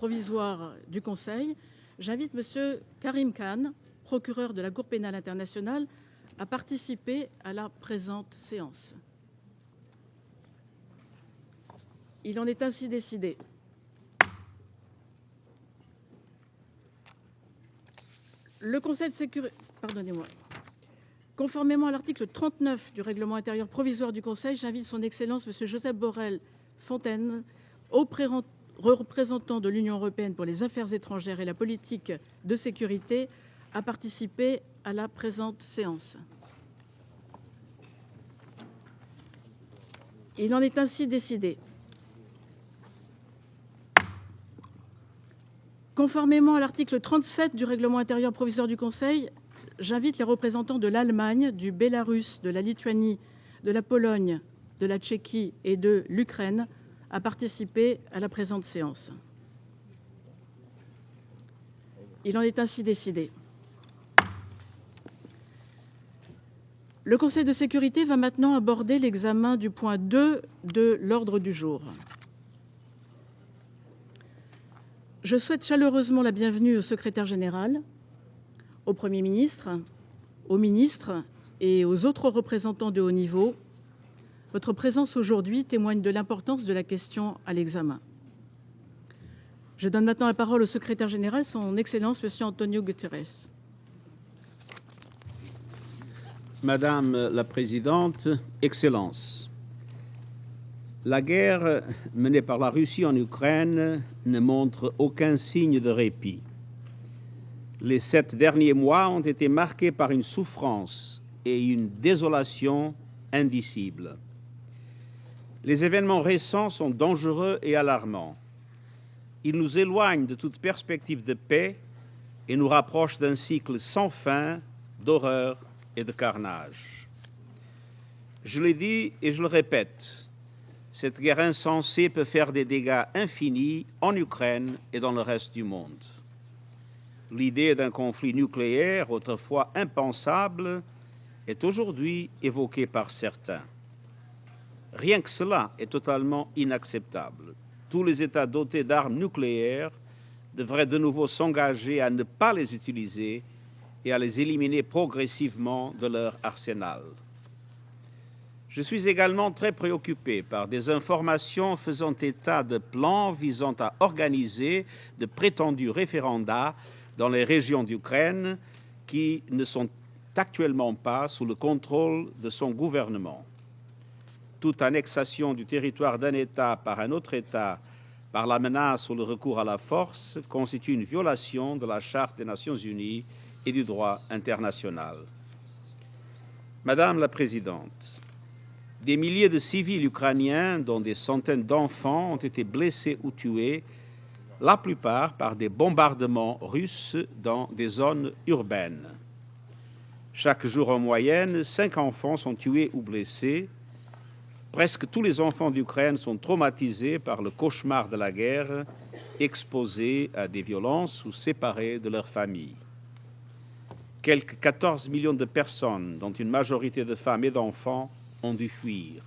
provisoire du Conseil, j'invite M. Karim Khan, procureur de la Cour pénale internationale, à participer à la présente séance. Il en est ainsi décidé. Le Conseil de sécurité... Pardonnez-moi. Conformément à l'article 39 du règlement intérieur provisoire du Conseil, j'invite son Excellence M. Joseph Borrell Fontaine, représentant de l'Union européenne pour les affaires étrangères et la politique de sécurité, à participer à la présente séance. Il en est ainsi décidé. Conformément à l'article 37 du règlement intérieur provisoire du Conseil, j'invite les représentants de l'Allemagne, du Bélarus, de la Lituanie, de la Pologne, de la Tchéquie et de l'Ukraine à participer à la présente séance. Il en est ainsi décidé. Le Conseil de sécurité va maintenant aborder l'examen du point 2 de l'ordre du jour. Je souhaite chaleureusement la bienvenue au secrétaire général, au Premier ministre, aux ministres et aux autres représentants de haut niveau. Votre présence aujourd'hui témoigne de l'importance de la question à l'examen. Je donne maintenant la parole au secrétaire général, son Excellence, M. Antonio Guterres. Madame la Présidente, Excellences, la guerre menée par la Russie en Ukraine ne montre aucun signe de répit. Les 7 derniers mois ont été marqués par une souffrance et une désolation indicibles. Les événements récents sont dangereux et alarmants. Ils nous éloignent de toute perspective de paix et nous rapprochent d'un cycle sans fin d'horreur et de carnage. Je l'ai dit et je le répète, cette guerre insensée peut faire des dégâts infinis en Ukraine et dans le reste du monde. L'idée d'un conflit nucléaire, autrefois impensable, est aujourd'hui évoquée par certains. Rien que cela est totalement inacceptable. Tous les États dotés d'armes nucléaires devraient de nouveau s'engager à ne pas les utiliser et à les éliminer progressivement de leur arsenal. Je suis également très préoccupé par des informations faisant état de plans visant à organiser de prétendus référendats dans les régions d'Ukraine qui ne sont actuellement pas sous le contrôle de son gouvernement. Toute annexation du territoire d'un État par un autre État par la menace ou le recours à la force constitue une violation de la Charte des Nations Unies et du droit international. Madame la Présidente, des milliers de civils ukrainiens, dont des centaines d'enfants, ont été blessés ou tués, la plupart par des bombardements russes dans des zones urbaines. Chaque jour en moyenne, 5 enfants sont tués ou blessés. Presque tous les enfants d'Ukraine sont traumatisés par le cauchemar de la guerre, exposés à des violences ou séparés de leur famille. Quelques 14 millions de personnes, dont une majorité de femmes et d'enfants, ont dû fuir.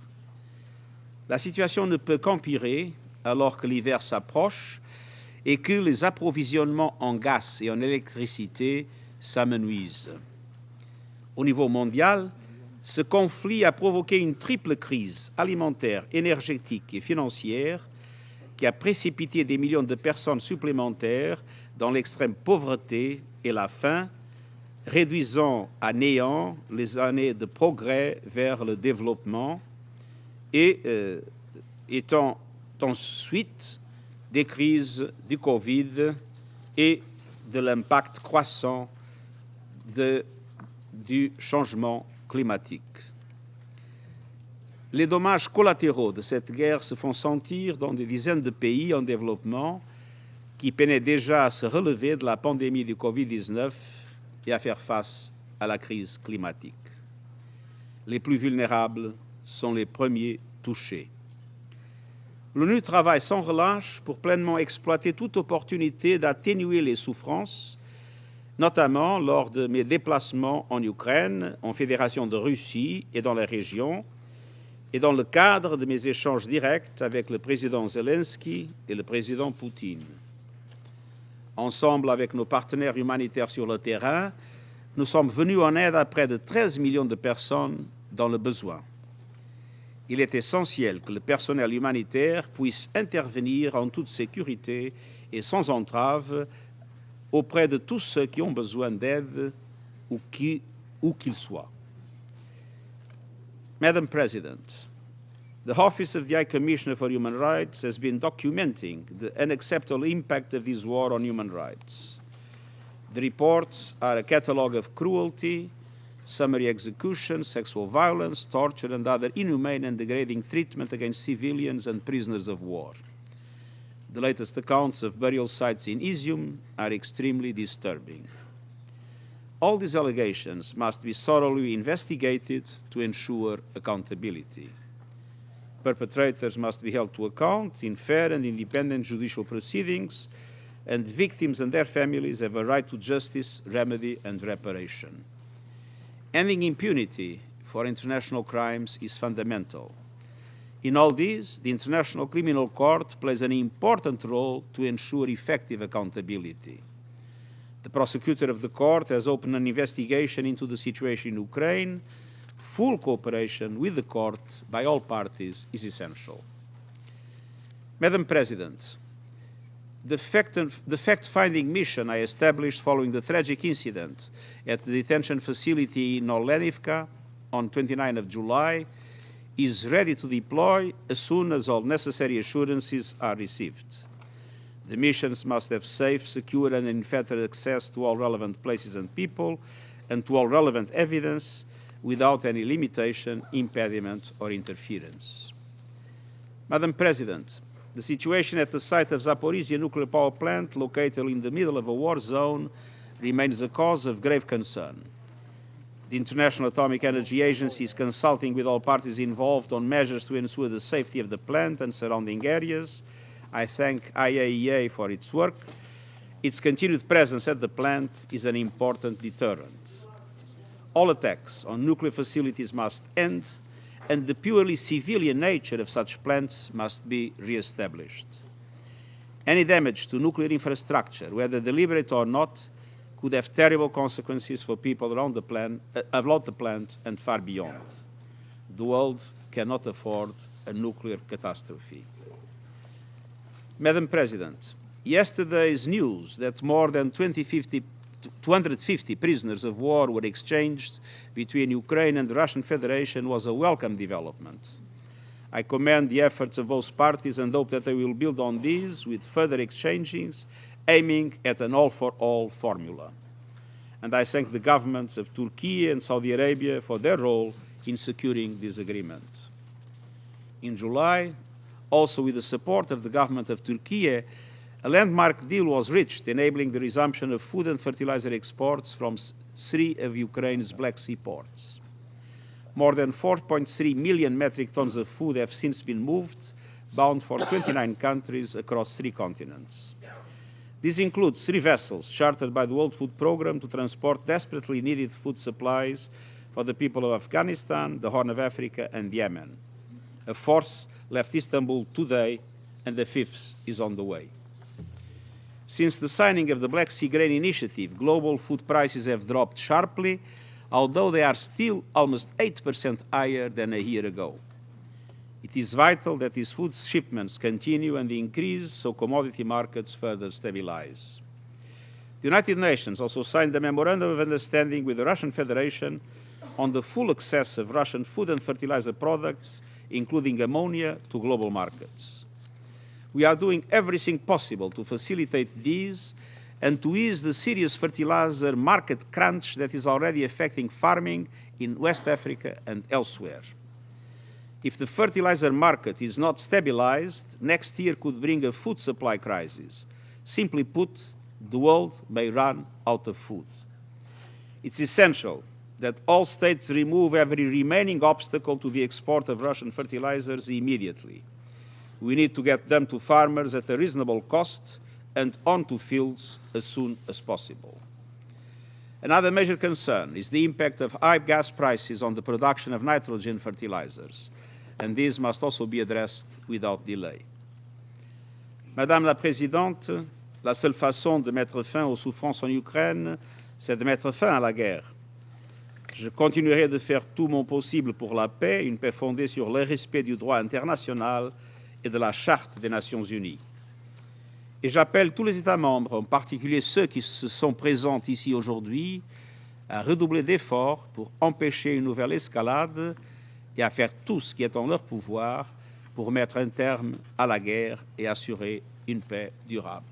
La situation ne peut qu'empirer alors que l'hiver s'approche et que les approvisionnements en gaz et en électricité s'amenuisent. Au niveau mondial, ce conflit a provoqué une triple crise alimentaire, énergétique et financière qui a précipité des millions de personnes supplémentaires dans l'extrême pauvreté et la faim, réduisant à néant les années de progrès vers le développement et étant ensuite des crises du Covid et de l'impact croissant du changement climatique. Les dommages collatéraux de cette guerre se font sentir dans des dizaines de pays en développement qui peinaient déjà à se relever de la pandémie du Covid-19 et à faire face à la crise climatique. Les plus vulnérables sont les premiers touchés. L'ONU travaille sans relâche pour pleinement exploiter toute opportunité d'atténuer les souffrances, notamment lors de mes déplacements en Ukraine, en Fédération de Russie et dans la région, et dans le cadre de mes échanges directs avec le président Zelensky et le président Poutine. Ensemble avec nos partenaires humanitaires sur le terrain, nous sommes venus en aide à près de 13 millions de personnes dans le besoin. Il est essentiel que le personnel humanitaire puisse intervenir en toute sécurité et sans entrave auprès de tous ceux qui ont besoin d'aide où qu'ils soient. Madam President, the Office of the High Commissioner for Human Rights has been documenting the unacceptable impact of this war on human rights. The reports are a catalogue of cruelty, summary execution, sexual violence, torture, and other inhumane and degrading treatment against civilians and prisoners of war. The latest accounts of burial sites in Izium are extremely disturbing. All these allegations must be thoroughly investigated to ensure accountability. Perpetrators must be held to account in fair and independent judicial proceedings, and victims and their families have a right to justice, remedy, and reparation. Ending impunity for international crimes is fundamental. In all this, the International Criminal Court plays an important role to ensure effective accountability. The prosecutor of the court has opened an investigation into the situation in Ukraine. Full cooperation with the court by all parties is essential. Madam President, the fact-finding mission I established following the tragic incident at the detention facility in Olenivka on 29 of July is ready to deploy as soon as all necessary assurances are received. The missions must have safe, secure, and unfettered access to all relevant places and people, and to all relevant evidence without any limitation, impediment, or interference. Madam President, the situation at the site of Zaporizhia nuclear power plant, located in the middle of a war zone, remains a cause of grave concern. The International Atomic Energy Agency is consulting with all parties involved on measures to ensure the safety of the plant and surrounding areas. I thank IAEA for its work. Its continued presence at the plant is an important deterrent. All attacks on nuclear facilities must end, and the purely civilian nature of such plants must be re-established. Any damage to nuclear infrastructure, whether deliberate or not, could have terrible consequences for people around the plant and far beyond. The world cannot afford a nuclear catastrophe. Madam President, yesterday's news that more than 250 prisoners of war were exchanged between Ukraine and the Russian Federation was a welcome development. I commend the efforts of both parties and hope that they will build on these with further exchanges, aiming at an all-for-all formula. And I thank the governments of Turkey and Saudi Arabia for their role in securing this agreement. In July, also with the support of the government of Turkey, a landmark deal was reached, enabling the resumption of food and fertilizer exports from 3 of Ukraine's Black Sea ports. More than 4.3 million metric tons of food have since been moved, bound for 29 countries across 3 continents. This includes 3 vessels chartered by the World Food Programme to transport desperately needed food supplies for the people of Afghanistan, the Horn of Africa, and Yemen. A 4th left Istanbul today, and the 5th is on the way. Since the signing of the Black Sea Grain Initiative, global food prices have dropped sharply, although they are still almost 8% higher than a year ago. It is vital that these food shipments continue and increase so commodity markets further stabilize. The United Nations also signed a memorandum of understanding with the Russian Federation on the full access of Russian food and fertilizer products, including ammonia, to global markets. We are doing everything possible to facilitate these and to ease the serious fertilizer market crunch that is already affecting farming in West Africa and elsewhere. If the fertilizer market is not stabilized, next year could bring a food supply crisis. Simply put, the world may run out of food. It's essential that all states remove every remaining obstacle to the export of Russian fertilizers immediately. We need to get them to farmers at a reasonable cost and onto fields as soon as possible. Another major concern is the impact of high gas prices on the production of nitrogen fertilizers, and this must also be addressed without delay. Madame la Présidente, La seule façon de mettre fin aux souffrances en Ukraine, c'est de mettre fin à la guerre. Je continuerai de faire tout mon possible pour la paix, une paix fondée sur le respect du droit international et de la Charte des Nations Unies. Et j'appelle tous les États membres, en particulier ceux qui se sont présents ici aujourd'hui, à redoubler d'efforts pour empêcher une nouvelle escalade et à faire tout ce qui est en leur pouvoir pour mettre un terme à la guerre et assurer une paix durable.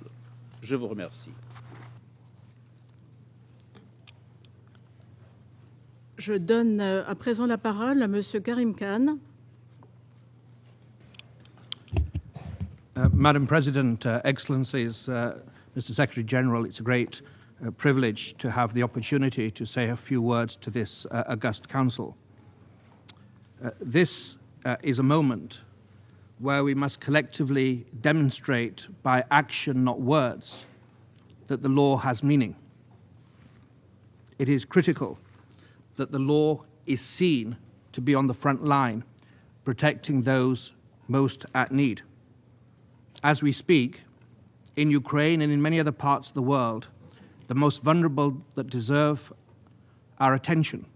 Je vous remercie. Je donne à présent la parole à Monsieur Karim Khan. Madam President, Excellencies, Mr. Secretary General, it's a great privilege to have the opportunity to say a few words to this august Council. This is a moment where we must collectively demonstrate by action, not words, that the law has meaning. It is critical that the law is seen to be on the front line, protecting those most at need. As we speak, in Ukraine and in many other parts of the world, the most vulnerable that deserve our attention,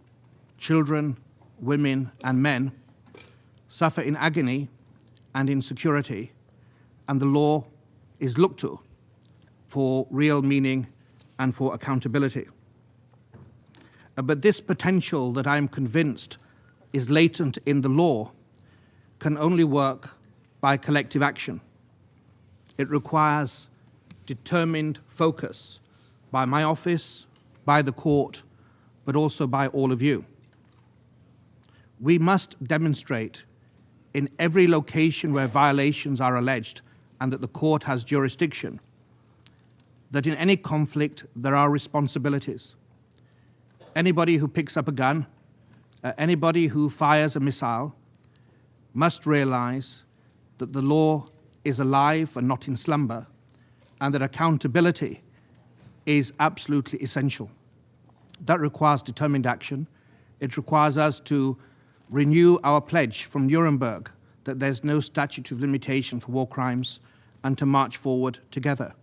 children, women, and men, suffer in agony and insecurity, and the law is looked to for real meaning and for accountability. But this potential that I'm convinced is latent in the law can only work by collective action. It requires determined focus by my office, by the court, but also by all of you. We must demonstrate in every location where violations are alleged and that the court has jurisdiction that in any conflict there are responsibilities. Anybody who picks up a gun, anybody who fires a missile must realize that the law is alive and not in slumber, and that accountability is absolutely essential. That requires determined action. It requires us to renew our pledge from Nuremberg that there's no statute of limitation for war crimes and to march forward together.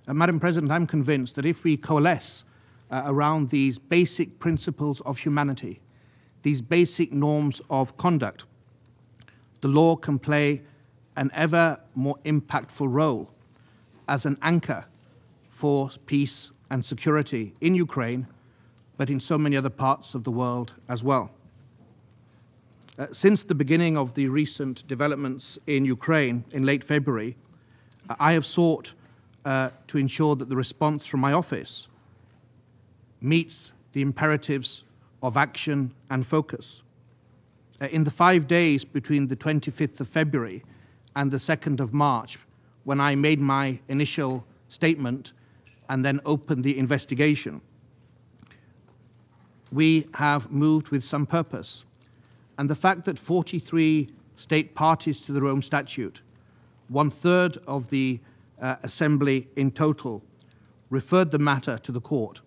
Madam President, I'm convinced that if we coalesce around these basic principles of humanity, these basic norms of conduct, the law can play an ever more impactful role as an anchor for peace and security in Ukraine, but in so many other parts of the world as well. Since the beginning of the recent developments in Ukraine in late February, I have sought to ensure that the response from my office meets the imperatives of action and focus. In the 5 days between the 25th of February and the 2nd of March, when I made my initial statement and then opened the investigation, we have moved with some purpose. And the fact that 43 state parties to the Rome Statute, 1/3 of the Assembly in total, referred the matter to the court,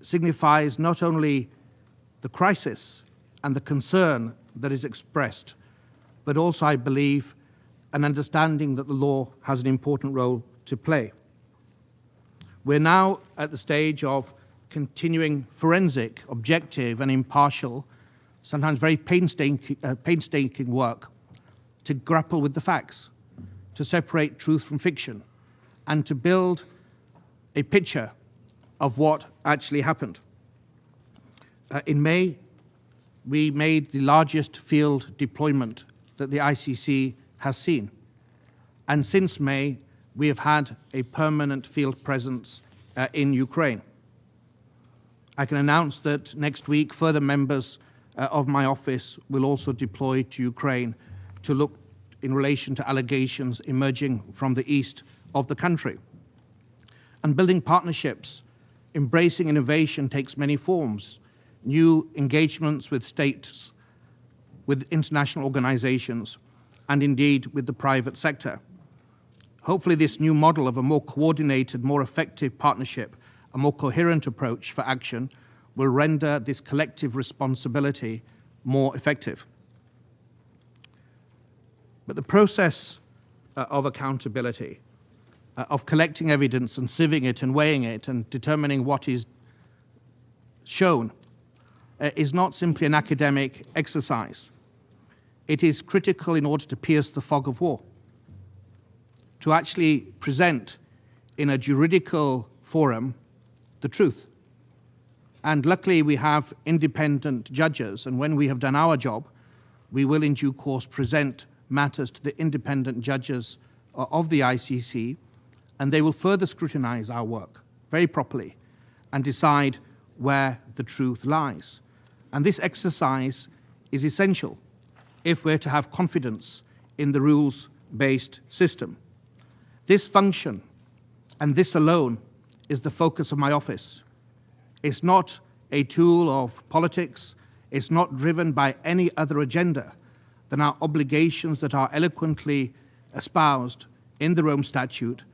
signifies not only the crisis and the concern that is expressed, but also, I believe, an understanding that the law has an important role to play. We're now at the stage of continuing forensic, objective, and impartial, sometimes very painstaking work to grapple with the facts, to separate truth from fiction, and to build a picture of what actually happened. In May, we made the largest field deployment that the ICC has seen. And since May, we have had a permanent field presence in Ukraine. I can announce that next week, further members of my office will also deploy to Ukraine to look in relation to allegations emerging from the east of the country. And building partnerships, embracing innovation takes many forms. New engagements with states, with international organizations, and indeed with the private sector. Hopefully this new model of a more coordinated, more effective partnership, a more coherent approach for action will render this collective responsibility more effective. But the process of accountability of collecting evidence and sieving it and weighing it and determining what is shown is not simply an academic exercise. It is critical in order to pierce the fog of war, to actually present in a juridical forum the truth. And luckily we have independent judges, and when we have done our job, we will in due course present matters to the independent judges of the ICC, and they will further scrutinize our work very properly and decide where the truth lies. And this exercise is essential if we're to have confidence in the rules-based system. This function, and this alone, is the focus of my office. It's not a tool of politics. It's not driven by any other agenda than our obligations that are eloquently espoused in the Rome Statute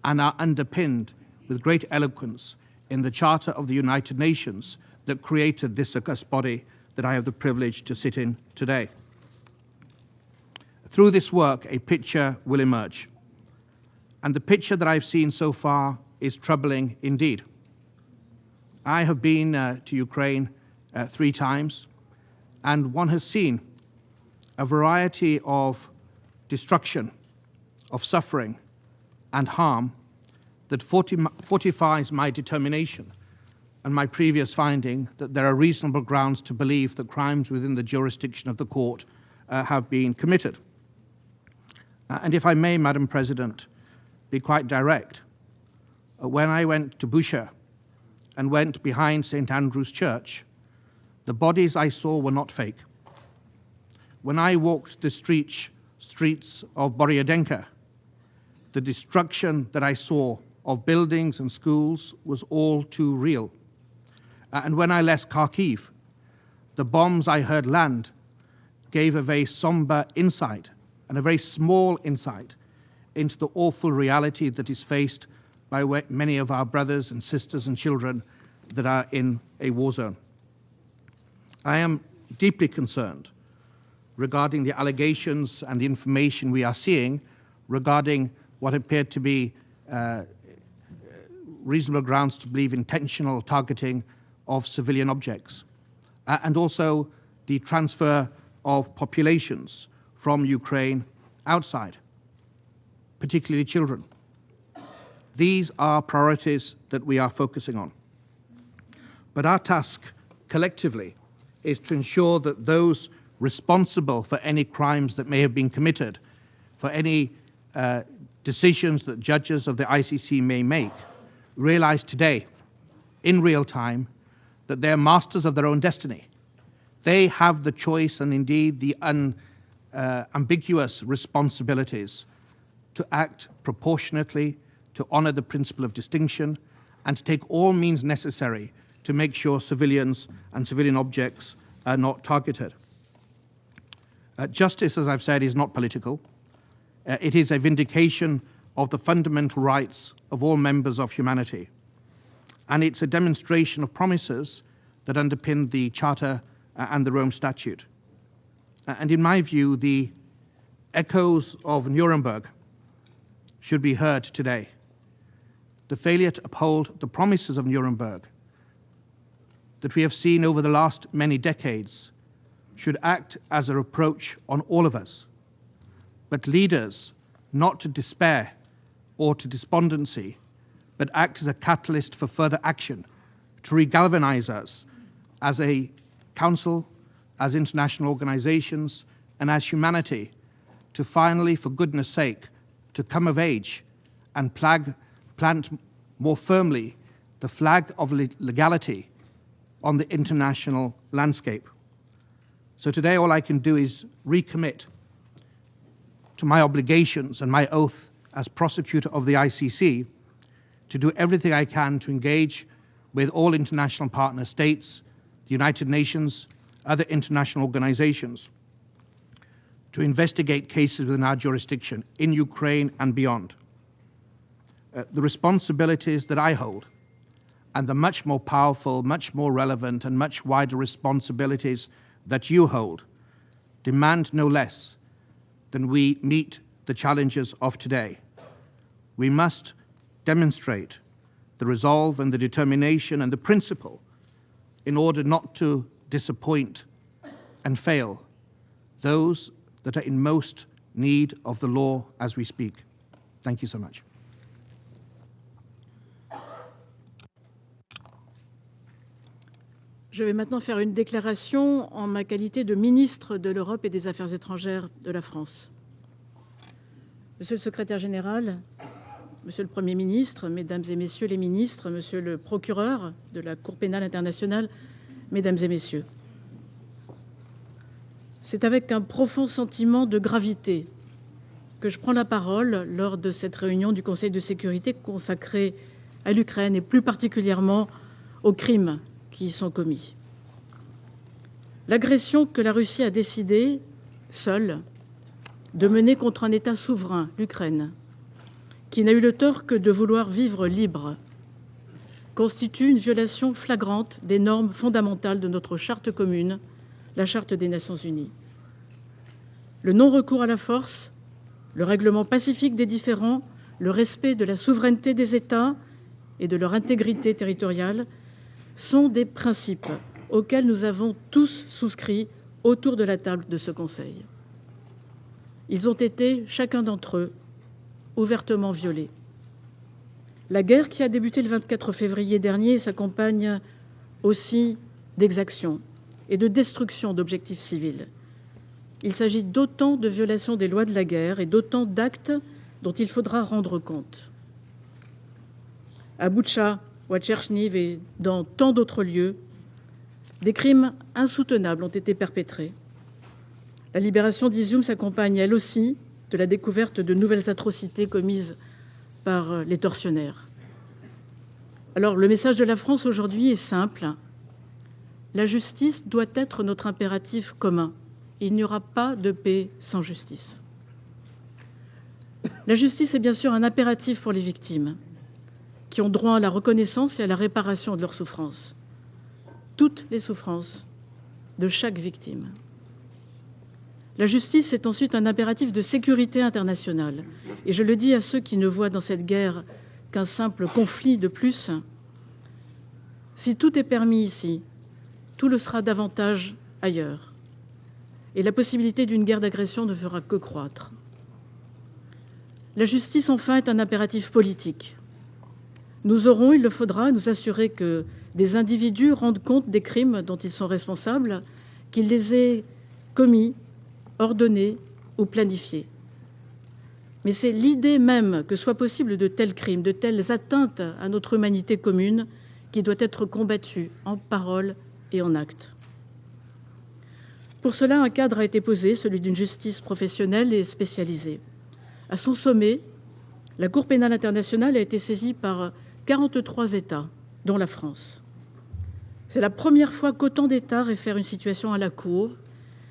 and are underpinned with great eloquence in the Charter of the United Nations that created this august body that I have the privilege to sit in today. Through this work, a picture will emerge. And the picture that I've seen so far is troubling indeed. I have been to Ukraine 3 times, and one has seen a variety of destruction, of suffering and harm that fortifies my determination and my previous finding that there are reasonable grounds to believe that crimes within the jurisdiction of the court have been committed. And if I may, Madam President, be quite direct, when I went to Bushehr and went behind St. Andrew's Church, the bodies I saw were not fake. When I walked the streets of Borodianka, the destruction that I saw of buildings and schools was all too real. And when I left Kharkiv, the bombs I heard land gave a very somber insight and a very small insight into the awful reality that is faced by many of our brothers and sisters and children that are in a war zone. I am deeply concerned regarding the allegations and the information we are seeing regarding what appeared to be reasonable grounds to believe intentional targeting of civilian objects, and also the transfer of populations from Ukraine outside, particularly children. These are priorities that we are focusing on. But our task collectively is to ensure that those responsible for any crimes that may have been committed, for any decisions that judges of the ICC may make, realize today, in real time, that they are masters of their own destiny. They have the choice and indeed the ambiguous responsibilities to act proportionately, to honor the principle of distinction, and to take all means necessary to make sure civilians and civilian objects are not targeted. Justice, as I've said, is not political. It is a vindication of the fundamental rights of all members of humanity. And it's a demonstration of promises that underpin the Charter and the Rome Statute. And in my view, the echoes of Nuremberg should be heard today. The failure to uphold the promises of Nuremberg that we have seen over the last many decades should act as a reproach on all of us. But leaders, not to despair or to despondency, but act as a catalyst for further action, to regalvanize us as a council, as international organizations, and as humanity, to finally, for goodness sake, to come of age and plant more firmly the flag of legality on the international landscape. So today all I can do is recommit to my obligations and my oath as prosecutor of the ICC to do everything I can to engage with all international partner states, the United Nations, other international organizations, to investigate cases within our jurisdiction in Ukraine and beyond. The responsibilities that I hold and the much more powerful, much more relevant and much wider responsibilities that you hold demand no less than we meet the challenges of today. We must demonstrate the resolve and the determination and the principle in order not to disappoint and fail those that are in most need of the law as we speak. Thank you so much. Je vais maintenant faire une déclaration en ma qualité de ministre de l'Europe et des Affaires étrangères de la France. Monsieur le secrétaire général, Monsieur le Premier ministre, Mesdames et Messieurs les ministres, Monsieur le procureur de la Cour pénale internationale, Mesdames et Messieurs, c'est avec un profond sentiment de gravité que je prends la parole lors de cette réunion du Conseil de sécurité consacrée à l'Ukraine et plus particulièrement aux crimes qui y sont commis. L'agression que la Russie a décidé, seule, de mener contre un État souverain, l'Ukraine, qui n'a eu le tort que de vouloir vivre libre, constitue une violation flagrante des normes fondamentales de notre charte commune, la Charte des Nations Unies. Le non-recours à la force, le règlement pacifique des différends, le respect de la souveraineté des États et de leur intégrité territoriale sont des principes auxquels nous avons tous souscrit autour de la table de ce Conseil. Ils ont été, chacun d'entre eux, ouvertement violés. La guerre qui a débuté le 24 février dernier s'accompagne aussi d'exactions et de destruction d'objectifs civils. Il s'agit d'autant de violations des lois de la guerre et d'autant d'actes dont il faudra rendre compte. À Boutcha, ou à Tcherniv et dans tant d'autres lieux, des crimes insoutenables ont été perpétrés. La libération d'Izium s'accompagne, elle aussi, de la découverte de nouvelles atrocités commises par les tortionnaires. Alors, le message de la France aujourd'hui est simple. La justice doit être notre impératif commun. Il n'y aura pas de paix sans justice. La justice est bien sûr un impératif pour les victimes, qui ont droit à la reconnaissance et à la réparation de leurs souffrances. Toutes les souffrances de chaque victime. La justice est ensuite un impératif de sécurité internationale. Et je le dis à ceux qui ne voient dans cette guerre qu'un simple conflit de plus. Si tout est permis ici, tout le sera davantage ailleurs. Et la possibilité d'une guerre d'agression ne fera que croître. La justice, enfin, est un impératif politique. Nous aurons, il le faudra, nous assurer que des individus rendent compte des crimes dont ils sont responsables, qu'ils les aient commis, ordonnés ou planifiés. Mais c'est l'idée même que soit possible de tels crimes, de telles atteintes à notre humanité commune qui doit être combattue en parole et en acte. Pour cela, un cadre a été posé, celui d'une justice professionnelle et spécialisée. À son sommet, la Cour pénale internationale a été saisie par 43 États, dont la France. C'est la première fois qu'autant d'États réfèrent une situation à la Cour,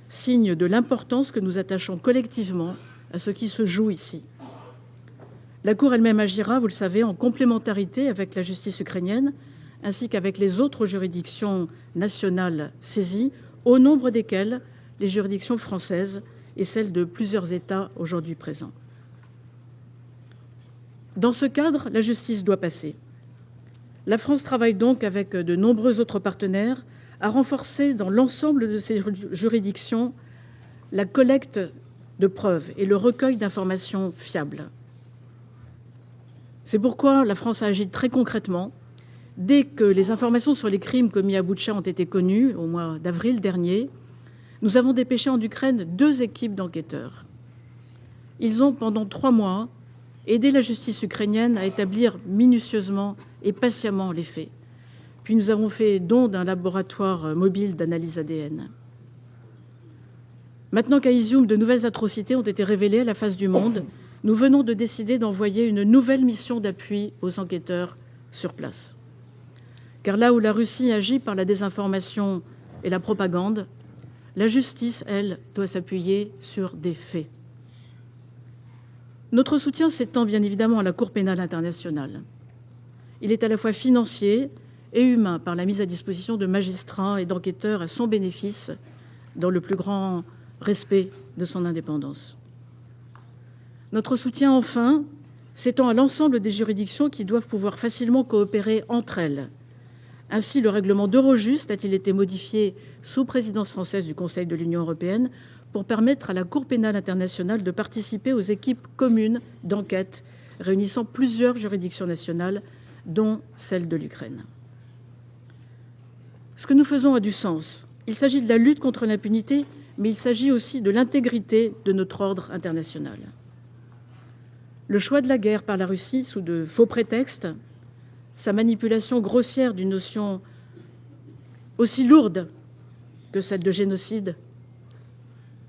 signe de l'importance que nous attachons collectivement à ce qui se joue ici. La Cour elle-même agira, vous le savez, en complémentarité avec la justice ukrainienne, ainsi qu'avec les autres juridictions nationales saisies, au nombre desquelles les juridictions françaises et celles de plusieurs États aujourd'hui présents. Dans ce cadre, la justice doit passer. La France travaille donc avec de nombreux autres partenaires à renforcer dans l'ensemble de ces juridictions la collecte de preuves et le recueil d'informations fiables. C'est pourquoi la France a agi très concrètement. Dès que les informations sur les crimes commis à Boutcha ont été connues, au mois d'avril dernier, nous avons dépêché en Ukraine 2 équipes d'enquêteurs. Ils ont, pendant 3 mois, aidé la justice ukrainienne à établir minutieusement et patiemment les faits. Puis nous avons fait don d'un laboratoire mobile d'analyse ADN. Maintenant qu'à Izium, de nouvelles atrocités ont été révélées à la face du monde, nous venons de décider d'envoyer une nouvelle mission d'appui aux enquêteurs sur place. Car là où la Russie agit par la désinformation et la propagande, la justice, elle, doit s'appuyer sur des faits. Notre soutien s'étend bien évidemment à la Cour pénale internationale. Il est à la fois financier et humain par la mise à disposition de magistrats et d'enquêteurs à son bénéfice dans le plus grand respect de son indépendance. Notre soutien, enfin, s'étend à l'ensemble des juridictions qui doivent pouvoir facilement coopérer entre elles. Ainsi, le règlement d'Eurojust a-t-il été modifié sous présidence française du Conseil de l'Union européenne pour permettre à la Cour pénale internationale de participer aux équipes communes d'enquête réunissant plusieurs juridictions nationales, dont celle de l'Ukraine. Ce que nous faisons a du sens. Il s'agit de la lutte contre l'impunité, mais il s'agit aussi de l'intégrité de notre ordre international. Le choix de la guerre par la Russie sous de faux prétextes, sa manipulation grossière d'une notion aussi lourde que celle de génocide,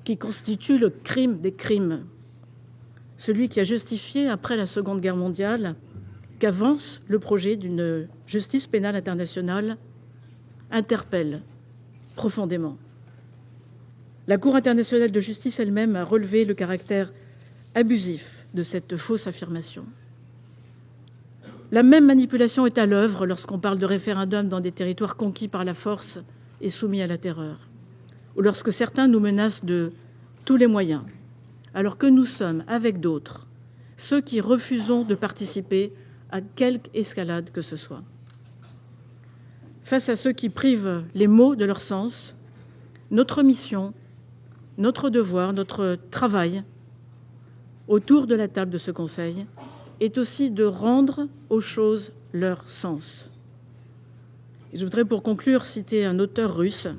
qui constitue le crime des crimes, celui qui a justifié, après la Seconde Guerre mondiale, qu'avance le projet d'une justice pénale internationale, interpelle profondément. La Cour internationale de justice elle-même a relevé le caractère abusif de cette fausse affirmation. La même manipulation est à l'œuvre lorsqu'on parle de référendum dans des territoires conquis par la force et soumis à la terreur, ou lorsque certains nous menacent de tous les moyens, alors que nous sommes, avec d'autres, ceux qui refusons de participer à quelque escalade que ce soit. Face à ceux qui privent les mots de leur sens, notre mission, notre devoir, notre travail autour de la table de ce Conseil est aussi de rendre aux choses leur sens. Et je voudrais pour conclure citer un auteur russe.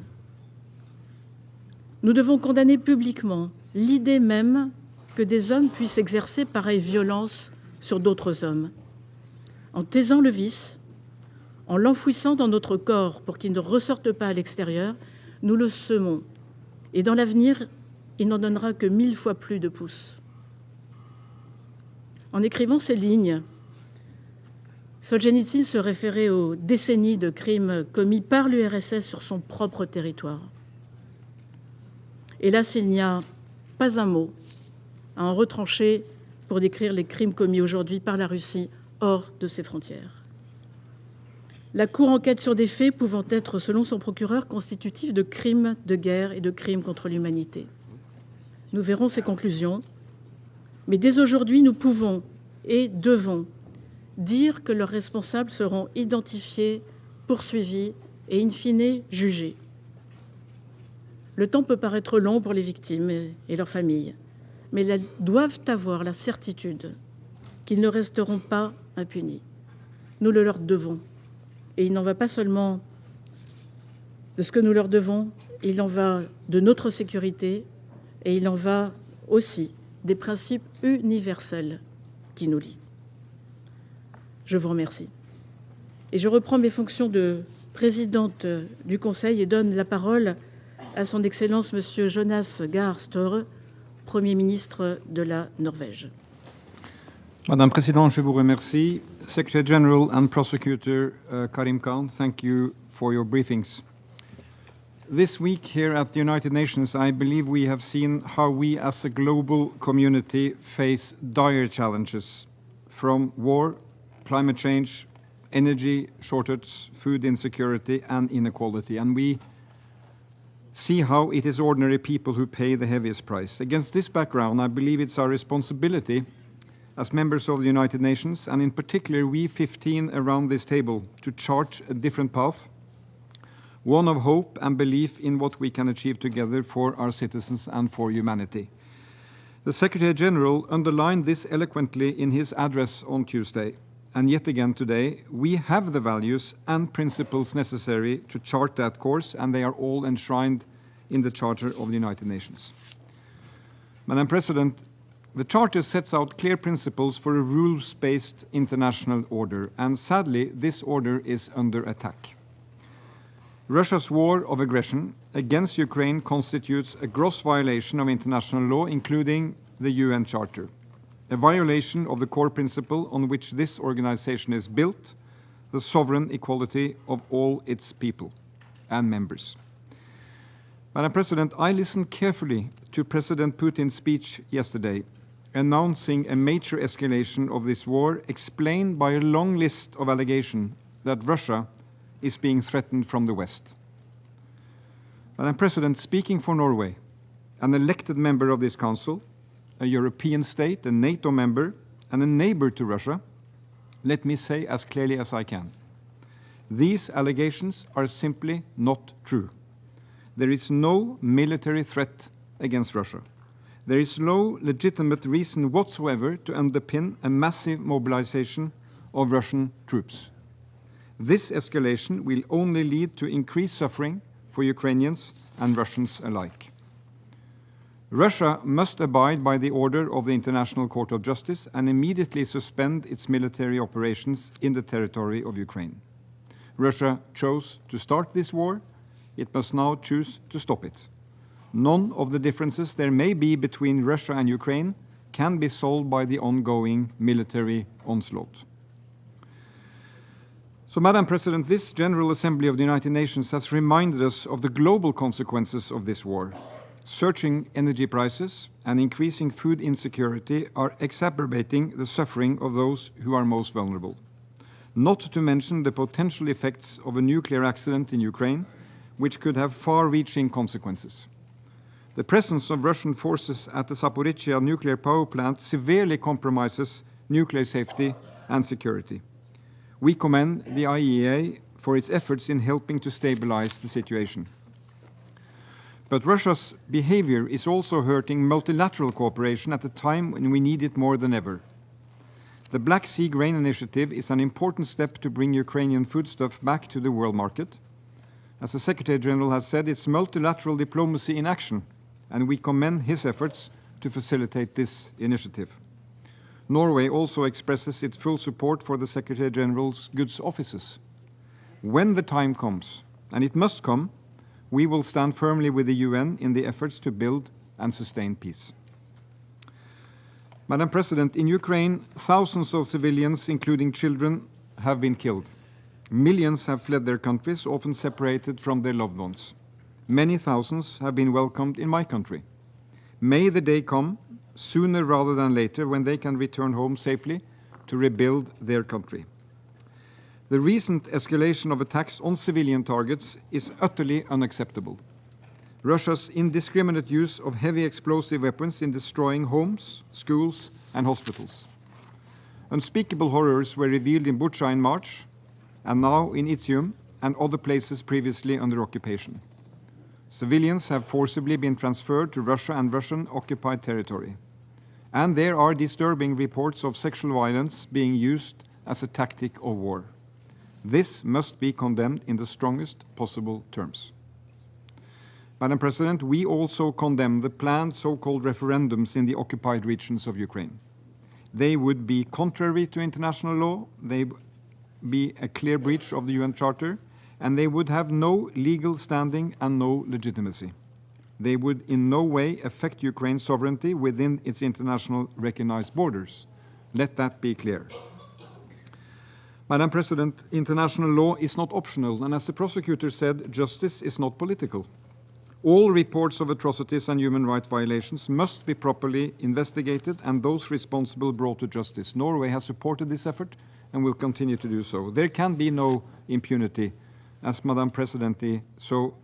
Nous devons condamner publiquement l'idée même que des hommes puissent exercer pareille violence sur d'autres hommes. En taisant le vice, en l'enfouissant dans notre corps pour qu'il ne ressorte pas à l'extérieur, nous le semons. Et dans l'avenir, il n'en donnera que 1000 fois plus de pouces. En écrivant ces lignes, Solzhenitsyn se référait aux décennies de crimes commis par l'URSS sur son propre territoire. Hélas, il n'y a pas un mot à en retrancher pour décrire les crimes commis aujourd'hui par la Russie hors de ses frontières. La Cour enquête sur des faits pouvant être, selon son procureur, constitutifs de crimes de guerre et de crimes contre l'humanité. Nous verrons ses conclusions, mais dès aujourd'hui, nous pouvons et devons dire que leurs responsables seront identifiés, poursuivis et in fine jugés. Le temps peut paraître long pour les victimes et leurs familles, mais elles doivent avoir la certitude qu'ils ne resteront pas impunis. Nous le leur devons. Et il n'en va pas seulement de ce que nous leur devons, il en va de notre sécurité et il en va aussi des principes universels qui nous lient. Je vous remercie. Et je reprends mes fonctions de présidente du Conseil et donne la parole à son Excellence Monsieur Jonas Gahr Støre, Premier ministre de la Norvège. Madame la Présidente, je vous remercie. Secretary General and Prosecutor Karim Khan, thank you for your briefings. This week here at the United Nations, I believe we have seen how we as a global community face dire challenges from war, climate change, energy shortage, food insecurity and inequality. And we see how it is ordinary people who pay the heaviest price. Against this background, I believe it's our responsibility as members of the United Nations, and in particular we 15 around this table, to chart a different path, one of hope and belief in what we can achieve together for our citizens and for humanity. The Secretary General underlined this eloquently in his address on Tuesday, and yet again today, we have the values and principles necessary to chart that course, and they are all enshrined in the Charter of the United Nations. Madam President, the Charter sets out clear principles for a rules-based international order, and sadly, this order is under attack. Russia's war of aggression against Ukraine constitutes a gross violation of international law, including the UN Charter, a violation of the core principle on which this organization is built, the sovereign equality of all its people and members. Madam President, I listened carefully to President Putin's speech yesterday, announcing a major escalation of this war, explained by a long list of allegations that Russia is being threatened from the West. Madam President, speaking for Norway, an elected member of this Council, a European state, a NATO member, and a neighbor to Russia, let me say as clearly as I can. These allegations are simply not true. There is no military threat against Russia. There is no legitimate reason whatsoever to underpin a massive mobilization of Russian troops. This escalation will only lead to increased suffering for Ukrainians and Russians alike. Russia must abide by the order of the International Court of Justice and immediately suspend its military operations in the territory of Ukraine. Russia chose to start this war. It must now choose to stop it. None of the differences there may be between Russia and Ukraine can be solved by the ongoing military onslaught. So, Madam President, this General Assembly of the United Nations has reminded us of the global consequences of this war. Surging energy prices and increasing food insecurity are exacerbating the suffering of those who are most vulnerable. Not to mention the potential effects of a nuclear accident in Ukraine, which could have far-reaching consequences. The presence of Russian forces at the Zaporizhzhia nuclear power plant severely compromises nuclear safety and security. We commend the IAEA for its efforts in helping to stabilize the situation. But Russia's behavior is also hurting multilateral cooperation at a time when we need it more than ever. The Black Sea Grain Initiative is an important step to bring Ukrainian foodstuff back to the world market. As the Secretary General has said, it's multilateral diplomacy in action, and we commend his efforts to facilitate this initiative. Norway also expresses its full support for the Secretary General's goods offices. When the time comes, and it must come, we will stand firmly with the UN in the efforts to build and sustain peace. Madam President, in Ukraine, thousands of civilians, including children, have been killed. Millions have fled their countries, often separated from their loved ones. Many thousands have been welcomed in my country. May the day come, sooner rather than later, when they can return home safely to rebuild their country. The recent escalation of attacks on civilian targets is utterly unacceptable. Russia's indiscriminate use of heavy explosive weapons in destroying homes, schools, and hospitals. Unspeakable horrors were revealed in Bucha in March, and now in Izium and other places previously under occupation. Civilians have forcibly been transferred to Russia and Russian-occupied territory. And there are disturbing reports of sexual violence being used as a tactic of war. This must be condemned in the strongest possible terms. Madam President, we also condemn the planned so-called referendums in the occupied regions of Ukraine. They would be contrary to international law, they would be a clear breach of the UN Charter, and they would have no legal standing and no legitimacy. They would in no way affect Ukraine's sovereignty within its international recognized borders. Let that be clear. Madam President, international law is not optional, and as the prosecutor said, justice is not political. All reports of atrocities and human rights violations must be properly investigated and those responsible brought to justice. Norway has supported this effort and will continue to do so. There can be no impunity, as Madam President so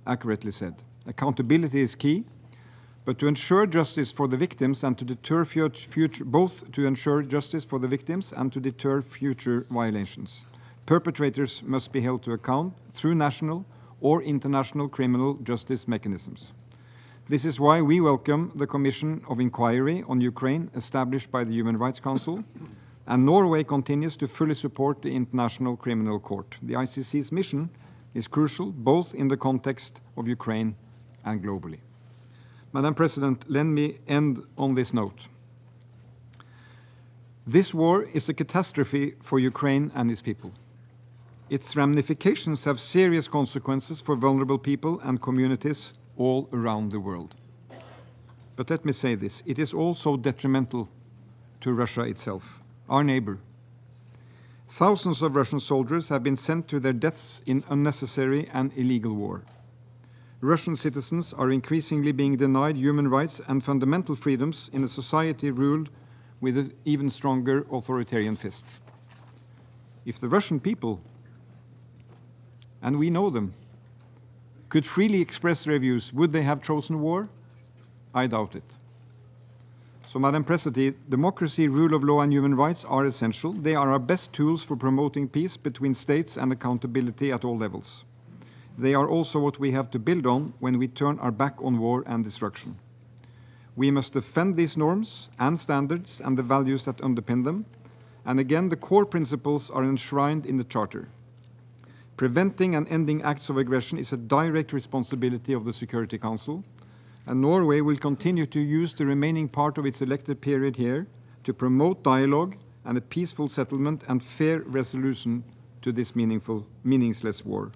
accurately said. Accountability is key, but to ensure justice for the victims and to deter both to ensure justice for the victims and to deter future violations. Perpetrators must be held to account through national or international criminal justice mechanisms. This is why we welcome the Commission of Inquiry on Ukraine established by the Human Rights Council, and Norway continues to fully support the International Criminal Court. The ICC's mission is crucial both in the context of Ukraine and globally. Madam President, let me end on this note. This war is a catastrophe for Ukraine and its people. Its ramifications have serious consequences for vulnerable people and communities all around the world. But let me say this, it is also detrimental to Russia itself, our neighbor. Thousands of Russian soldiers have been sent to their deaths in unnecessary and illegal war. Russian citizens are increasingly being denied human rights and fundamental freedoms in a society ruled with an even stronger authoritarian fist. If the Russian people, and we know them, could freely express their views, would they have chosen war? I doubt it. So, Madam President, democracy, rule of law, and human rights are essential. They are our best tools for promoting peace between states and accountability at all levels. They are also what we have to build on when we turn our back on war and destruction. We must defend these norms and standards and the values that underpin them. And again, the core principles are enshrined in the Charter. Preventing and ending acts of aggression is a direct responsibility of the Security Council, and Norway will continue to use the remaining part of its elected period here to promote dialogue and a peaceful settlement and fair resolution to this meaningless war.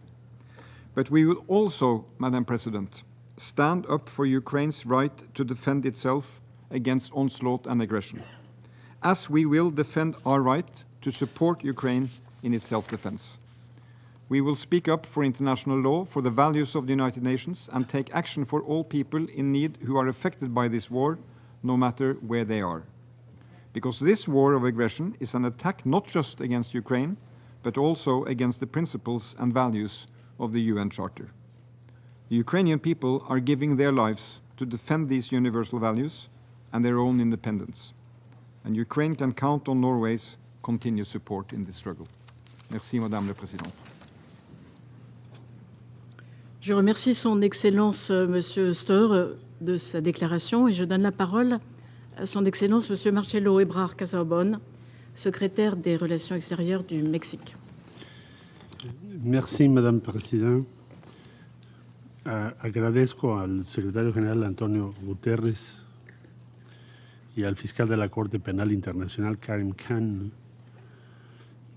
But we will also, Madam President, stand up for Ukraine's right to defend itself against onslaught and aggression, as we will defend our right to support Ukraine in its self-defense. We will speak up for international law, for the values of the United Nations, and take action for all people in need who are affected by this war, no matter where they are. Because this war of aggression is an attack not just against Ukraine, but also against the principles and values of the UN Charter. The Ukrainian people are giving their lives to defend these universal values and their own independence. And Ukraine can count on Norway's continued support in this struggle. Merci, Madame la Présidente. Je remercie son Excellence Monsieur Stoer de sa déclaration et je donne la parole à son Excellence Monsieur Marcelo Ebrard Casaubon, secrétaire des Relations extérieures du Mexique. Merci, Madame Presidente. Agradezco al secretario general Antonio Guterres y al fiscal de la Corte Penal Internacional, Karim Khan,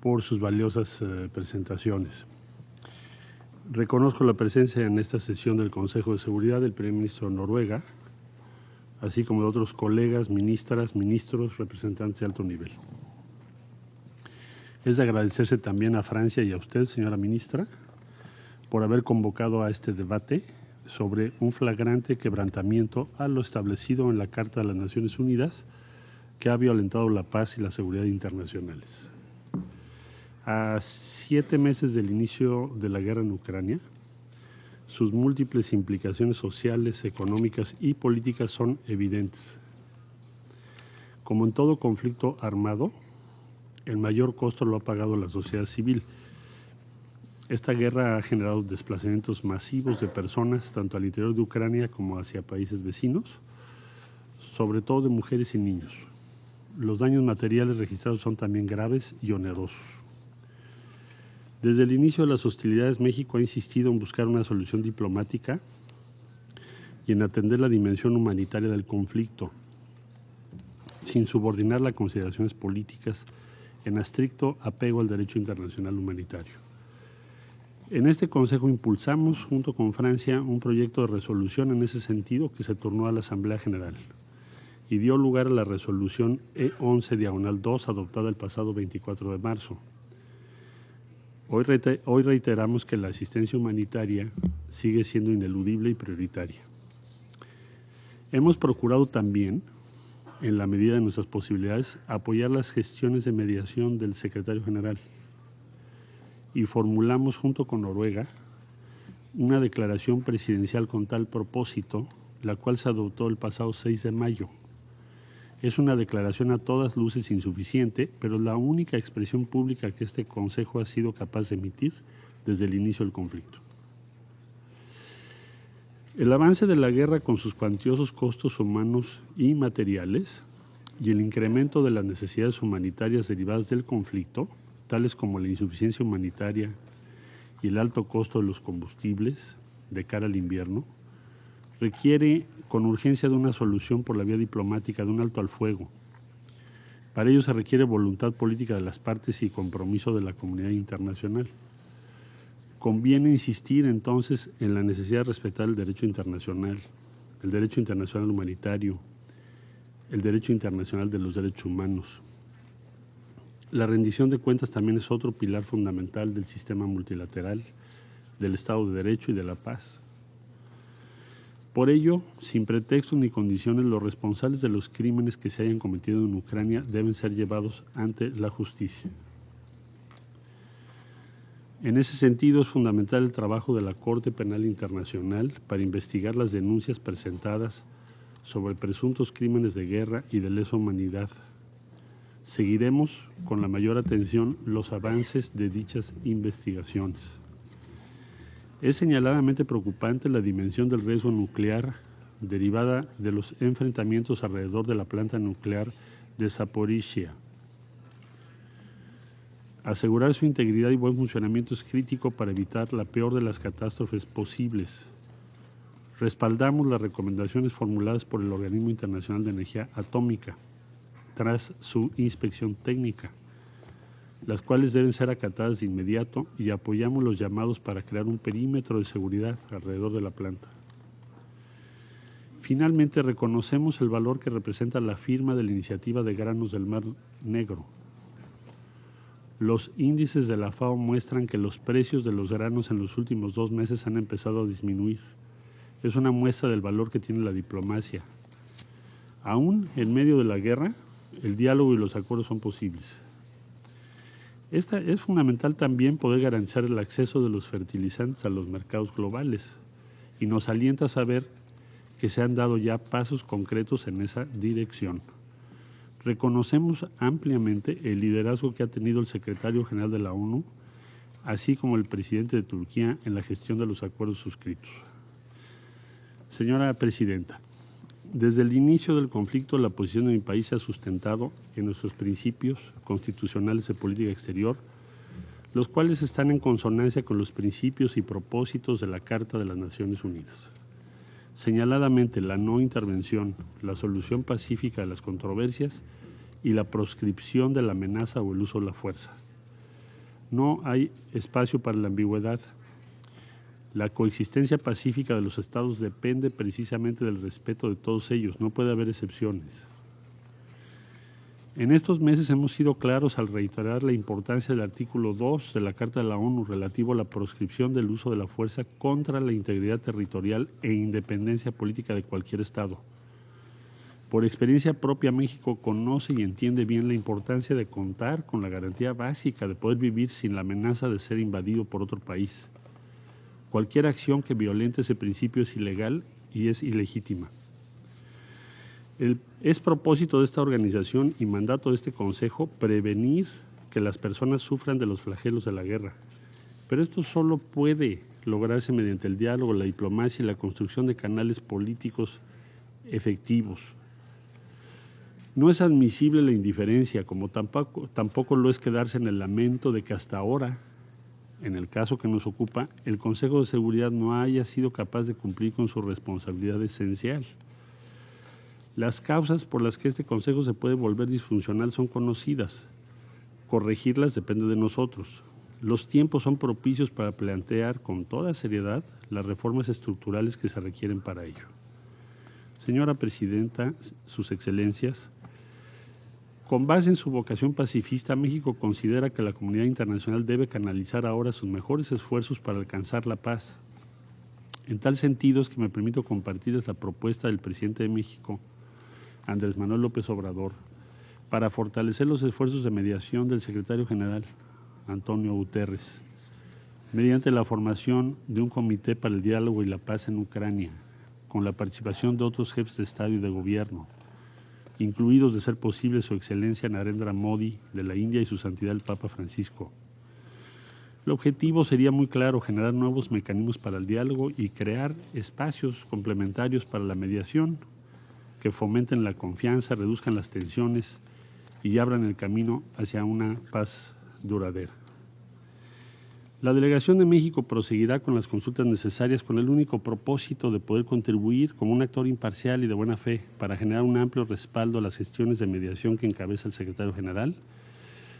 por sus valiosas presentaciones. Reconozco la presencia en esta sesión del Consejo de Seguridad del primer ministro de Noruega, así como de otros colegas, ministras, ministros, representantes de alto nivel. Es de agradecerse también a Francia y a usted, señora ministra, por haber convocado a este debate sobre un flagrante quebrantamiento a lo establecido en la Carta de las Naciones Unidas que ha violentado la paz y la seguridad internacionales. A 7 meses del inicio de la guerra en Ucrania, sus múltiples implicaciones sociales, económicas y políticas son evidentes. Como en todo conflicto armado, el mayor costo lo ha pagado la sociedad civil. Esta guerra ha generado desplazamientos masivos de personas, tanto al interior de Ucrania como hacia países vecinos, sobre todo de mujeres y niños. Los daños materiales registrados son también graves y onerosos. Desde el inicio de las hostilidades, México ha insistido en buscar una solución diplomática y en atender la dimensión humanitaria del conflicto, sin subordinar las consideraciones políticas en estricto apego al derecho internacional humanitario. En este Consejo impulsamos, junto con Francia, un proyecto de resolución en ese sentido que se turnó a la Asamblea General y dio lugar a la resolución E11-2 adoptada el pasado 24 de marzo. Hoy reiteramos que la asistencia humanitaria sigue siendo ineludible y prioritaria. Hemos procurado también, en la medida de nuestras posibilidades, apoyar las gestiones de mediación del secretario general y formulamos junto con Noruega una declaración presidencial con tal propósito, la cual se adoptó el pasado 6 de mayo. Es una declaración a todas luces insuficiente, pero la única expresión pública que este Consejo ha sido capaz de emitir desde el inicio del conflicto. El avance de la guerra con sus cuantiosos costos humanos y materiales y el incremento de las necesidades humanitarias derivadas del conflicto, tales como la insuficiencia humanitaria y el alto costo de los combustibles de cara al invierno, requiere con urgencia de una solución por la vía diplomática de un alto al fuego. Para ello se requiere voluntad política de las partes y compromiso de la comunidad internacional. Conviene insistir entonces en la necesidad de respetar el derecho internacional humanitario, el derecho internacional de los derechos humanos. La rendición de cuentas también es otro pilar fundamental del sistema multilateral, del Estado de Derecho y de la paz. Por ello, sin pretextos ni condiciones, los responsables de los crímenes que se hayan cometido en Ucrania deben ser llevados ante la justicia. En ese sentido, es fundamental el trabajo de la Corte Penal Internacional para investigar las denuncias presentadas sobre presuntos crímenes de guerra y de lesa humanidad. Seguiremos con la mayor atención los avances de dichas investigaciones. Es señaladamente preocupante la dimensión del riesgo nuclear derivada de los enfrentamientos alrededor de la planta nuclear de Zaporizhia. Asegurar su integridad y buen funcionamiento es crítico para evitar la peor de las catástrofes posibles. Respaldamos las recomendaciones formuladas por el Organismo Internacional de Energía Atómica tras su inspección técnica, las cuales deben ser acatadas de inmediato, y apoyamos los llamados para crear un perímetro de seguridad alrededor de la planta. Finalmente, reconocemos el valor que representa la firma de la Iniciativa de Granos del Mar Negro. Los índices de la FAO muestran que los precios de los granos en los últimos 2 meses han empezado a disminuir. Es una muestra del valor que tiene la diplomacia. Aún en medio de la guerra, el diálogo y los acuerdos son posibles. Es fundamental también poder garantizar el acceso de los fertilizantes a los mercados globales, y nos alienta a saber que se han dado ya pasos concretos en esa dirección. Reconocemos ampliamente el liderazgo que ha tenido el secretario general de la ONU, así como el presidente de Turquía en la gestión de los acuerdos suscritos. Señora Presidenta, desde el inicio del conflicto, la posición de mi país se ha sustentado en nuestros principios constitucionales de política exterior, los cuales están en consonancia con los principios y propósitos de la Carta de las Naciones Unidas. Señaladamente, la no intervención, la solución pacífica de las controversias y la proscripción de la amenaza o el uso de la fuerza. No hay espacio para la ambigüedad. La coexistencia pacífica de los estados depende precisamente del respeto de todos ellos, no puede haber excepciones. En estos meses hemos sido claros al reiterar la importancia del artículo 2 de la Carta de la ONU relativo a la proscripción del uso de la fuerza contra la integridad territorial e independencia política de cualquier estado. Por experiencia propia, México conoce y entiende bien la importancia de contar con la garantía básica de poder vivir sin la amenaza de ser invadido por otro país. Cualquier acción que violente ese principio es ilegal y es ilegítima. Es propósito de esta organización y mandato de este Consejo prevenir que las personas sufran de los flagelos de la guerra. Pero esto solo puede lograrse mediante el diálogo, la diplomacia y la construcción de canales políticos efectivos. No es admisible la indiferencia, como tampoco lo es quedarse en el lamento de que hasta ahora, en el caso que nos ocupa, el Consejo de Seguridad no haya sido capaz de cumplir con su responsabilidad esencial. Las causas por las que este Consejo se puede volver disfuncional son conocidas. Corregirlas depende de nosotros. Los tiempos son propicios para plantear con toda seriedad las reformas estructurales que se requieren para ello. Señora Presidenta, Sus Excelencias, con base en su vocación pacifista, México considera que la comunidad internacional debe canalizar ahora sus mejores esfuerzos para alcanzar la paz. En tal sentido es que me permito compartirles la propuesta del presidente de México, Andrés Manuel López Obrador, para fortalecer los esfuerzos de mediación del secretario general, Antonio Guterres, mediante la formación de un comité para el diálogo y la paz en Ucrania, con la participación de otros jefes de Estado y de Gobierno, incluidos, de ser posible, Su Excelencia Narendra Modi de la India y Su Santidad el Papa Francisco. El objetivo sería muy claro: generar nuevos mecanismos para el diálogo y crear espacios complementarios para la mediación que fomenten la confianza, reduzcan las tensiones y abran el camino hacia una paz duradera. La delegación de México proseguirá con las consultas necesarias con el único propósito de poder contribuir como un actor imparcial y de buena fe para generar un amplio respaldo a las gestiones de mediación que encabeza el secretario general,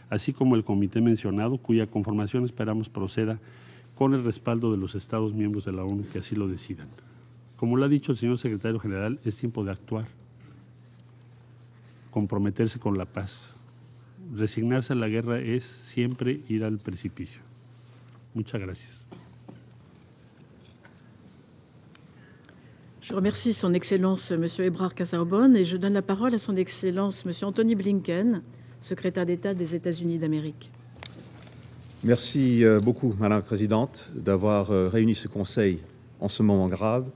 así como el comité mencionado, cuya conformación esperamos proceda con el respaldo de los Estados miembros de la ONU que así lo decidan. Como lo ha dicho el señor secretario general, es tiempo de actuar, comprometerse con la paz. Resignarse a la guerra es siempre ir al precipicio. Muchas gracias. Je remercie Son Excellence M. Ebrard Casaubon et je donne la parole à Son Excellence M. Anthony Blinken, secrétaire d'État des États-Unis d'Amérique. Merci beaucoup, Madame la Présidente, d'avoir réuni ce Conseil en ce moment grave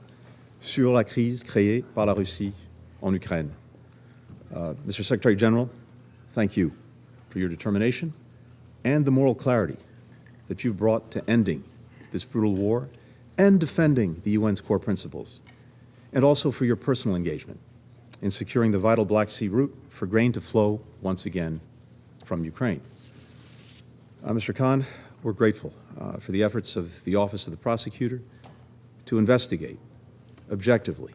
sur la crise créée par la Russie en Ukraine. Mr. Secretary General, thank you for your determination and the moral clarity that you've brought to ending this brutal war and defending the UN's core principles, and also for your personal engagement in securing the vital Black Sea route for grain to flow once again from Ukraine. Mr. Khan, we're grateful for the efforts of the Office of the Prosecutor to investigate objectively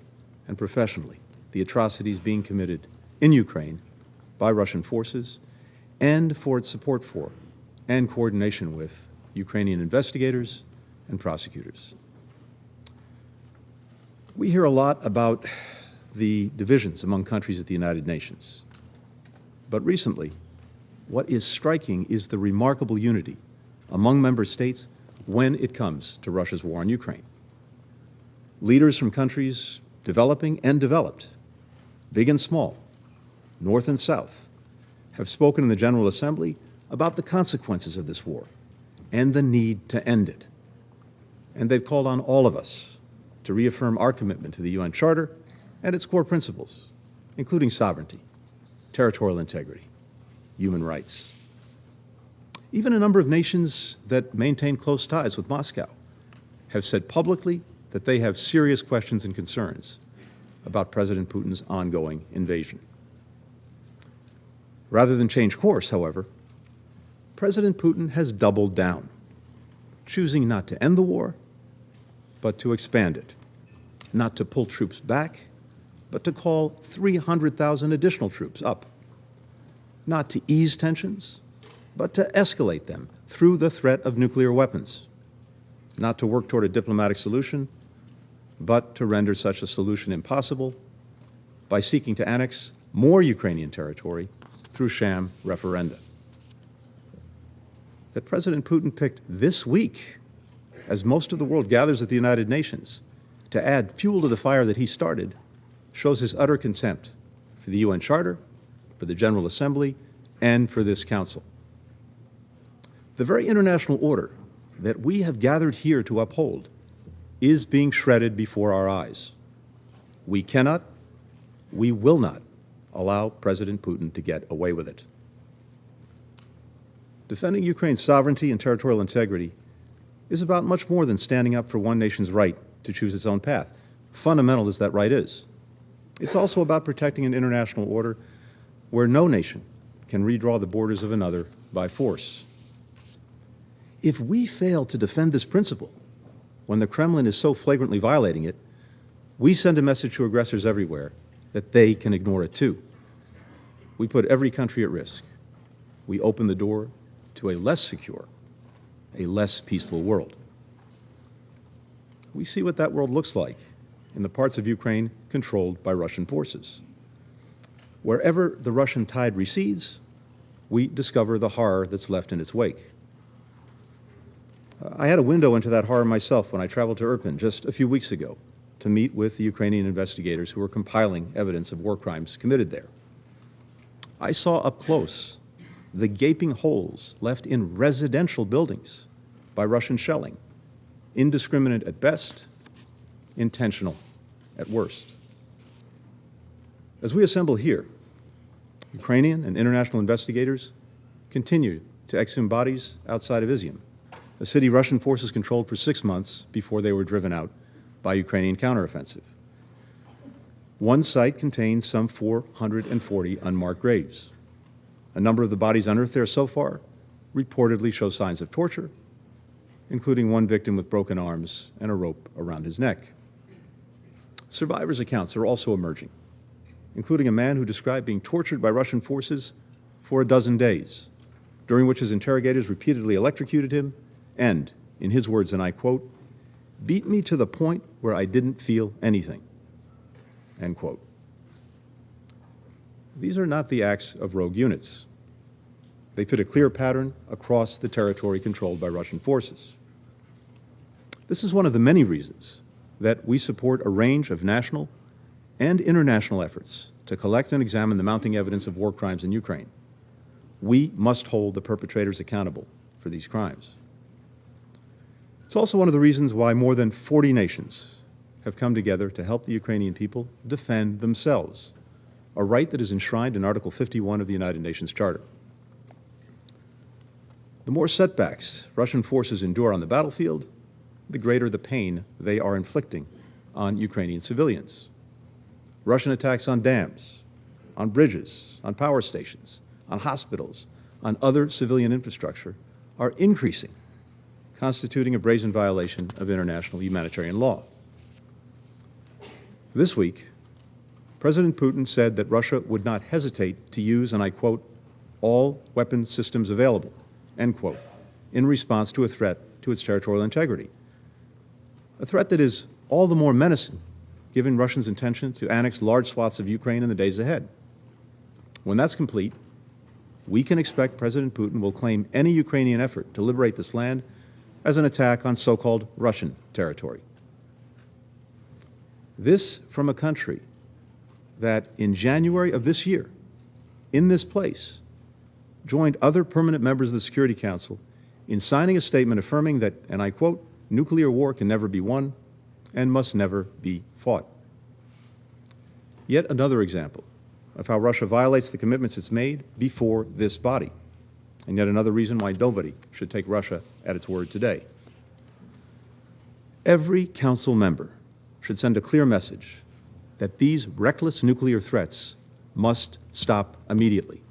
and professionally the atrocities being committed in Ukraine by Russian forces, and for its support for and coordination with Ukrainian investigators and prosecutors. We hear a lot about the divisions among countries at the United Nations. But recently, what is striking is the remarkable unity among member states when it comes to Russia's war on Ukraine. Leaders from countries developing and developed, big and small, North and South, have spoken in the General Assembly about the consequences of this war and the need to end it. And they've called on all of us to reaffirm our commitment to the UN Charter and its core principles, including sovereignty, territorial integrity, human rights. Even a number of nations that maintain close ties with Moscow have said publicly that they have serious questions and concerns about President Putin's ongoing invasion. Rather than change course, however, President Putin has doubled down, choosing not to end the war, but to expand it, not to pull troops back, but to call 300,000 additional troops up, not to ease tensions, but to escalate them through the threat of nuclear weapons, not to work toward a diplomatic solution, but to render such a solution impossible by seeking to annex more Ukrainian territory through sham referenda. That President Putin picked this week, as most of the world gathers at the United Nations, to add fuel to the fire that he started, shows his utter contempt for the UN Charter, for the General Assembly, and for this Council. The very international order that we have gathered here to uphold is being shredded before our eyes. We cannot, we will not allow President Putin to get away with it. Defending Ukraine's sovereignty and territorial integrity is about much more than standing up for one nation's right to choose its own path, fundamental as that right is. It's also about protecting an international order where no nation can redraw the borders of another by force. If we fail to defend this principle when the Kremlin is so flagrantly violating it, we send a message to aggressors everywhere that they can ignore it too. We put every country at risk. We open the door to a less secure, a less peaceful world. We see what that world looks like in the parts of Ukraine controlled by Russian forces. Wherever the Russian tide recedes, we discover the horror that's left in its wake. I had a window into that horror myself when I traveled to Irpin just a few weeks ago to meet with the Ukrainian investigators who were compiling evidence of war crimes committed there. I saw up close the gaping holes left in residential buildings by Russian shelling, indiscriminate at best, intentional at worst. As we assemble here, Ukrainian and international investigators continue to exhume bodies outside of Izium, a city Russian forces controlled for 6 months before they were driven out by Ukrainian counteroffensive. One site contains some 440 unmarked graves. A number of the bodies unearthed there so far reportedly show signs of torture, including one victim with broken arms and a rope around his neck. Survivors' accounts are also emerging, including a man who described being tortured by Russian forces for 12 days, during which his interrogators repeatedly electrocuted him and, in his words, and I quote, "beat me to the point where I didn't feel anything," end quote. These are not the acts of rogue units. They fit a clear pattern across the territory controlled by Russian forces. This is one of the many reasons that we support a range of national and international efforts to collect and examine the mounting evidence of war crimes in Ukraine. We must hold the perpetrators accountable for these crimes. It's also one of the reasons why more than 40 nations have come together to help the Ukrainian people defend themselves, a right that is enshrined in Article 51 of the United Nations Charter. The more setbacks Russian forces endure on the battlefield, the greater the pain they are inflicting on Ukrainian civilians. Russian attacks on dams, on bridges, on power stations, on hospitals, on other civilian infrastructure are increasing, constituting a brazen violation of international humanitarian law. This week, President Putin said that Russia would not hesitate to use, and I quote, all weapon systems available, end quote, in response to a threat to its territorial integrity. A threat that is all the more menacing given Russia's intention to annex large swaths of Ukraine in the days ahead. When that's complete, we can expect President Putin will claim any Ukrainian effort to liberate this land as an attack on so-called Russian territory. This from a country that in January of this year, in this place, joined other permanent members of the Security Council in signing a statement affirming that, and I quote, nuclear war can never be won and must never be fought. Yet another example of how Russia violates the commitments it's made before this body, and yet another reason why nobody should take Russia at its word today. Every Council member should send a clear message that these reckless nuclear threats must stop immediately.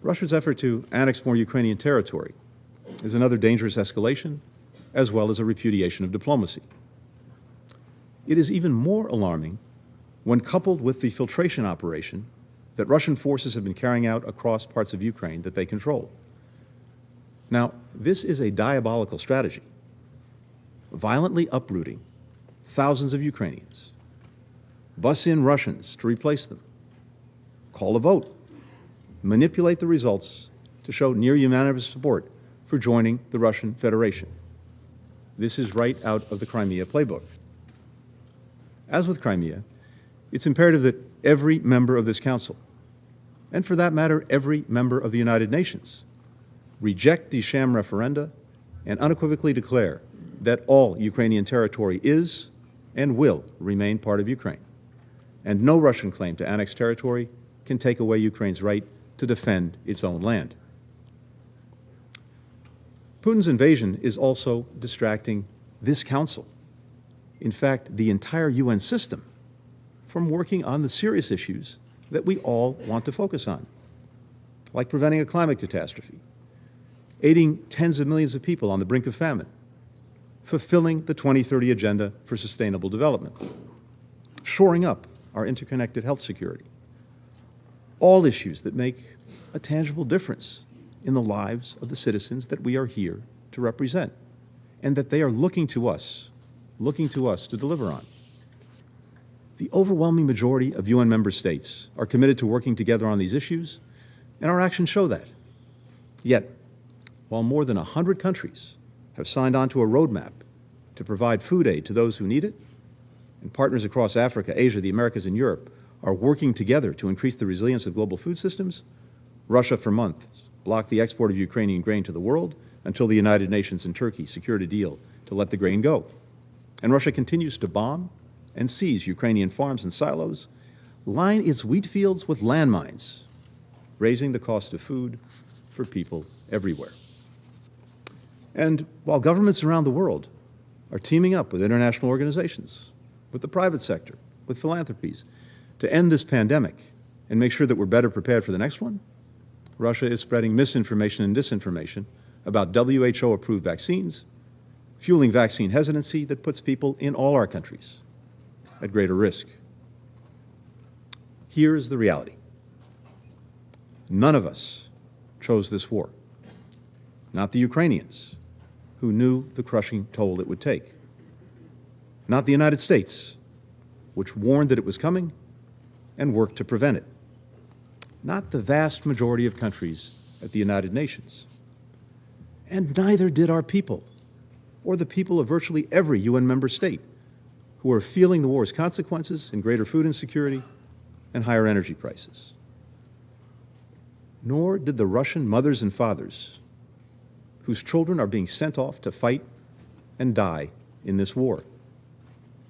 Russia's effort to annex more Ukrainian territory is another dangerous escalation, as well as a repudiation of diplomacy. It is even more alarming when coupled with the filtration operation that Russian forces have been carrying out across parts of Ukraine that they control. Now, this is a diabolical strategy, violently uprooting thousands of Ukrainians, bus in Russians to replace them, call a vote, manipulate the results to show near unanimous support for joining the Russian Federation. This is right out of the Crimea playbook. As with Crimea, it's imperative that every member of this Council, and for that matter, every member of the United Nations, reject these sham referenda and unequivocally declare that all Ukrainian territory is and will remain part of Ukraine, and no Russian claim to annex territory can take away Ukraine's right to defend its own land. Putin's invasion is also distracting this Council, in fact, the entire UN system, from working on the serious issues that we all want to focus on, like preventing a climate catastrophe, aiding tens of millions of people on the brink of famine, fulfilling the 2030 Agenda for Sustainable Development, shoring up our interconnected health security, all issues that make a tangible difference in the lives of the citizens that we are here to represent, and that they are looking to us to deliver on. The overwhelming majority of UN member states are committed to working together on these issues, and our actions show that. Yet, while more than 100 countries have signed on to a roadmap to provide food aid to those who need it, and partners across Africa, Asia, the Americas, and Europe are working together to increase the resilience of global food systems, Russia for months blocked the export of Ukrainian grain to the world until the United Nations and Turkey secured a deal to let the grain go. And Russia continues to bomb and seize Ukrainian farms and silos, line its wheat fields with landmines, raising the cost of food for people everywhere. And while governments around the world are teaming up with international organizations, with the private sector, with philanthropies, to end this pandemic and make sure that we're better prepared for the next one, Russia is spreading misinformation and disinformation about WHO-approved vaccines, fueling vaccine hesitancy that puts people in all our countries at greater risk. Here's the reality. None of us chose this war. Not the Ukrainians, who knew the crushing toll it would take. Not the United States, which warned that it was coming and worked to prevent it. Not the vast majority of countries at the United Nations. And neither did our people, or the people of virtually every UN member state, who are feeling the war's consequences in greater food insecurity and higher energy prices. Nor did the Russian mothers and fathers, whose children are being sent off to fight and die in this war.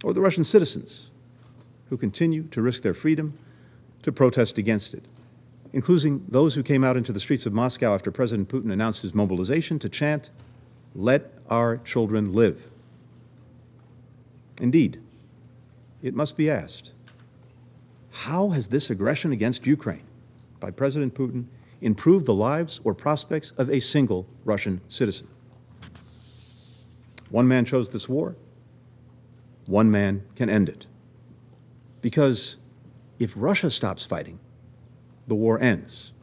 or the Russian citizens who continue to risk their freedom to protest against it, including those who came out into the streets of Moscow after President Putin announced his mobilization to chant, "Let our children live." Indeed, it must be asked, how has this aggression against Ukraine by President Putin improved the lives or prospects of a single Russian citizen? One man chose this war. One man can end it. Because if Russia stops fighting, the war ends.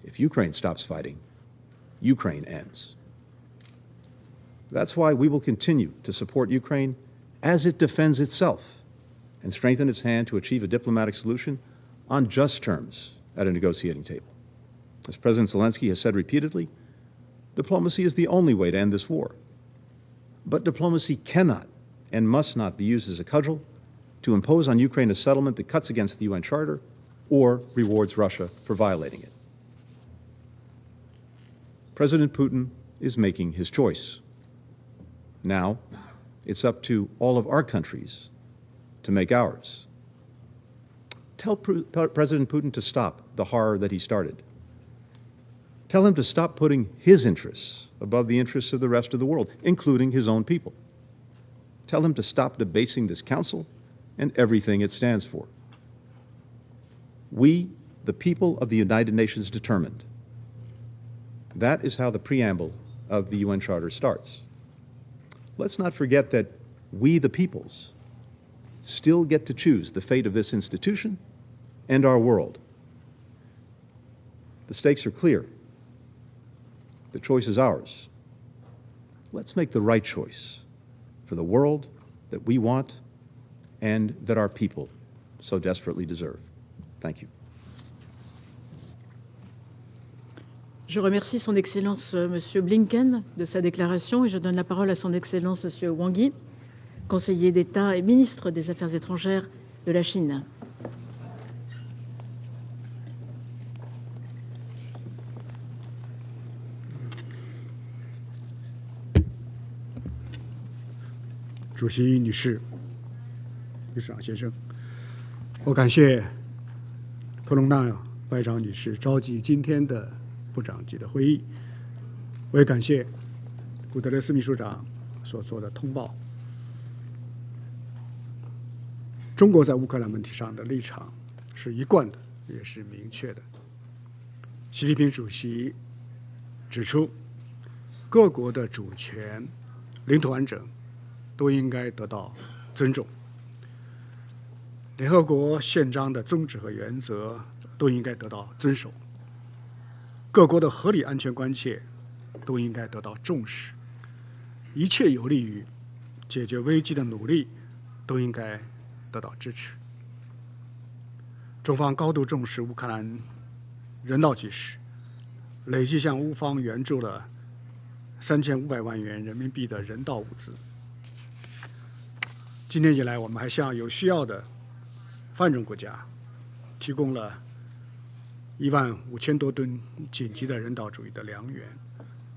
If Ukraine stops fighting, Ukraine ends. That's why we will continue to support Ukraine as it defends itself and strengthen its hand to achieve a diplomatic solution on just terms at a negotiating table. As President Zelensky has said repeatedly, diplomacy is the only way to end this war. But diplomacy cannot and must not be used as a cudgel to impose on Ukraine a settlement that cuts against the UN Charter or rewards Russia for violating it. President Putin is making his choice. Now, it's up to all of our countries to make ours. Tell President Putin to stop the horror that he started. Tell him to stop putting his interests above the interests of the rest of the world, including his own people. Tell him to stop debasing this council and everything it stands for. We, the people of the United Nations, determined. That is how the preamble of the UN Charter starts. Let's not forget that we, the peoples, still get to choose the fate of this institution and our world. The stakes are clear. The choice is ours. Let's make the right choice for the world that we want and that our people so desperately deserve. Thank you. Je remercie son Excellence Monsieur Blinken de sa déclaration et je donne la parole à son Excellence Monsieur Wang Yi, conseiller d'État et ministre des Affaires étrangères de la Chine.主席、女士、秘书长先生，我感谢特隆纳外长女士召集今天的部长级的会议，我也感谢古特雷斯秘书长所做的通报。中国在乌克兰问题上的立场是一贯的，也是明确的。习近平主席指出，各国的主权、领土完整都应该得到尊重，联合国宪章的宗旨和原则都应该得到遵守，各国的合理安全关切都应该得到重视，一切有利于解决危机的努力都应该得到支持。中方高度重视乌克兰人道急事，累计向乌方援助了3500万元人民币的人道物资。今年以来，我们还向有需要的发展中国家提供了15000多吨紧急的人道主义的粮源，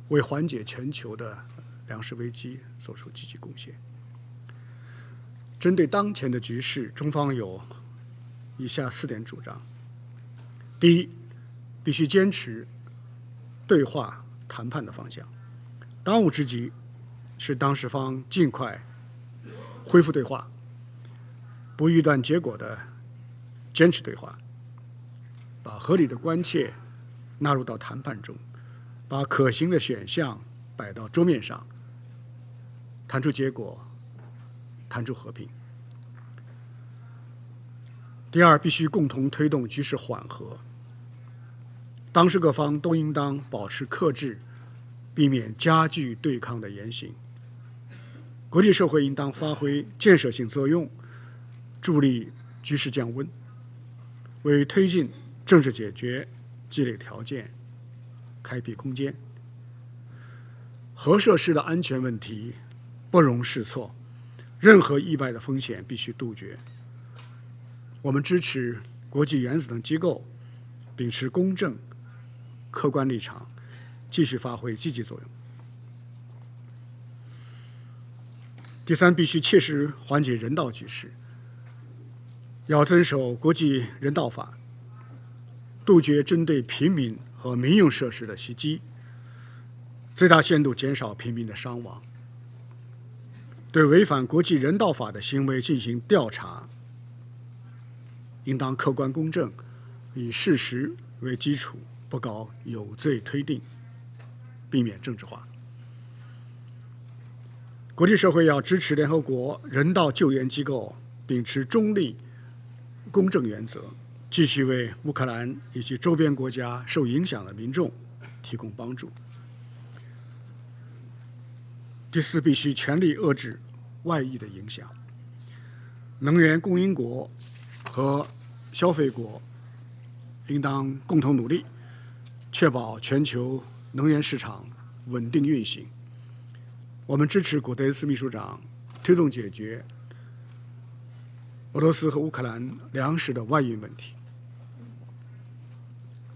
为缓解全球的粮食危机做出积极贡献。针对当前的局势，中方有以下4点主张：第一，必须坚持对话谈判的方向，当务之急是当事方尽快恢复对话，不预断结果的坚持对话，把合理的关切纳入到谈判中，把可行的选项摆到桌面上，谈出结果，谈出和平。第二，必须共同推动局势缓和，当事各方都应当保持克制，避免加剧对抗的言行。国际社会应当发挥建设性作用，助力局势降温，为推进政治解决积累条件，开辟空间。核设施的安全问题不容试错，任何意外的风险必须杜绝。我们支持国际原子能机构秉持公正、客观立场，继续发挥积极作用。第三，必须切实缓解人道局势，要遵守国际人道法，杜绝针对平民和民用设施的袭击，最大限度减少平民的伤亡。对违反国际人道法的行为进行调查，应当客观公正，以事实为基础，不搞有罪推定，避免政治化。国际社会要支持联合国人道救援机构秉持中立、公正原则，继续为乌克兰以及周边国家受影响的民众提供帮助。第四，必须全力遏制外溢的影响。能源供应国和消费国应当共同努力，确保全球能源市场稳定运行。我们支持古特雷斯秘书长推动解决俄罗斯和乌克兰粮食的外运问题。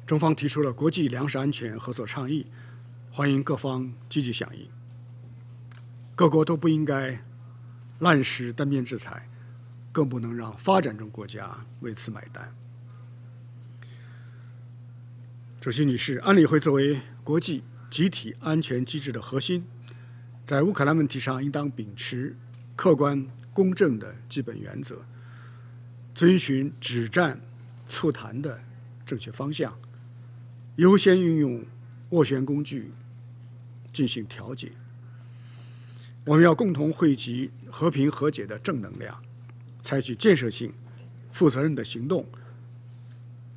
中方提出了国际粮食安全合作倡议，欢迎各方积极响应。各国都不应该滥施单边制裁，更不能让发展中国家为此买单。主席女士，安理会作为国际集体安全机制的核心，在乌克兰问题上应当秉持客观公正的基本原则，遵循止战促谈的正确方向，优先运用斡旋工具进行调解。我们要共同汇集和平和解的正能量，采取建设性、负责任的行动，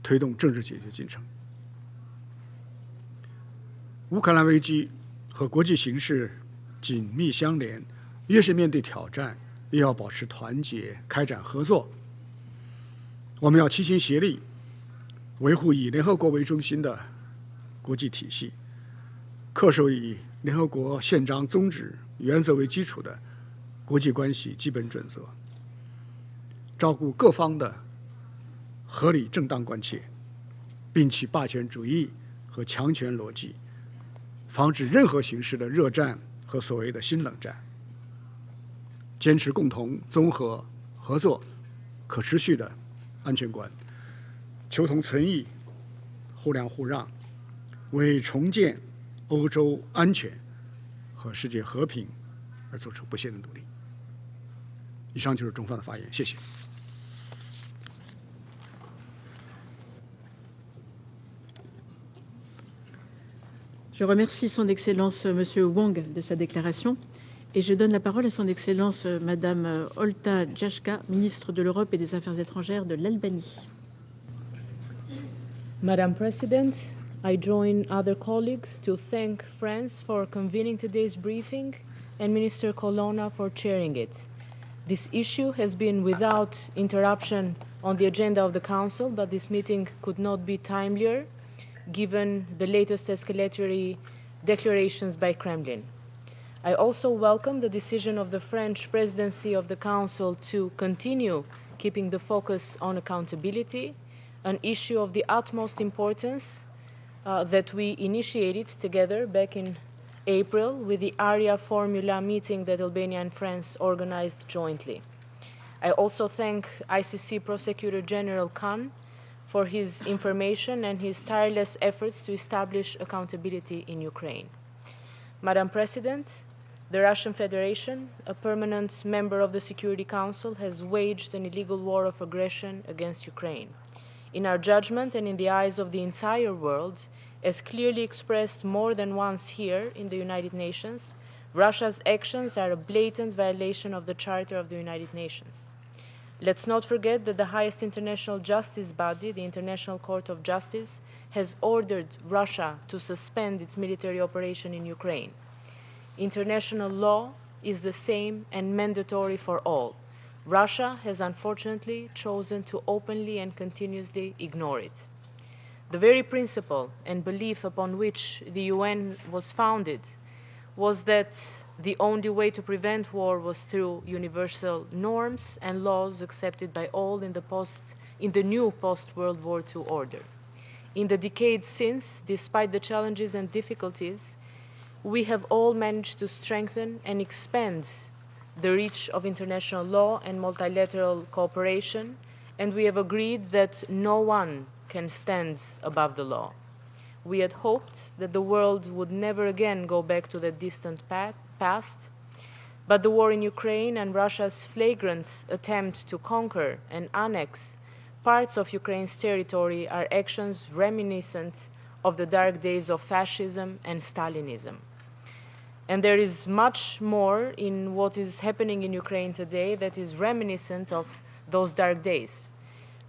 推动政治解决进程。乌克兰危机和国际形势紧密相连，越是面对挑战，越要保持团结，开展合作。我们要齐心协力，维护以联合国为中心的国际体系，恪守以联合国宪章宗旨原则为基础的国际关系基本准则，照顾各方的合理正当关切，摒弃霸权主义和强权逻辑，防止任何形式的热战和所谓的新冷战，坚持共同、综合、合作、可持续的安全观，求同存异、互谅互让，为重建欧洲安全和世界和平而做出不懈的努力。以上就是中方的发言，谢谢。Je remercie Son Excellence Monsieur Wang de sa déclaration et je donne la parole à Son Excellence Madame Olta Jashka, ministre de l'Europe et des Affaires étrangères de l'Albanie. Madam President, I join other colleagues to thank France for convening today's briefing and Minister Colonna for chairing it. This issue has been without interruption on the agenda of the Council, but this meeting could not be timelier given the latest escalatory declarations by Kremlin. I also welcome the decision of the French presidency of the Council to continue keeping the focus on accountability, an issue of the utmost importance that we initiated together back in April with the ARIA formula meeting that Albania and France organized jointly. I also thank ICC Prosecutor General Khan for his information and his tireless efforts to establish accountability in Ukraine. Madam President, the Russian Federation, a permanent member of the Security Council, has waged an illegal war of aggression against Ukraine. In our judgment and in the eyes of the entire world, as clearly expressed more than once here in the United Nations, Russia's actions are a blatant violation of the Charter of the United Nations. Let's not forget that the highest international justice body, the International Court of Justice, has ordered Russia to suspend its military operation in Ukraine. International law is the same and mandatory for all. Russia has unfortunately chosen to openly and continuously ignore it. The very principle and belief upon which the UN was founded was that the only way to prevent war was through universal norms and laws accepted by all in the new post-World War II order. In the decades since, despite the challenges and difficulties, we have all managed to strengthen and expand the reach of international law and multilateral cooperation, and we have agreed that no one can stand above the law. We had hoped that the world would never again go back to the distant past, but the war in Ukraine and Russia's flagrant attempt to conquer and annex parts of Ukraine's territory are actions reminiscent of the dark days of fascism and Stalinism. And there is much more in what is happening in Ukraine today that is reminiscent of those dark days.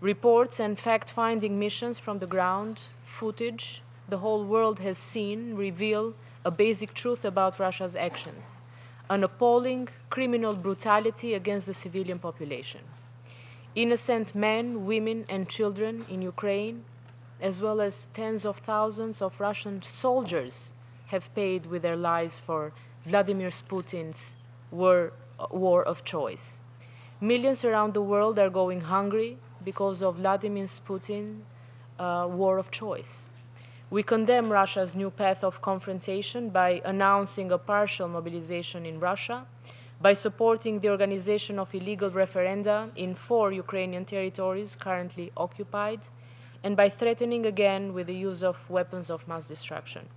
Reports and fact-finding missions from the ground, footage the whole world has seen reveal a basic truth about Russia's actions, an appalling criminal brutality against the civilian population. Innocent men, women, and children in Ukraine, as well as tens of thousands of Russian soldiers, have paid with their lives for Vladimir Putin's war of choice. Millions around the world are going hungry because of Vladimir Putin's war of choice. We condemn Russia's new path of confrontation by announcing a partial mobilization in Russia, by supporting the organization of illegal referenda in 4 Ukrainian territories currently occupied, and by threatening again with the use of weapons of mass destruction.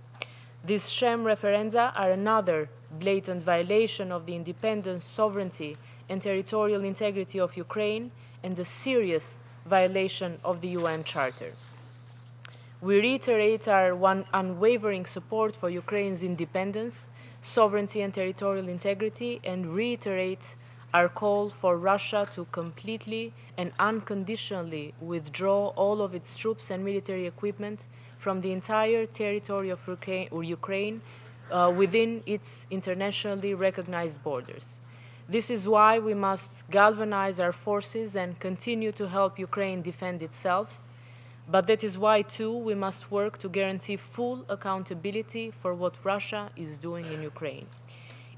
These sham referenda are another blatant violation of the independence, sovereignty, and territorial integrity of Ukraine, and a serious violation of the UN Charter. We reiterate our unwavering support for Ukraine's independence, sovereignty, and territorial integrity, and reiterate our call for Russia to completely and unconditionally withdraw all of its troops and military equipment from the entire territory of Ukraine within its internationally recognized borders. This is why we must galvanize our forces and continue to help Ukraine defend itself. But that is why, too, we must work to guarantee full accountability for what Russia is doing in Ukraine.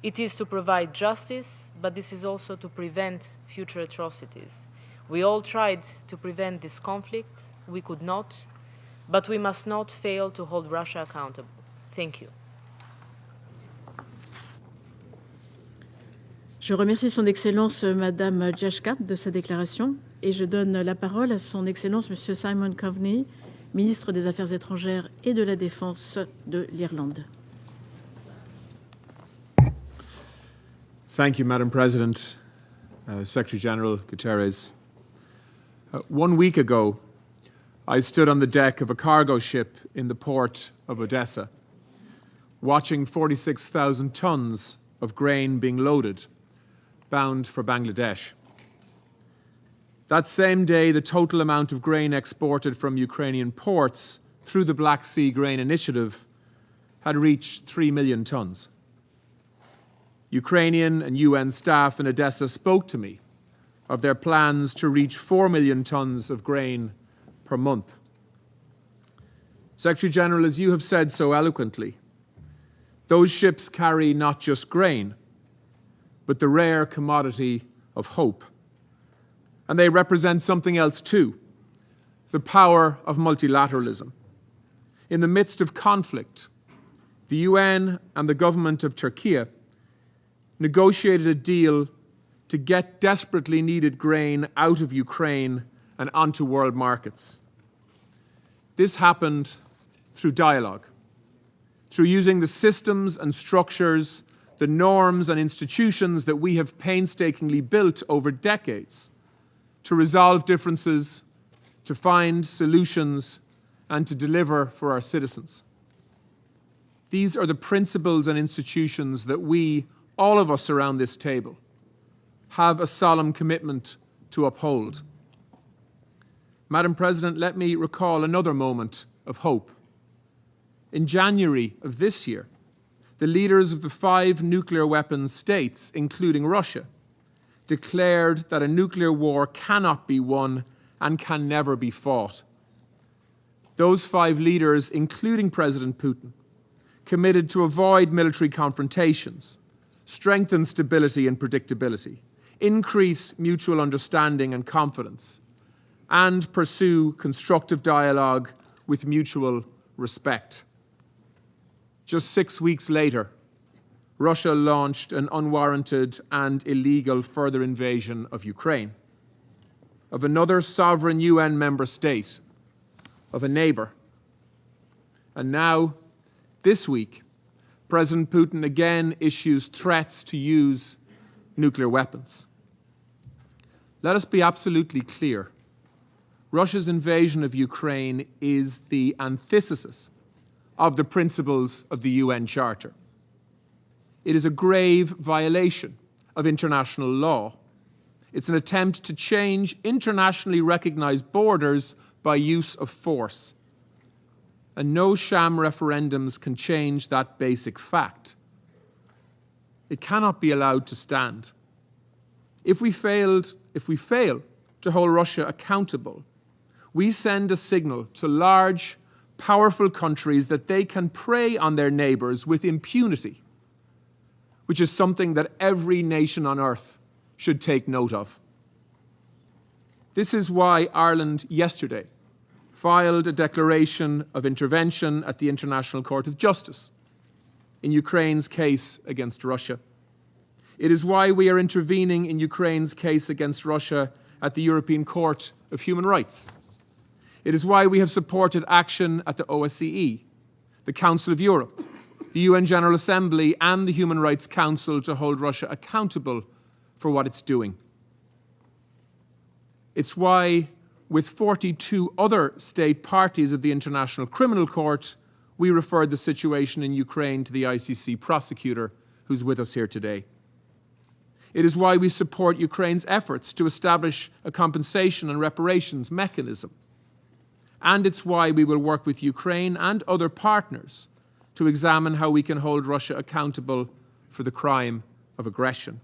It is to provide justice, but this is also to prevent future atrocities. We all tried to prevent this conflict. We could not, but we must not fail to hold Russia accountable. Thank you. Je remercie Son Excellence Madame Jashka de sa déclaration et je donne la parole à Son Excellence Monsieur Simon Coveney, ministre des Affaires étrangères et de la Défense de l'Irlande. Thank you, Madam President, Secretary General Guterres. 1 week ago, I stood on the deck of a cargo ship in the port of Odessa, watching 46,000 tons of grain being loaded, bound for Bangladesh. That same day, the total amount of grain exported from Ukrainian ports through the Black Sea Grain Initiative had reached 3 million tons. Ukrainian and UN staff in Odessa spoke to me of their plans to reach 4 million tons of grain per month. Secretary General, as you have said so eloquently, those ships carry not just grain, but the rare commodity of hope. And they represent something else too, the power of multilateralism. In the midst of conflict, the UN and the government of Turkey negotiated a deal to get desperately needed grain out of Ukraine and onto world markets. This happened through dialogue, through using the systems and structures, the norms and institutions that we have painstakingly built over decades to resolve differences, to find solutions, and to deliver for our citizens. These are the principles and institutions that we, all of us around this table, have a solemn commitment to uphold. Madam President, let me recall another moment of hope. In January of this year, the leaders of the 5 nuclear weapons states, including Russia, declared that a nuclear war cannot be won and can never be fought. Those 5 leaders, including President Putin, committed to avoid military confrontations, strengthen stability and predictability, increase mutual understanding and confidence, and pursue constructive dialogue with mutual respect. Just 6 weeks later, Russia launched an unwarranted and illegal further invasion of Ukraine, of another sovereign UN member state, of a neighbor. And now, this week, President Putin again issues threats to use nuclear weapons. Let us be absolutely clear. Russia's invasion of Ukraine is the antithesis of the principles of the UN Charter. It is a grave violation of international law. It's an attempt to change internationally recognized borders by use of force. And no sham referendums can change that basic fact. It cannot be allowed to stand. If we fail to hold Russia accountable, we send a signal to large, powerful countries that they can prey on their neighbors with impunity, which is something that every nation on earth should take note of. This is why Ireland yesterday filed a declaration of intervention at the International Court of Justice in Ukraine's case against Russia. It is why we are intervening in Ukraine's case against Russia at the European Court of Human Rights. It is why we have supported action at the OSCE, the Council of Europe, the UN General Assembly, and the Human Rights Council to hold Russia accountable for what it's doing. It's why, with 42 other state parties of the International Criminal Court, we referred the situation in Ukraine to the ICC prosecutor, who's with us here today. It is why we support Ukraine's efforts to establish a compensation and reparations mechanism. And it's why we will work with Ukraine and other partners to examine how we can hold Russia accountable for the crime of aggression.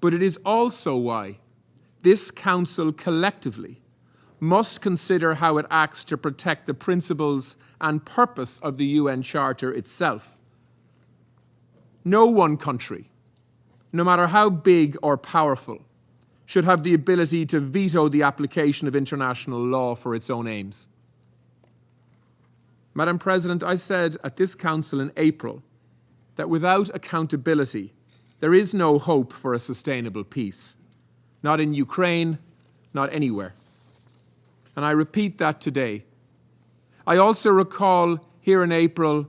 But it is also why this Council collectively must consider how it acts to protect the principles and purpose of the UN Charter itself. No one country, no matter how big or powerful, should have the ability to veto the application of international law for its own aims. Madam President, I said at this Council in April that without accountability, there is no hope for a sustainable peace. Not in Ukraine, not anywhere. And I repeat that today. I also recall here in April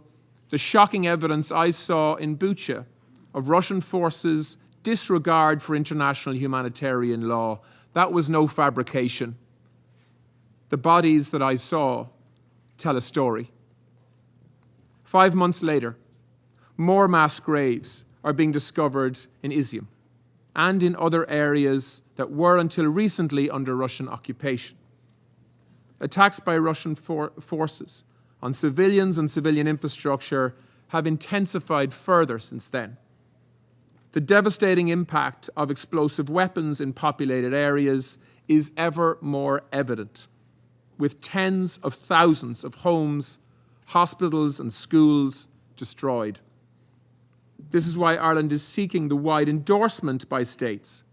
the shocking evidence I saw in Bucha of Russian forces' disregard for international humanitarian law. That was no fabrication. The bodies that I saw tell a story. 5 months later, more mass graves are being discovered in Izium and in other areas that were until recently under Russian occupation. Attacks by Russian forces on civilians and civilian infrastructure have intensified further since then. The devastating impact of explosive weapons in populated areas is ever more evident, with tens of thousands of homes, hospitals and schools destroyed. This is why Ireland is seeking the wide endorsement by states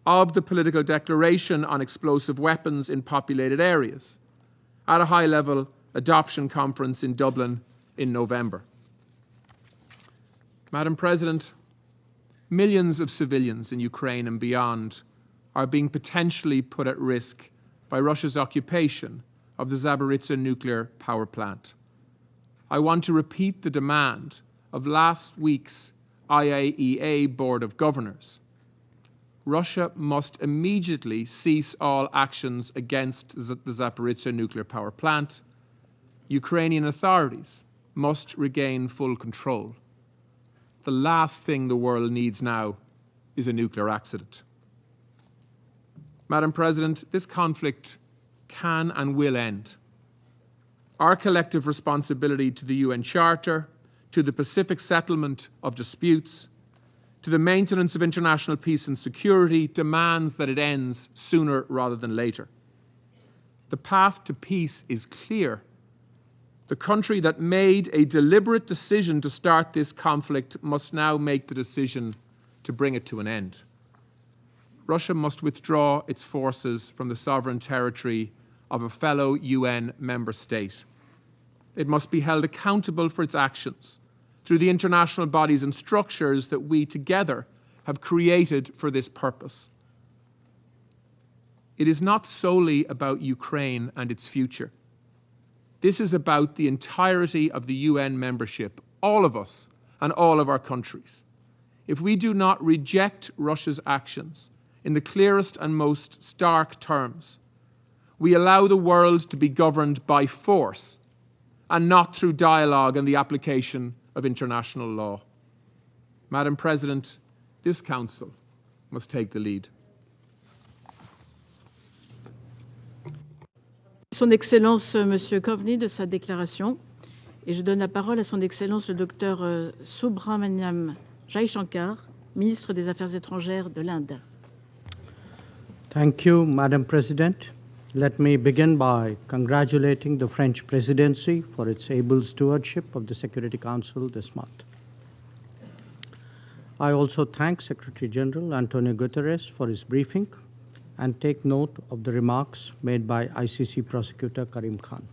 of the political declaration on explosive weapons in populated areas at a high-level adoption conference in Dublin in November. Madam President, millions of civilians in Ukraine and beyond are being potentially put at risk by Russia's occupation of the Zaporizhzhia nuclear power plant. I want to repeat the demand of last week's IAEA Board of Governors. Russia must immediately cease all actions against the Zaporizhzhia nuclear power plant. Ukrainian authorities must regain full control. The last thing the world needs now is a nuclear accident. Madam President, this conflict can and will end. Our collective responsibility to the UN Charter, to the Pacific settlement of disputes, to the maintenance of international peace and security demands that it ends sooner rather than later. The path to peace is clear. The country that made a deliberate decision to start this conflict must now make the decision to bring it to an end. Russia must withdraw its forces from the sovereign territory of a fellow UN member state. It must be held accountable for its actions, through the international bodies and structures that we together have created for this purpose. It is not solely about Ukraine and its future. This is about the entirety of the UN membership, all of us and all of our countries. If we do not reject Russia's actions in the clearest and most stark terms, we allow the world to be governed by force and not through dialogue and the application of international law. Madam President, this Council must take the lead. Son Excellence Monsieur Coveney de sa déclaration et je donne la parole à Son Excellence le docteur Subramaniam Jaishankar, ministre des Affaires étrangères de l'Inde. Thank you, Madam President. Let me begin by congratulating the French presidency for its able stewardship of the Security Council this month. I also thank Secretary General Antonio Guterres for his briefing and take note of the remarks made by ICC Prosecutor Karim Khan.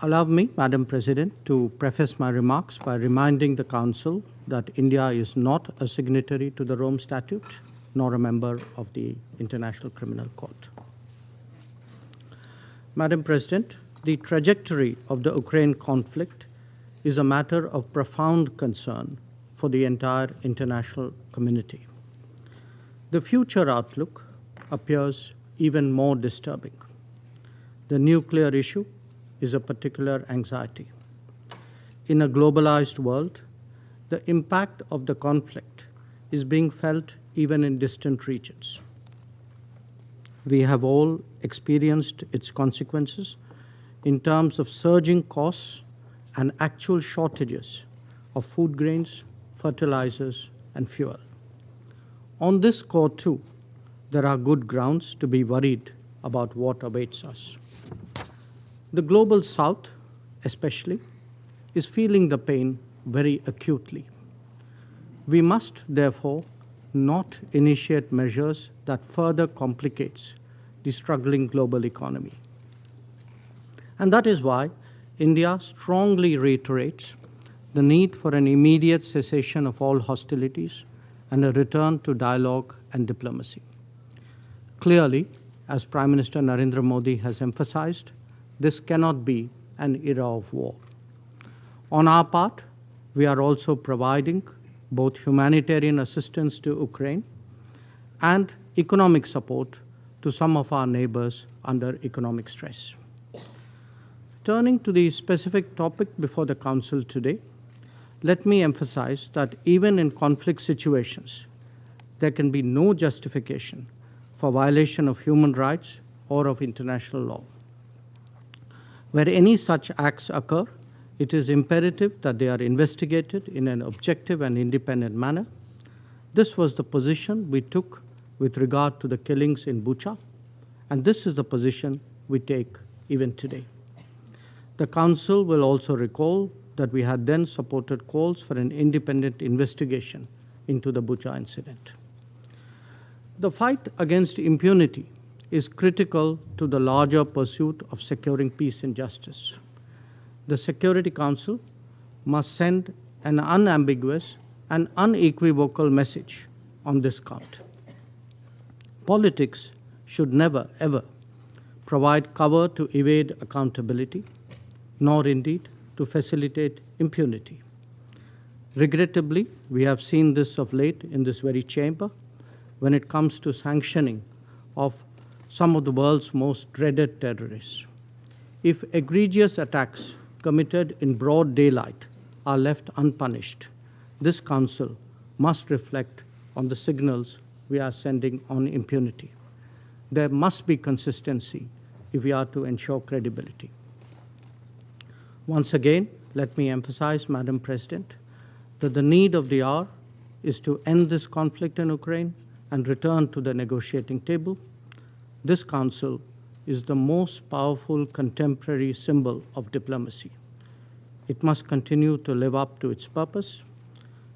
Allow me, Madam President, to preface my remarks by reminding the Council that India is not a signatory to the Rome Statute, nor a member of the International Criminal Court. Madam President, the trajectory of the Ukraine conflict is a matter of profound concern for the entire international community. The future outlook appears even more disturbing. The nuclear issue is a particular anxiety. In a globalized world, the impact of the conflict is being felt even in distant regions. We have all experienced its consequences in terms of surging costs and actual shortages of food grains, fertilizers, and fuel. On this score, too, there are good grounds to be worried about what awaits us. The Global South, especially, is feeling the pain very acutely. We must, therefore, not initiate measures that further complicates the struggling global economy. And that is why India strongly reiterates the need for an immediate cessation of all hostilities and a return to dialogue and diplomacy. Clearly, as Prime Minister Narendra Modi has emphasized, this cannot be an era of war. On our part, we are also providing both humanitarian assistance to Ukraine and economic support to some of our neighbors under economic stress. Turning to the specific topic before the Council today, let me emphasize that even in conflict situations, there can be no justification for violation of human rights or of international law. Where any such acts occur, it is imperative that they are investigated in an objective and independent manner. This was the position we took with regard to the killings in Bucha, and this is the position we take even today. The Council will also recall that we had then supported calls for an independent investigation into the Bucha incident. The fight against impunity is critical to the larger pursuit of securing peace and justice. The Security Council must send an unambiguous and unequivocal message on this count. Politics should never, ever provide cover to evade accountability, nor indeed to facilitate impunity. Regrettably, we have seen this of late in this very chamber when it comes to sanctioning of some of the world's most dreaded terrorists. If egregious attacks committed in broad daylight are left unpunished, this Council must reflect on the signals we are sending on impunity. There must be consistency if we are to ensure credibility. Once again, let me emphasize, Madam President, that the need of the hour is to end this conflict in Ukraine and return to the negotiating table. This Council is the most powerful contemporary symbol of diplomacy. It must continue to live up to its purpose.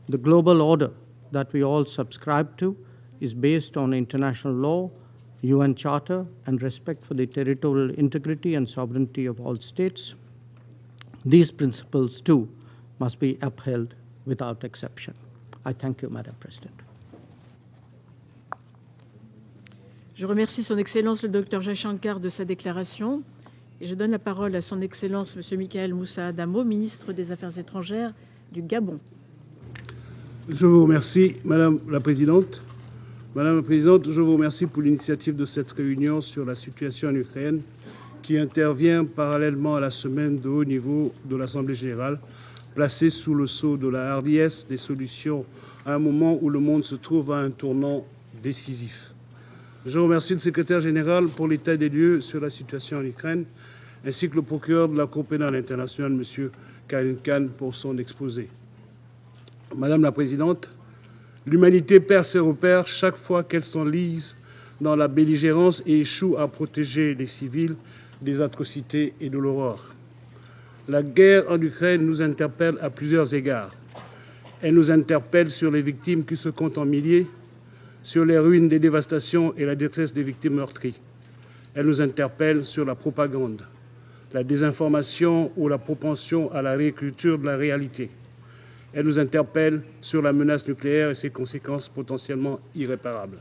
The global order that we all subscribe to is based on international law, UN Charter, and respect for the territorial integrity and sovereignty of all states. These principles, too, must be upheld without exception. I thank you, Madam President. Je remercie Son Excellence le Dr Jaishankar de sa déclaration et je donne la parole à Son Excellence Monsieur Michael Moussa Adamo, ministre des Affaires étrangères du Gabon. Je vous remercie, Madame la Présidente. Madame la Présidente, je vous remercie pour l'initiative de cette réunion sur la situation en Ukraine qui intervient parallèlement à la semaine de haut niveau de l'Assemblée générale, placée sous le sceau de la hardiesse des solutions à un moment où le monde se trouve à un tournant décisif. Je remercie le secrétaire général pour l'état des lieux sur la situation en Ukraine, ainsi que le procureur de la Cour pénale internationale, M. Karim Khan, pour son exposé. Madame la Présidente, l'humanité perd ses repères chaque fois qu'elle s'enlise dans la belligérance et échoue à protéger les civils des atrocités et de l'horreur. La guerre en Ukraine nous interpelle à plusieurs égards. Elle nous interpelle sur les victimes qui se comptent en milliers, sur les ruines des dévastations et la détresse des victimes meurtries. Elle nous interpelle sur la propagande, la désinformation ou la propension à la réécriture de la réalité. Elle nous interpelle sur la menace nucléaire et ses conséquences potentiellement irréparables.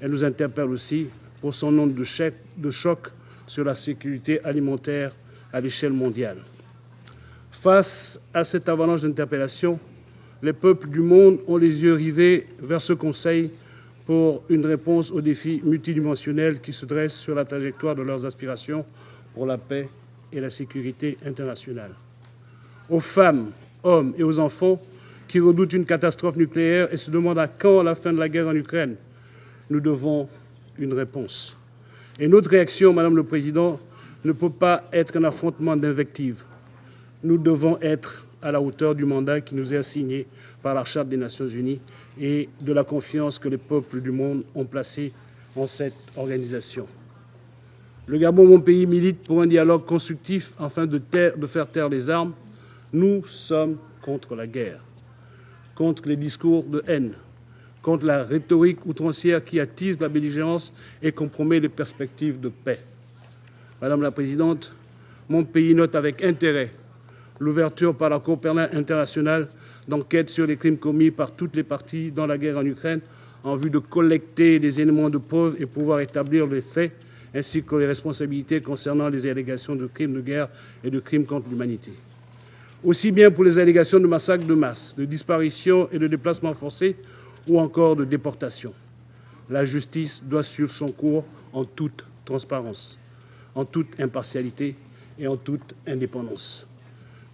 Elle nous interpelle aussi pour son nombre de chocs sur la sécurité alimentaire à l'échelle mondiale. Face à cette avalanche d'interpellations, les peuples du monde ont les yeux rivés vers ce Conseil pour une réponse aux défis multidimensionnels qui se dressent sur la trajectoire de leurs aspirations pour la paix et la sécurité internationale. Aux femmes, hommes et aux enfants qui redoutent une catastrophe nucléaire et se demandent à quand la fin de la guerre en Ukraine, nous devons une réponse. Et notre réaction, Madame le Président, ne peut pas être un affrontement d'invectives. Nous devons être à la hauteur du mandat qui nous est assigné par la Charte des Nations Unies et de la confiance que les peuples du monde ont placée en cette organisation. Le Gabon, mon pays, milite pour un dialogue constructif afin de faire taire les armes. Nous sommes contre la guerre, contre les discours de haine, contre la rhétorique outrancière qui attise la belligérance et compromet les perspectives de paix. Madame la Présidente, mon pays note avec intérêt l'ouverture par la Cour pénale internationale d'enquête sur les crimes commis par toutes les parties dans la guerre en Ukraine en vue de collecter des éléments de preuve et pouvoir établir les faits ainsi que les responsabilités concernant les allégations de crimes de guerre et de crimes contre l'humanité. Aussi bien pour les allégations de massacres de masse, de disparitions et de déplacements forcés ou encore de déportation. La justice doit suivre son cours en toute transparence, en toute impartialité et en toute indépendance.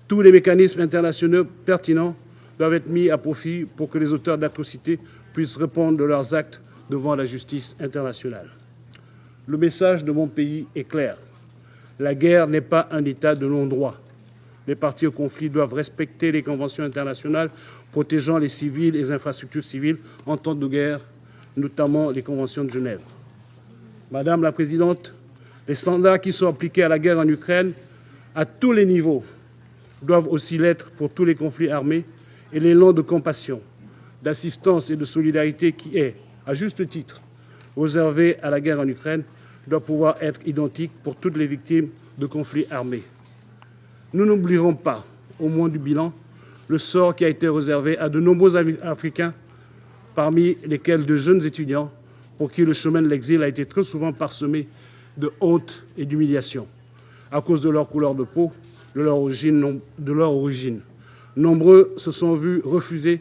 Tous les mécanismes internationaux pertinents doivent être mis à profit pour que les auteurs d'atrocités puissent répondre de leurs actes devant la justice internationale. Le message de mon pays est clair. La guerre n'est pas un état de non-droit. Les parties au conflit doivent respecter les conventions internationales protégeant les civils et les infrastructures civiles en temps de guerre, notamment les conventions de Genève. Madame la Présidente, les standards qui sont appliqués à la guerre en Ukraine, à tous les niveaux, doivent aussi l'être pour tous les conflits armés et l'élan de compassion, d'assistance et de solidarité qui est, à juste titre, réservé à la guerre en Ukraine doit pouvoir être identique pour toutes les victimes de conflits armés. Nous n'oublierons pas, au moins du bilan, le sort qui a été réservé à de nombreux Africains, parmi lesquels de jeunes étudiants pour qui le chemin de l'exil a été très souvent parsemé de honte et d'humiliation à cause de leur couleur de peau, de leur origine. Nombreux se sont vus refuser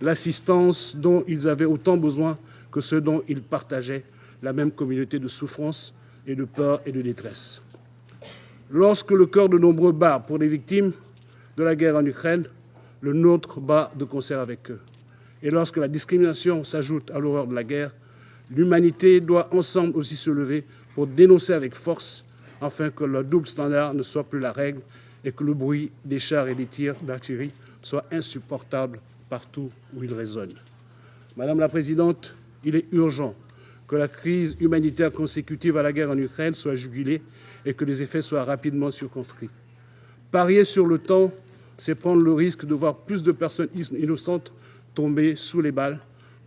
l'assistance dont ils avaient autant besoin que ceux dont ils partageaient la même communauté de souffrance et de peur et de détresse. Lorsque le cœur de nombreux bat pour les victimes de la guerre en Ukraine, le nôtre bat de concert avec eux. Et lorsque la discrimination s'ajoute à l'horreur de la guerre, l'humanité doit ensemble aussi se lever pour dénoncer avec force afin que le double standard ne soit plus la règle et que le bruit des chars et des tirs d'artillerie soit insupportable partout où il résonne. Madame la Présidente, il est urgent que la crise humanitaire consécutive à la guerre en Ukraine soit jugulée et que les effets soient rapidement circonscrits. Parier sur le temps, c'est prendre le risque de voir plus de personnes innocentes tomber sous les balles,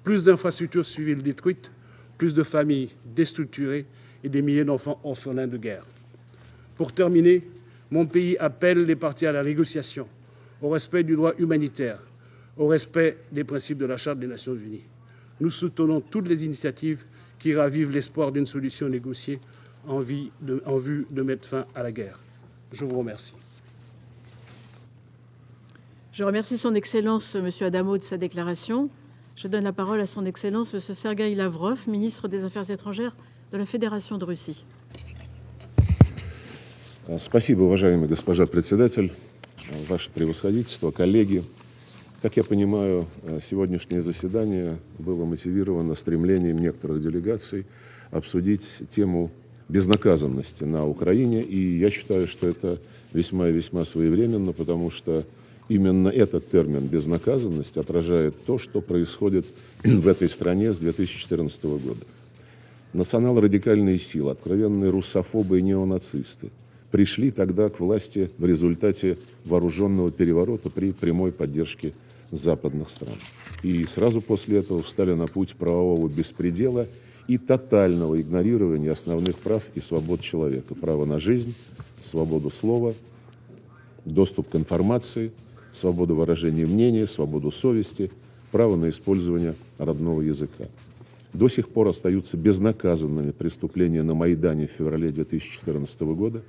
plus d'infrastructures civiles détruites, plus de familles déstructurées et des milliers d'enfants orphelins de guerre. Pour terminer, mon pays appelle les parties à la négociation au respect du droit humanitaire, au respect des principes de la Charte des Nations Unies. Nous soutenons toutes les initiatives qui ravivent l'espoir d'une solution négociée en vue de mettre fin à la guerre. Je vous remercie. Je remercie Son Excellence, M. Adamo, de sa déclaration. Je donne la parole à Son Excellence, M. Sergueï Lavrov, ministre des Affaires étrangères de la Féдерация de Russie. Спасибо, уважаемая госпожа председатель, ваше превосходительство, коллеги. Как я понимаю, сегодняшнее заседание было мотивировано стремлением некоторых делегаций обсудить тему безнаказанности на Украине, и я считаю, что это весьма и весьма своевременно, потому что именно этот термин «безнаказанность» отражает то, что происходит в этой стране с 2014 года. Национал-радикальные силы, откровенные русофобы и неонацисты пришли тогда к власти в результате вооруженного переворота при прямой поддержке западных стран. И сразу после этого встали на путь правового беспредела и тотального игнорирования основных прав и свобод человека. Право на жизнь, свободу слова, доступ к информации, свободу выражения мнения, свободу совести, право на использование родного языка. До сих пор остаются безнаказанными преступления на Майдане в феврале 2014 года,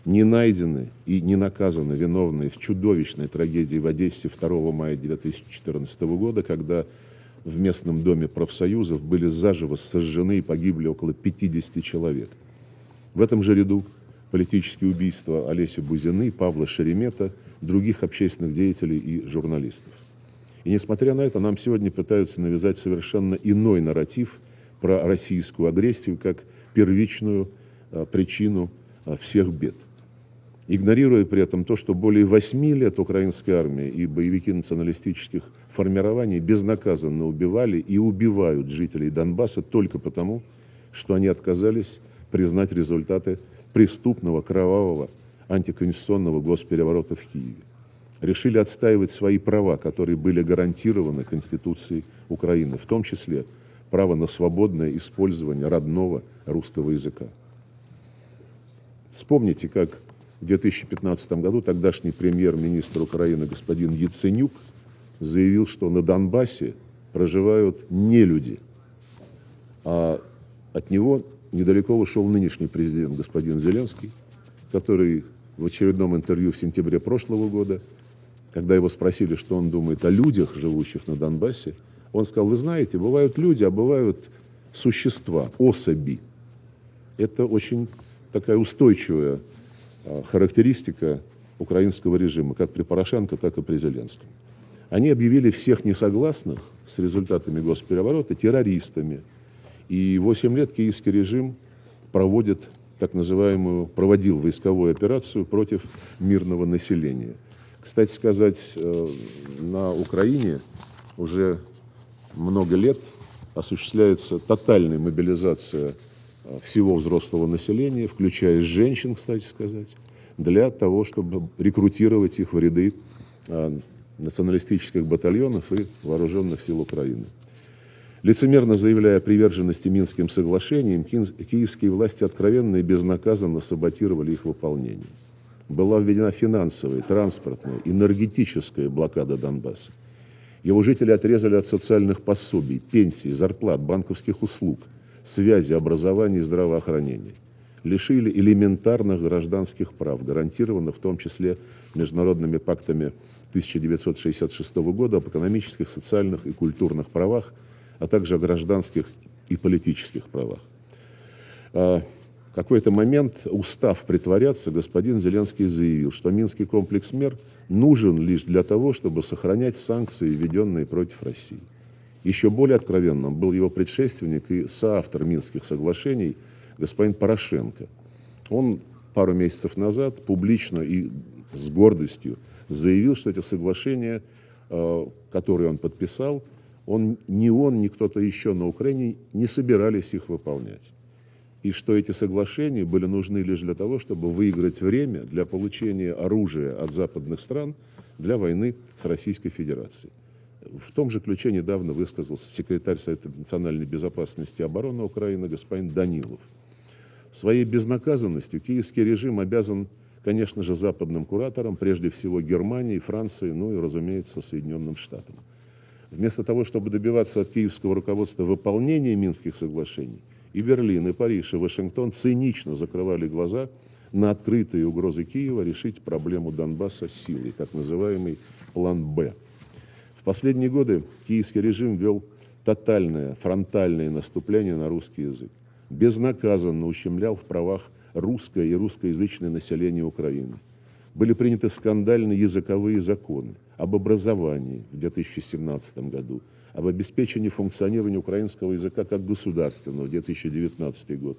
не найдены и не наказаны виновные в чудовищной трагедии в Одессе 2 мая 2014 года, когда в местном доме профсоюзов были заживо сожжены и погибли около 50 человек. В этом же ряду политические убийства Олеси Бузины, Павла Шеремета, других общественных деятелей и журналистов. И несмотря на это, нам сегодня пытаются навязать совершенно иной нарратив про российскую агрессию как первичную причину всех бед. Игнорируя при этом то, что более 8 лет украинская армия и боевики националистических формирований безнаказанно убивали и убивают жителей Донбасса только потому, что они отказались признать результаты преступного, кровавого, антиконституционного госпереворота в Киеве. Решили отстаивать свои права, которые были гарантированы Конституцией Украины, в том числе право на свободное использование родного русского языка. Вспомните, как в 2015 году тогдашний премьер-министр Украины господин Яценюк заявил, что на Донбассе проживают нелюди, а от него недалеко ушел нынешний президент господин Зеленский, который в очередном интервью в сентябре прошлого года, когда его спросили, что он думает о людях, живущих на Донбассе, он сказал: вы знаете, бывают люди, а бывают существа, особи. Это очень такая устойчивая характеристика украинского режима, как при Порошенко, так и при Зеленском. Они объявили всех несогласных с результатами госпереворота террористами. И 8 лет киевский режим проводил войсковую операцию против мирного населения. Кстати сказать, на Украине уже много лет осуществляется тотальная мобилизация всего взрослого населения, включая женщин, кстати сказать, для того, чтобы рекрутировать их в ряды националистических батальонов и вооруженных сил Украины. Лицемерно заявляя о приверженности Минским соглашениям, киевские власти откровенно и безнаказанно саботировали их выполнение. Была введена финансовая, транспортная, энергетическая блокада Донбасса. Его жители отрезали от социальных пособий, пенсий, зарплат, банковских услуг, связи, образования и здравоохранения. Лишили элементарных гражданских прав, гарантированных в том числе международными пактами 1966 года об экономических, социальных и культурных правах, а также о гражданских и политических правах. В какой-то момент, устав притворяться, господин Зеленский заявил, что Минский комплекс мер нужен лишь для того, чтобы сохранять санкции, введенные против России. Еще более откровенным был его предшественник и соавтор Минских соглашений господин Порошенко. Он пару месяцев назад публично и с гордостью заявил, что эти соглашения, которые он подписал, ни кто-то еще на Украине не собирались их выполнять. И что эти соглашения были нужны лишь для того, чтобы выиграть время для получения оружия от западных стран для войны с Российской Федерацией. В том же ключе недавно высказался секретарь Совета национальной безопасности и обороны Украины господин Данилов. Своей безнаказанностью киевский режим обязан конечно же, западным кураторам, прежде всего Германии, Франции, ну и, разумеется, Соединенным Штатам. Вместо того, чтобы добиваться от киевского руководства выполнения Минских соглашений, и Берлин, и Париж, и Вашингтон цинично закрывали глаза на открытые угрозы Киева решить проблему Донбасса силой, так называемый план «Б». В последние годы киевский режим вел тотальное, фронтальное наступление на русский язык. Безнаказанно ущемлял в правах русское и русскоязычное население Украины. Были приняты скандальные языковые законы об образовании в 2017 году, об обеспечении функционирования украинского языка как государственного в 2019 год,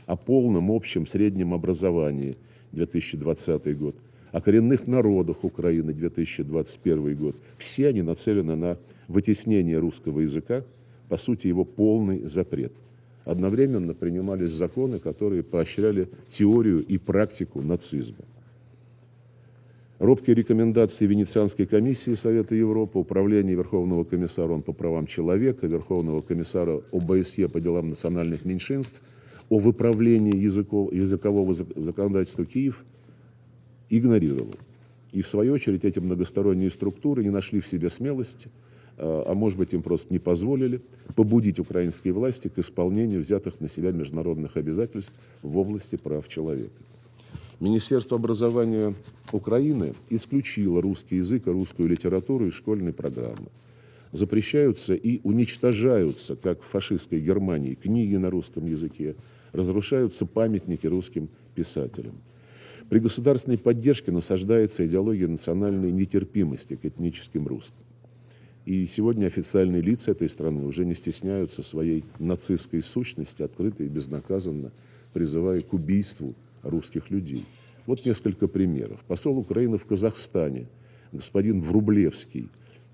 о полном общем среднем образовании 2020 год, о коренных народах Украины 2021 год. Все они нацелены на вытеснение русского языка, по сути его полный запрет. Одновременно принимались законы, которые поощряли теорию и практику нацизма. Робкие рекомендации Венецианской комиссии Совета Европы, Управления Верховного комиссара ООН по правам человека, Верховного комиссара ОБСЕ по делам национальных меньшинств о выправлении языкового законодательства Киев игнорировал. И в свою очередь эти многосторонние структуры не нашли в себе смелости, а может быть им просто не позволили побудить украинские власти к исполнению взятых на себя международных обязательств в области прав человека. Министерство образования Украины исключило русский язык и русскую литературу из школьной программы. Запрещаются и уничтожаются, как в фашистской Германии, книги на русском языке, разрушаются памятники русским писателям. При государственной поддержке насаждается идеология национальной нетерпимости к этническим русским. И сегодня официальные лица этой страны уже не стесняются своей нацистской сущности, открыто и безнаказанно призывая к убийству русских людей. Вот несколько примеров. Посол Украины в Казахстане, господин Врублевский,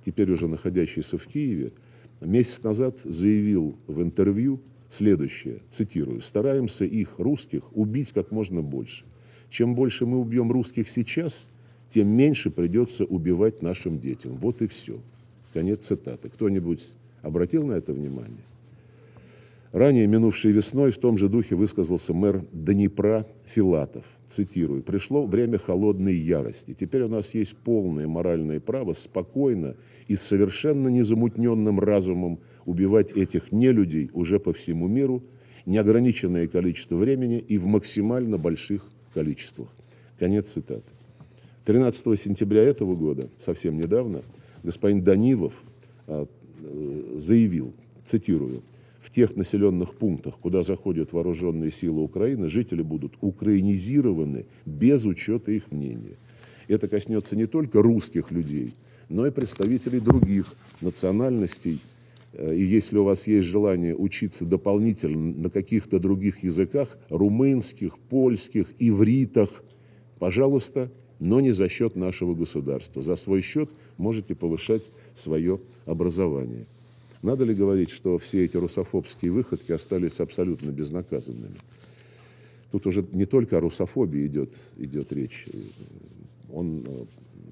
теперь уже находящийся в Киеве, месяц назад заявил в интервью следующее, цитирую: «Стараемся их, русских, убить как можно больше. Чем больше мы убьем русских сейчас, тем меньше придется убивать нашим детям. Вот и все». Конец цитаты. Кто-нибудь обратил на это внимание? Ранее, минувшей весной, в том же духе высказался мэр Днепра Филатов. Цитирую: «Пришло время холодной ярости. Теперь у нас есть полное моральное право спокойно и с совершенно незамутненным разумом убивать этих нелюдей уже по всему миру, неограниченное количество времени и в максимально больших количествах». Конец цитаты. 13 сентября этого года, совсем недавно, господин Данилов заявил, цитирую: «В тех населенных пунктах, куда заходят вооруженные силы Украины, жители будут украинизированы без учета их мнения. Это коснется не только русских людей, но и представителей других национальностей. И если у вас есть желание учиться дополнительно на каких-то других языках, румынских, польских, ивритах, пожалуйста, но не за счет нашего государства. За свой счет можете повышать свое образование». Надо ли говорить, что все эти русофобские выходки остались абсолютно безнаказанными? Тут уже не только о русофобии идет речь. Он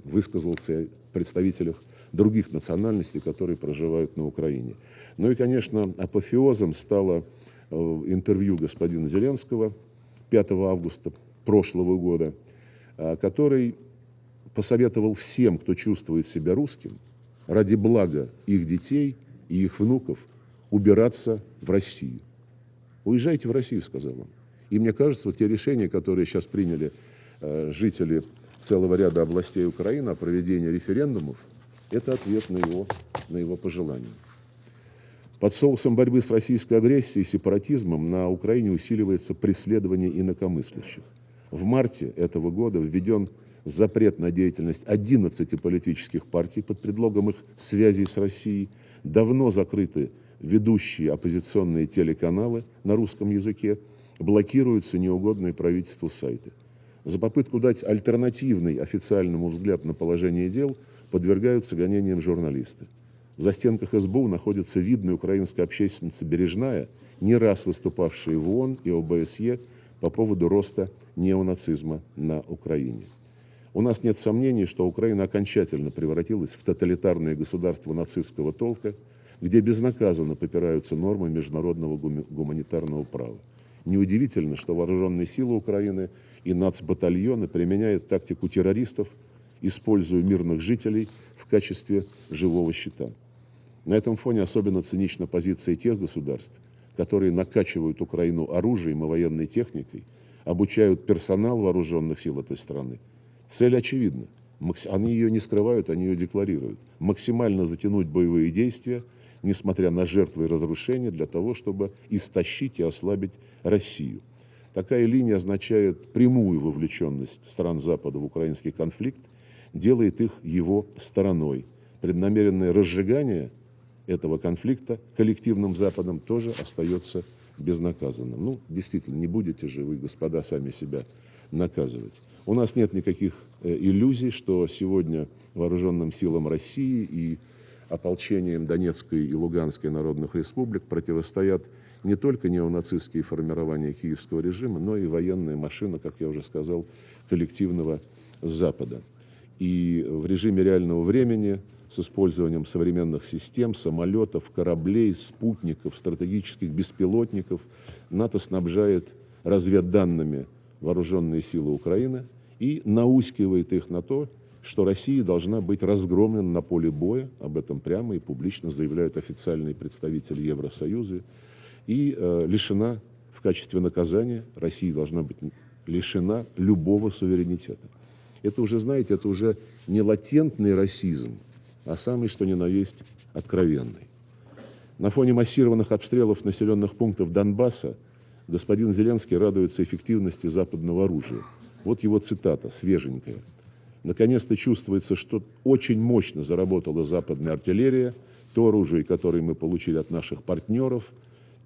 высказался о представителях других национальностей, которые проживают на Украине. Ну и, конечно, апофеозом стало интервью господина Зеленского 5 августа прошлого года, который посоветовал всем, кто чувствует себя русским, ради блага их детей и их внуков, убираться в Россию. «Уезжайте в Россию», сказал он. И мне кажется, вот те решения, которые сейчас приняли жители целого ряда областей Украины о проведении референдумов, это ответ на его пожелания. Под соусом борьбы с российской агрессией и сепаратизмом на Украине усиливается преследование инакомыслящих. В марте этого года введен запрет на деятельность 11 политических партий под предлогом их связей с Россией. Давно закрыты ведущие оппозиционные телеканалы на русском языке, блокируются неугодные правительству сайты. За попытку дать альтернативный официальному взгляд на положение дел подвергаются гонениям журналисты. В застенках СБУ находится видная украинская общественница Бережная, не раз выступавшая в ООН и ОБСЕ по поводу роста неонацизма на Украине. У нас нет сомнений, что Украина окончательно превратилась в тоталитарное государство нацистского толка, где безнаказанно попираются нормы международного гуманитарного права. Неудивительно, что вооруженные силы Украины и нацбатальоны применяют тактику террористов, используя мирных жителей в качестве живого щита. На этом фоне особенно цинична позиция тех государств, которые накачивают Украину оружием и военной техникой, обучают персонал вооруженных сил этой страны. Цель очевидна. Они ее не скрывают, они ее декларируют. Максимально затянуть боевые действия, несмотря на жертвы и разрушения, для того, чтобы истощить и ослабить Россию. Такая линия означает прямую вовлеченность стран Запада в украинский конфликт, делает их его стороной. Преднамеренное разжигание этого конфликта коллективным Западом тоже остается безнаказанным. Ну, действительно, не будете же вы, господа, сами себя наказывать. У нас нет никаких иллюзий, что сегодня вооруженным силам России и ополчением Донецкой и Луганской народных республик противостоят не только неонацистские формирования киевского режима, но и военная машина, как я уже сказал, коллективного Запада. И в режиме реального времени с использованием современных систем, самолетов, кораблей, спутников, стратегических беспилотников НАТО снабжает разведданными вооруженные силы Украины и наускивает их на то, что Россия должна быть разгромлена на поле боя, об этом прямо и публично заявляют официальные представители Евросоюза, и лишена в качестве наказания, Россия должна быть лишена любого суверенитета. Это уже, знаете, это уже не латентный расизм, а самый что ни на есть откровенный. На фоне массированных обстрелов населенных пунктов Донбасса господин Зеленский радуется эффективности западного оружия. Вот его цитата, свеженькая. Наконец-то чувствуется, что очень мощно заработала западная артиллерия, то оружие, которое мы получили от наших партнеров,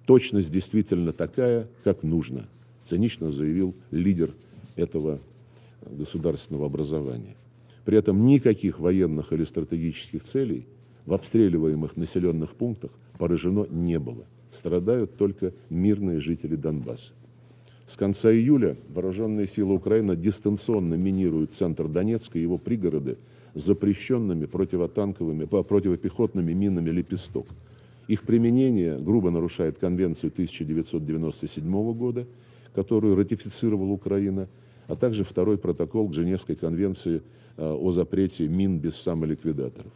точность действительно такая, как нужно, цинично заявил лидер этого государственного образования. При этом никаких военных или стратегических целей в обстреливаемых населенных пунктах поражено не было. Страдают только мирные жители Донбасса. С конца июля вооруженные силы Украины дистанционно минируют центр Донецка и его пригороды запрещенными противопехотными минами «Лепесток». Их применение грубо нарушает Конвенцию 1997 года, которую ратифицировала Украина, а также второй протокол к Женевской конвенции о запрете мин без самоликвидаторов.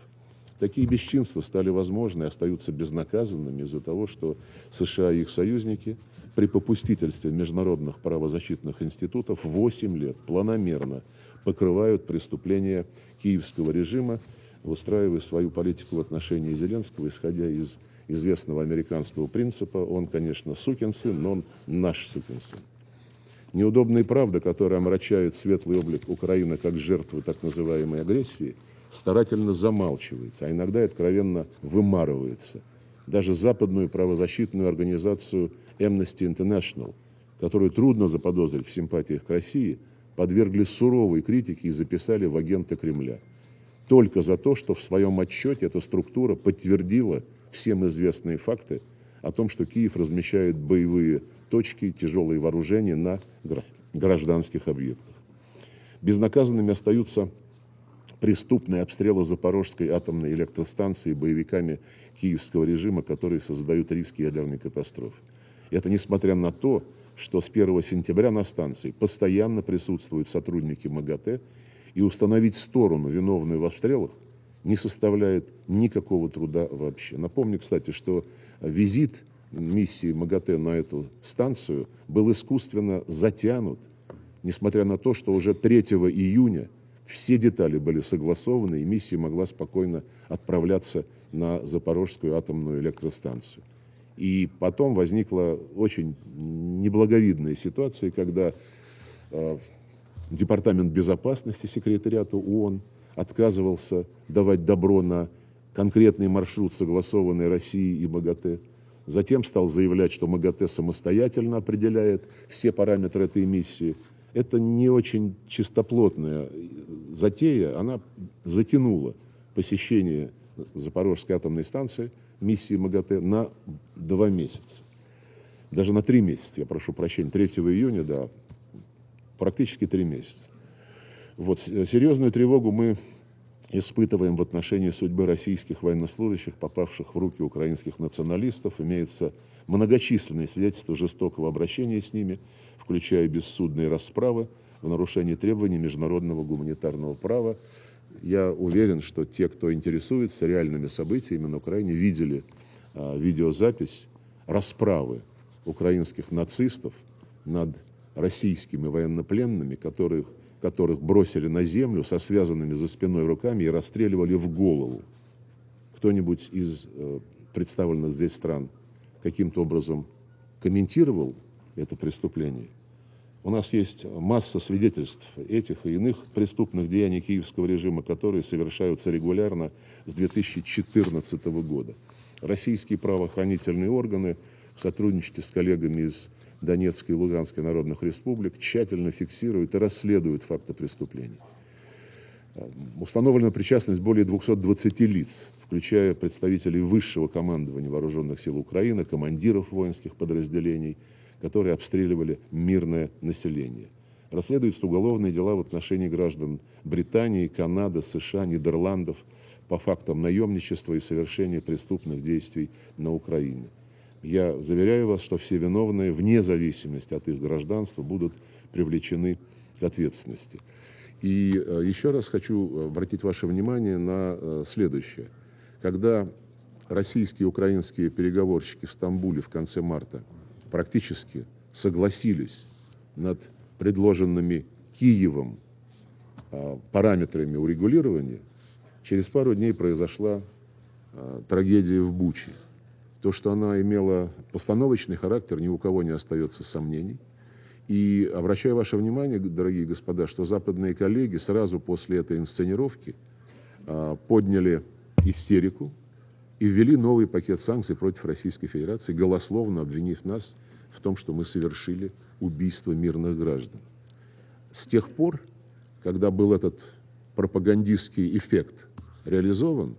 Такие бесчинства стали возможны и остаются безнаказанными из-за того, что США и их союзники при попустительстве международных правозащитных институтов 8 лет планомерно покрывают преступления киевского режима, устраивая свою политику в отношении Зеленского, исходя из известного американского принципа. Он, конечно, сукин сын, но он наш сукин сын. Неудобная правда, которая омрачает светлый облик Украины как жертвы так называемой агрессии, старательно замалчивается, а иногда откровенно вымарывается. Даже западную правозащитную организацию Amnesty International, которую трудно заподозрить в симпатиях к России, подвергли суровой критике и записали в агенты Кремля. Только за то, что в своем отчете эта структура подтвердила всем известные факты о том, что Киев размещает боевые точки, тяжелые вооружения на гражданских объектах. Безнаказанными остаются преступные обстрелы Запорожской атомной электростанции боевиками киевского режима, которые создают риски ядерной катастрофы. Это несмотря на то, что с 1 сентября на станции постоянно присутствуют сотрудники МАГАТЭ, и установить сторону, виновную в обстрелах, не составляет никакого труда вообще. Напомню, кстати, что визит миссии МАГАТЭ на эту станцию был искусственно затянут, несмотря на то, что уже 3 июня все детали были согласованы, и миссия могла спокойно отправляться на Запорожскую атомную электростанцию. И потом возникла очень неблаговидная ситуация, когда Департамент безопасности секретариата ООН отказывался давать добро на конкретный маршрут, согласованный Россией и МАГАТЭ. Затем стал заявлять, что МАГАТЭ самостоятельно определяет все параметры этой миссии. Это не очень чистоплотная затея, она затянула посещение Запорожской атомной станции, миссии МАГАТЭ, на 2 месяца. Даже на 3 месяца, я прошу прощения, 3 июня, да, практически 3 месяца. Вот, серьезную тревогу мы испытываем в отношении судьбы российских военнослужащих, попавших в руки украинских националистов. Имеются многочисленные свидетельства жестокого обращения с ними, включая бессудные расправы, в нарушении требований международного гуманитарного права. Я уверен, что те, кто интересуется реальными событиями на Украине, видели видеозапись расправы украинских нацистов над российскими военнопленными, которых бросили на землю со связанными за спиной руками и расстреливали в голову. Кто-нибудь из представленных здесь стран каким-то образом комментировал это преступление? У нас есть масса свидетельств этих и иных преступных деяний киевского режима, которые совершаются регулярно с 2014 года. Российские правоохранительные органы в сотрудничестве с коллегами из Донецкой и Луганской народных республик тщательно фиксируют и расследуют факты преступлений. Установлена причастность более 220 лиц, включая представителей высшего командования Вооруженных сил Украины, командиров воинских подразделений, которые обстреливали мирное население. Расследуются уголовные дела в отношении граждан Британии, Канады, США, Нидерландов по фактам наемничества и совершения преступных действий на Украине. Я заверяю вас, что все виновные, вне зависимости от их гражданства, будут привлечены к ответственности. И еще раз хочу обратить ваше внимание на следующее. Когда российские и украинские переговорщики в Стамбуле в конце марта практически согласились над предложенными Киевом параметрами урегулирования, через пару дней произошла трагедия в Буче. То, что она имела постановочный характер, ни у кого не остается сомнений. И обращаю ваше внимание, дорогие господа, что западные коллеги сразу после этой инсценировки подняли истерику и ввели новый пакет санкций против Российской Федерации, голословно обвинив нас в том, что мы совершили убийство мирных граждан. С тех пор, когда был этот пропагандистский эффект реализован,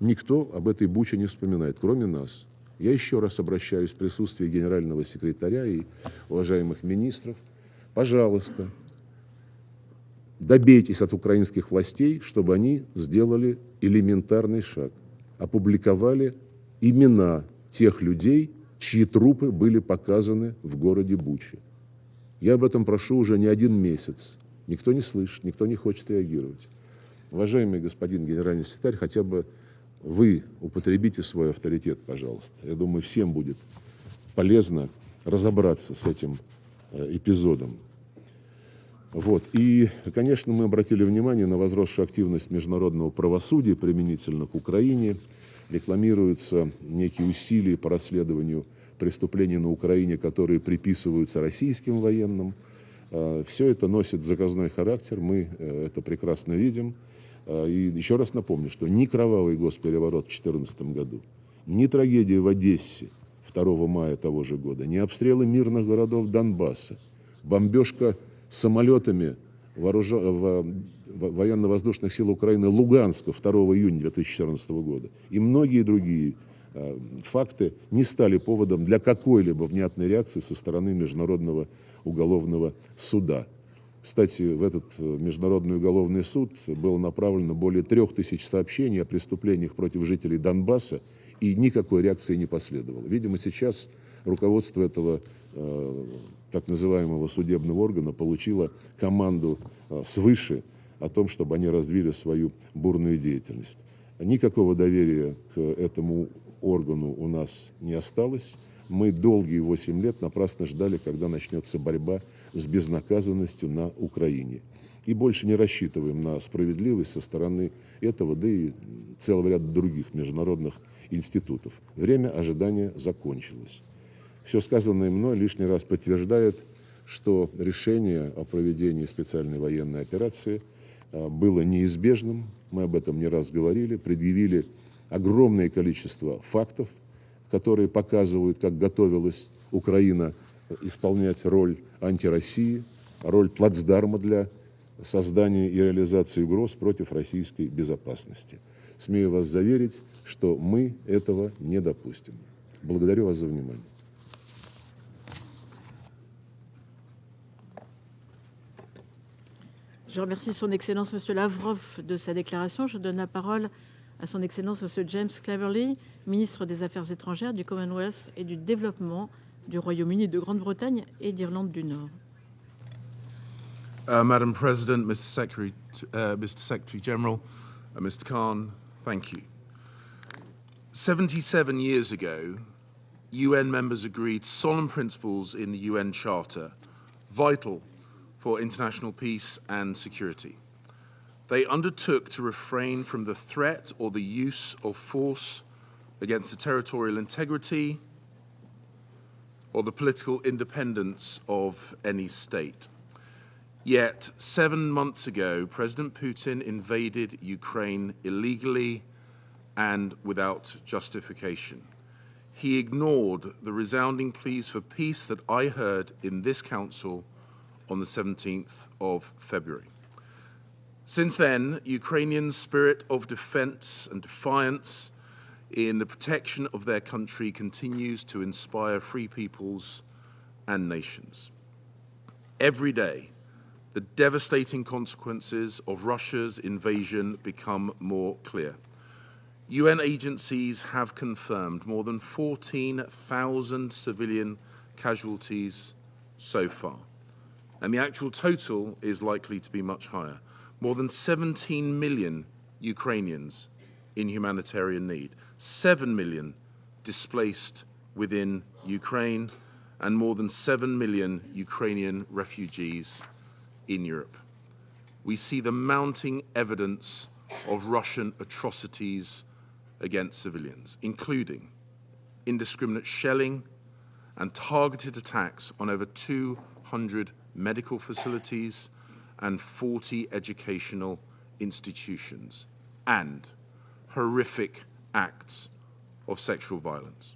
никто об этой Буче не вспоминает, кроме нас. Я еще раз обращаюсь в присутствии генерального секретаря и уважаемых министров. Пожалуйста, добейтесь от украинских властей, чтобы они сделали элементарный шаг. Опубликовали имена тех людей, чьи трупы были показаны в городе Буче. Я об этом прошу уже не один месяц. Никто не слышит, никто не хочет реагировать. Уважаемый господин генеральный секретарь, хотя бы вы употребите свой авторитет, пожалуйста. Я думаю, всем будет полезно разобраться с этим эпизодом. Вот. И, конечно, мы обратили внимание на возросшую активность международного правосудия применительно к Украине. Рекламируются некие усилия по расследованию преступлений на Украине, которые приписываются российским военным. Все это носит заказной характер, мы это прекрасно видим. И еще раз напомню, что ни кровавый госпереворот в 2014 году, ни трагедия в Одессе 2 мая того же года, ни обстрелы мирных городов Донбасса, бомбежка самолетами военно-воздушных сил Украины Луганска 2 июня 2014 года и многие другие факты не стали поводом для какой-либо внятной реакции со стороны Международного уголовного суда. Кстати, в этот Международный уголовный суд было направлено более 3000 сообщений о преступлениях против жителей Донбасса, и никакой реакции не последовало. Видимо, сейчас руководство этого так называемого судебного органа получило команду свыше о том, чтобы они развили свою бурную деятельность. Никакого доверия к этому органу у нас не осталось. Мы долгие 8 лет напрасно ждали, когда начнется борьба с безнаказанностью на Украине. И больше не рассчитываем на справедливость со стороны этого, да и целого ряда других международных институтов. Время ожидания закончилось. Все сказанное мной лишний раз подтверждает, что решение о проведении специальной военной операции было неизбежным. Мы об этом не раз говорили, предъявили огромное количество фактов, которые показывают, как готовилась Украина исполнять роль антироссии, роль плацдарма для создания и реализации угроз против российской безопасности. Смею вас заверить, что мы этого не допустим. Благодарю вас за внимание. Je remercie son Excellence Monsieur Lavrov de sa déclaration. Je donne la parole à son Excellence Monsieur James Cleverly, ministre des Affaires étrangères, du Commonwealth et du Développement du Royaume-Uni, de Grande-Bretagne et d'Irlande du Nord. Madam President, Mr. Secretary General, Mr. Khan, thank you. 77 years ago, UN members agreed solemn principles in the UN Charter, vital for international peace and security. They undertook to refrain from the threat or the use of force against the territorial integrity or the political independence of any state. Yet, 7 months ago, President Putin invaded Ukraine illegally and without justification. He ignored the resounding pleas for peace that I heard in this Council on the 17th of February. Since then, Ukrainians' spirit of defense and defiance in the protection of their country continues to inspire free peoples and nations. Every day, the devastating consequences of Russia's invasion become more clear. UN agencies have confirmed more than 14,000 civilian casualties so far, and the actual total is likely to be much higher. More than 17 million Ukrainians in humanitarian need, 7 million displaced within Ukraine, and more than 7 million Ukrainian refugees in Europe. We see the mounting evidence of Russian atrocities against civilians, including indiscriminate shelling and targeted attacks on over 200 medical facilities and 40 educational institutions, and horrific acts of sexual violence.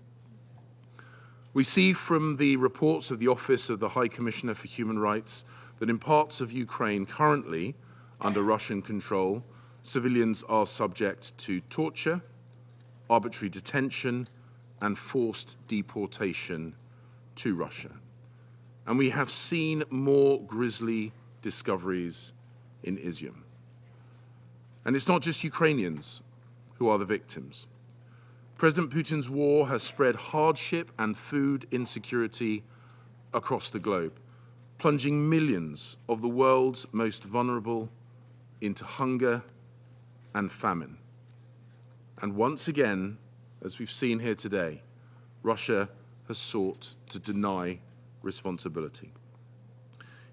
We see from the reports of the Office of the High Commissioner for Human Rights that in parts of Ukraine currently under Russian control, civilians are subject to torture, arbitrary detention, and forced deportation to Russia. And we have seen more grisly discoveries in Izium. And it's not just Ukrainians who are the victims. President Putin's war has spread hardship and food insecurity across the globe, plunging millions of the world's most vulnerable into hunger and famine. And once again, as we've seen here today, Russia has sought to deny responsibility.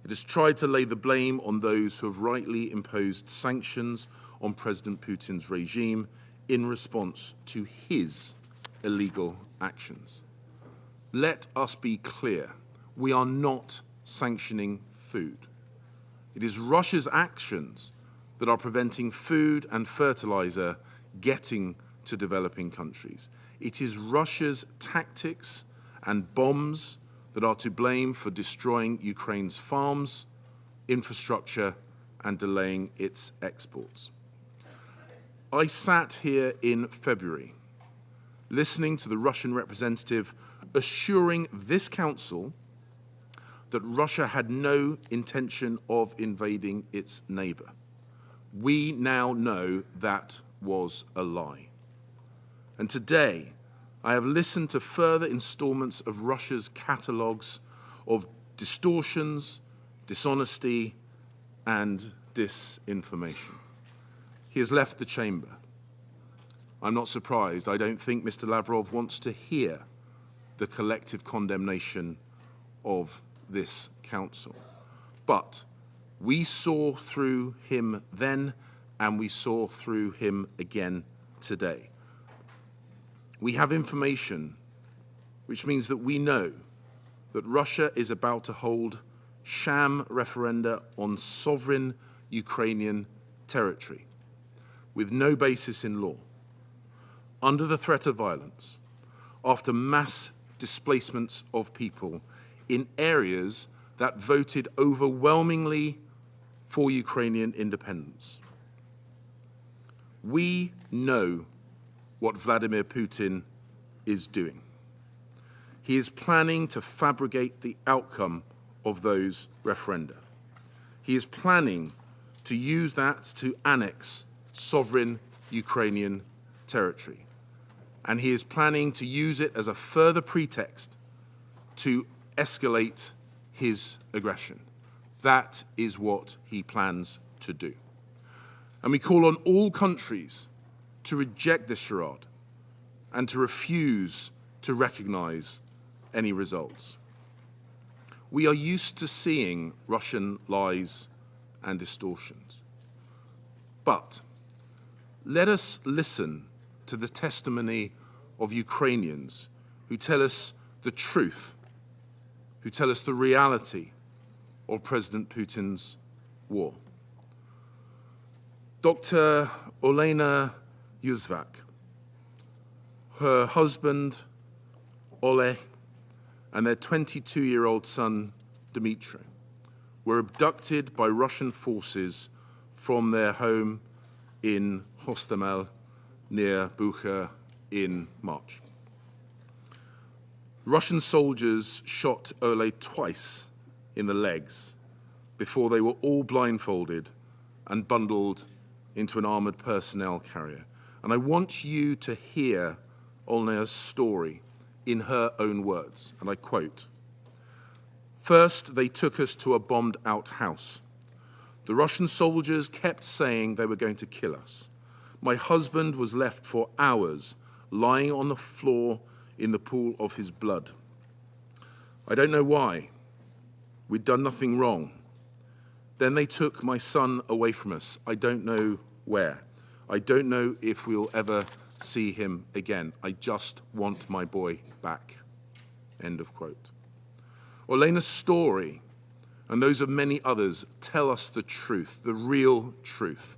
It has tried to lay the blame on those who have rightly imposed sanctions on President Putin's regime in response to his illegal actions. Let us be clear, we are not sanctioning food. It is Russia's actions that are preventing food and fertilizer getting to developing countries. It is Russia's tactics and bombs that are to blame for destroying Ukraine's farms, infrastructure, and delaying its exports. I sat here in February, listening to the Russian representative assuring this Council that Russia had no intention of invading its neighbor. We now know that was a lie. And today, I have listened to further installments of Russia's catalogues of distortions, dishonesty, and disinformation. He has left the chamber. I'm not surprised. I don't think Mr. Lavrov wants to hear the collective condemnation of this Council. But we saw through him then, and we saw through him again today. We have information, which means that we know that Russia is about to hold sham referenda on sovereign Ukrainian territory with no basis in law, under the threat of violence, after mass displacements of people in areas that voted overwhelmingly for Ukrainian independence. We know what Vladimir Putin is doing. He is planning to fabricate the outcome of those referenda. He is planning to use that to annex sovereign Ukrainian territory. And he is planning to use it as a further pretext to escalate his aggression That is what he plans to do. And we call on all countries to reject this charade and to refuse to recognize any results. We are used to seeing Russian lies and distortions. But let us listen to the testimony of Ukrainians who tell us the truth, who tell us the reality of President Putin's war. Dr. Olena Yuzvak, her husband, Ole, and their 22-year-old son, Dmitry, were abducted by Russian forces from their home in Hostomel near Bucha in March. Russian soldiers shot Ole twice in the legs before they were all blindfolded and bundled into an armored personnel carrier. And I want you to hear Olena's story in her own words, and I quote, "First, they took us to a bombed-out house. The Russian soldiers kept saying they were going to kill us. My husband was left for hours lying on the floor in the pool of his blood. I don't know why. We'd done nothing wrong. Then they took my son away from us. I don't know where. I don't know if we'll ever see him again. I just want my boy back." End of quote. Olena's story and those of many others tell us the truth, the real truth.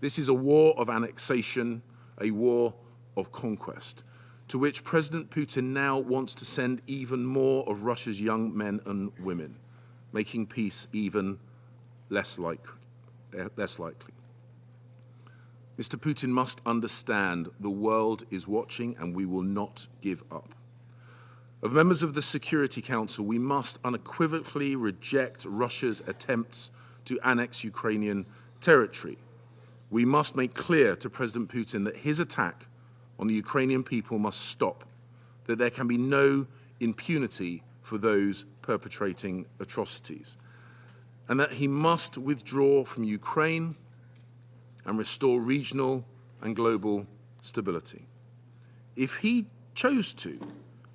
This is a war of annexation, a war of conquest, to which President Putin now wants to send even more of Russia's young men and women, making peace even less likely. Mr. Putin must understand the world is watching and we will not give up. Of members of the Security Council, we must unequivocally reject Russia's attempts to annex Ukrainian territory. We must make clear to President Putin that his attack on the Ukrainian people must stop, that there can be no impunity for those perpetrating atrocities, and that he must withdraw from Ukraine and restore regional and global stability. If he chose to,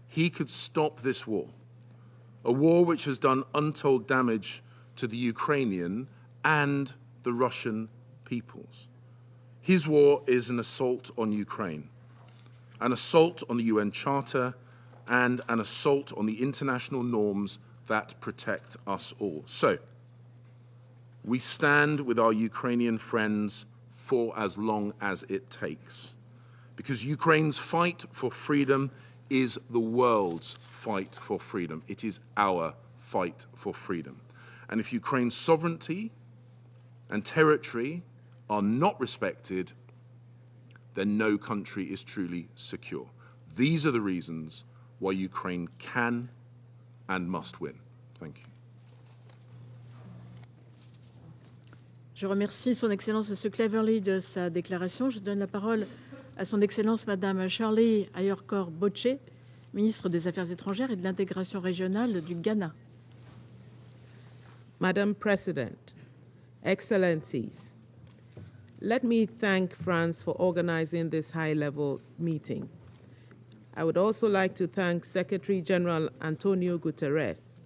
he could stop this war, a war which has done untold damage to the Ukrainian and the Russian peoples. His war is an assault on Ukraine, an assault on the UN Charter, and an assault on the international norms that protect us all. So, we stand with our Ukrainian friends for as long as it takes, because Ukraine's fight for freedom is the world's fight for freedom. It is our fight for freedom. And if Ukraine's sovereignty and territory are not respected, then no country is truly secure. These are the reasons why Ukraine can and must win. Thank you. Je remercie Son Excellence M. Cleverly de sa déclaration. Je donne la parole à Son Excellence Madame Shirley Ayorkor Botche, ministre des Affaires étrangères et de l'intégration régionale du Ghana. Madam President, Excellencies, let me thank France for organizing this high-level meeting. I would also like to thank Secretary General Antonio Guterres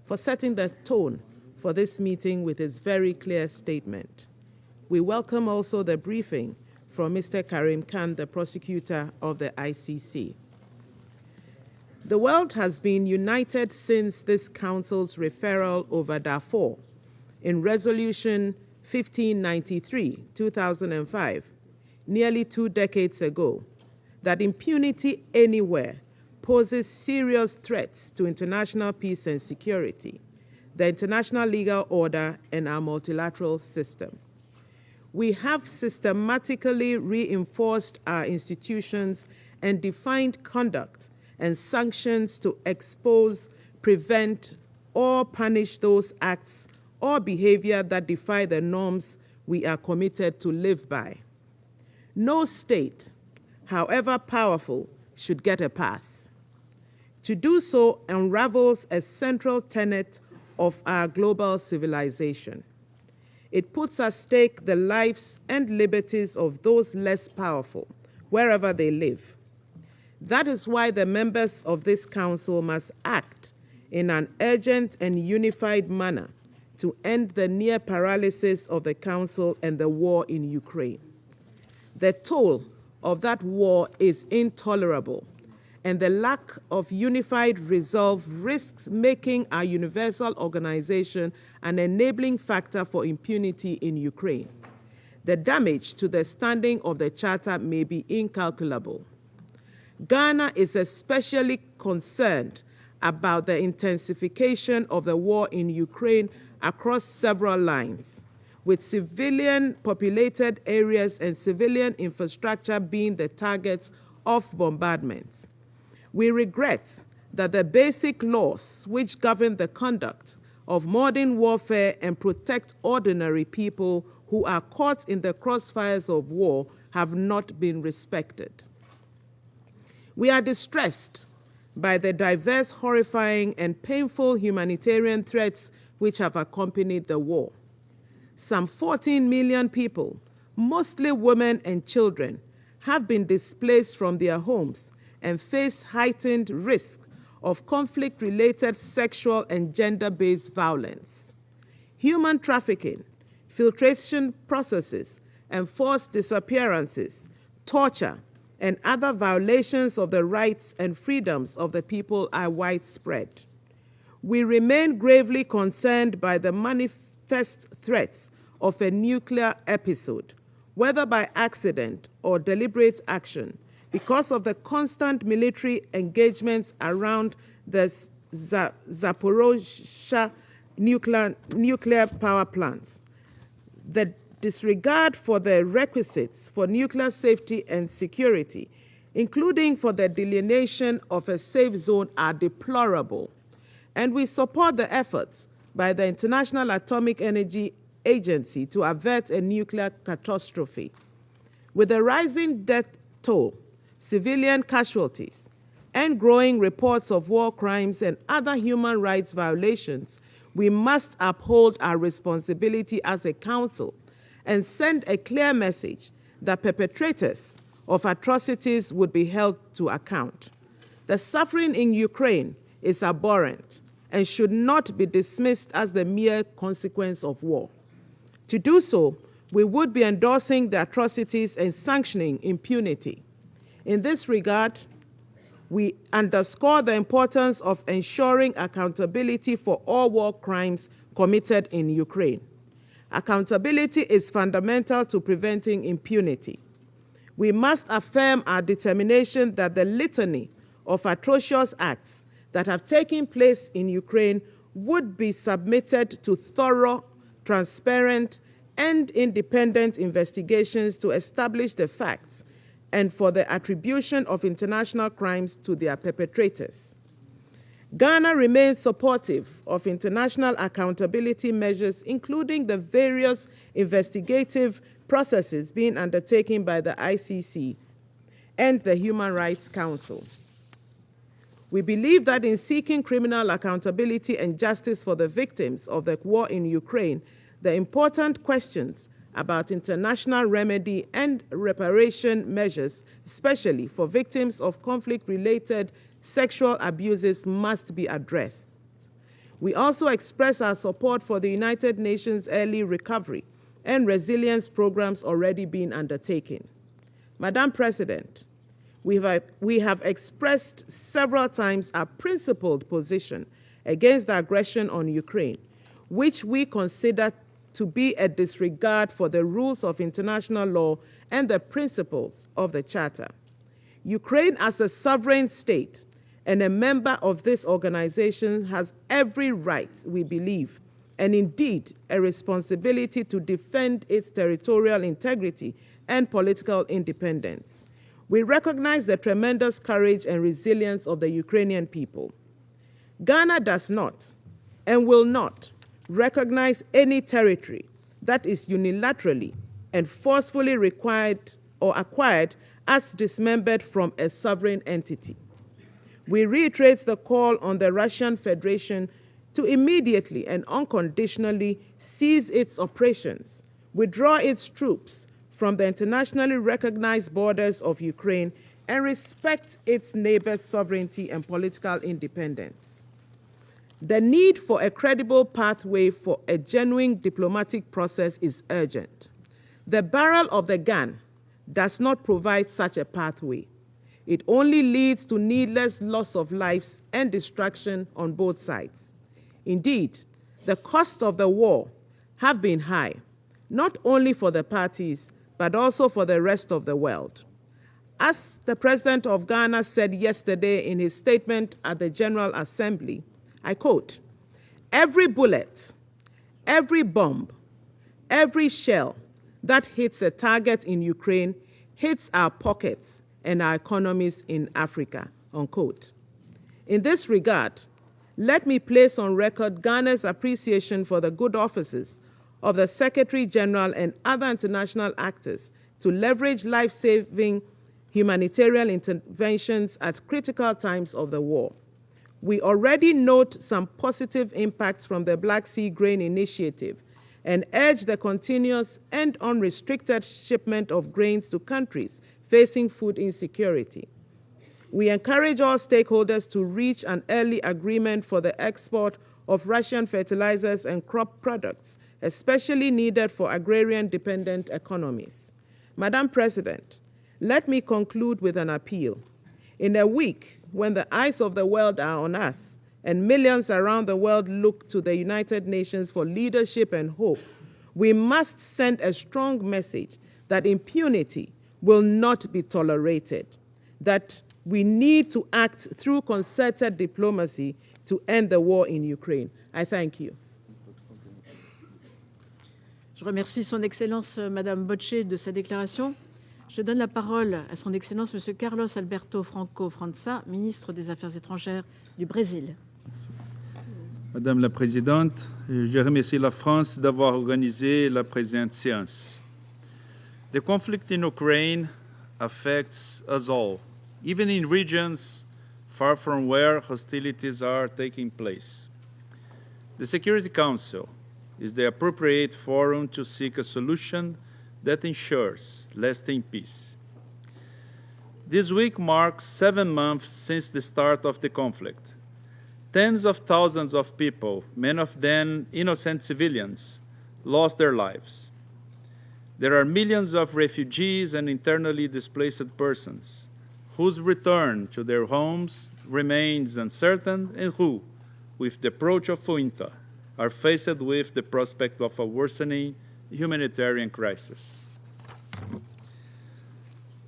for setting the tone for this meeting with his very clear statement. We welcome also the briefing from Mr. Karim Khan, the prosecutor of the ICC. The world has been united since this Council's referral over Darfur in Resolution 1593, 2005, nearly 2 decades ago, that impunity anywhere poses serious threats to international peace and security, the international legal order, and our multilateral system. We have systematically reinforced our institutions and defined conduct and sanctions to expose, prevent, or punish those acts or behavior that defy the norms we are committed to live by. No state, however powerful, should get a pass. To do so unravels a central tenet of our global civilization. It puts at stake the lives and liberties of those less powerful, wherever they live. That is why the members of this council must act in an urgent and unified manner to end the near paralysis of the council and the war in Ukraine. The toll of that war is intolerable, and the lack of unified resolve risks making our universal organization an enabling factor for impunity in Ukraine. The damage to the standing of the Charter may be incalculable. Ghana is especially concerned about the intensification of the war in Ukraine across several lines, with civilian populated areas and civilian infrastructure being the targets of bombardments. We regret that the basic laws which govern the conduct of modern warfare and protect ordinary people who are caught in the crossfires of war have not been respected. We are distressed by the diverse, horrifying, and painful humanitarian threats which have accompanied the war. Some 14 million people, mostly women and children, have been displaced from their homes and face heightened risk of conflict-related sexual and gender-based violence. Human trafficking, filtration processes, and forced disappearances, torture, and other violations of the rights and freedoms of the people are widespread. We remain gravely concerned by the manifest threats of a nuclear episode, whether by accident or deliberate action, because of the constant military engagements around the Zaporozhye nuclear power plant. The disregard for the requisites for nuclear safety and security, including for the delineation of a safe zone, are deplorable. And we support the efforts by the International Atomic Energy Agency to avert a nuclear catastrophe. With the rising death toll, civilian casualties, and growing reports of war crimes and other human rights violations, we must uphold our responsibility as a council and send a clear message that perpetrators of atrocities would be held to account. The suffering in Ukraine is abhorrent and should not be dismissed as the mere consequence of war. To do so, we would be endorsing the atrocities and sanctioning impunity. In this regard, we underscore the importance of ensuring accountability for all war crimes committed in Ukraine. Accountability is fundamental to preventing impunity. We must affirm our determination that the litany of atrocious acts that have taken place in Ukraine would be submitted to thorough, transparent, and independent investigations to establish the facts and for the attribution of international crimes to their perpetrators. Ghana remains supportive of international accountability measures, including the various investigative processes being undertaken by the ICC and the Human Rights Council. We believe that in seeking criminal accountability and justice for the victims of the war in Ukraine, the important questions about international remedy and reparation measures, especially for victims of conflict-related sexual abuses, must be addressed. We also express our support for the United Nations Early Recovery and Resilience programs already being undertaken. Madam President, we have expressed several times our principled position against the aggression on Ukraine, which we consider to be a disregard for the rules of international law and the principles of the Charter. Ukraine, as a sovereign state and a member of this organization, has every right, we believe, and indeed a responsibility to defend its territorial integrity and political independence. We recognize the tremendous courage and resilience of the Ukrainian people. Ghana does not and will not recognize any territory that is unilaterally and forcefully required or acquired as dismembered from a sovereign entity. We reiterate the call on the Russian Federation to immediately and unconditionally cease its operations, withdraw its troops from the internationally recognized borders of Ukraine, and respect its neighbors' sovereignty and political independence. The need for a credible pathway for a genuine diplomatic process is urgent. The barrel of the gun does not provide such a pathway. It only leads to needless loss of lives and destruction on both sides. Indeed, the costs of the war have been high, not only for the parties, but also for the rest of the world. As the President of Ghana said yesterday in his statement at the General Assembly, I quote, "Every bullet, every bomb, every shell that hits a target in Ukraine hits our pockets and our economies in Africa," unquote. In this regard, let me place on record Ghana's appreciation for the good offices of the Secretary General and other international actors to leverage life-saving humanitarian interventions at critical times of the war. We already note some positive impacts from the Black Sea Grain Initiative and urge the continuous and unrestricted shipment of grains to countries facing food insecurity. We encourage all stakeholders to reach an early agreement for the export of Russian fertilizers and crop products, especially needed for agrarian-dependent economies. Madam President, let me conclude with an appeal. In a week when the eyes of the world are on us and millions around the world look to the United Nations for leadership and hope, we must send a strong message that impunity will not be tolerated, that we need to act through concerted diplomacy to end the war in Ukraine. I thank you. Je remercie Son Excellence Madame Bocce de sa déclaration. Je donne la parole à Son Excellence Monsieur Carlos Alberto Franco França, ministre des Affaires étrangères du Brésil. Madame la Présidente, je remercie la France d'avoir organisé la présente séance. The conflict in Ukraine affects us all, even in regions far from where hostilities are taking place. The Security Council is the appropriate forum to seek a solution that ensures lasting peace. This week marks 7 months since the start of the conflict. Tens of thousands of people, many of them innocent civilians, lost their lives. There are millions of refugees and internally displaced persons whose return to their homes remains uncertain and who, with the approach of winter, are faced with the prospect of a worsening humanitarian crisis.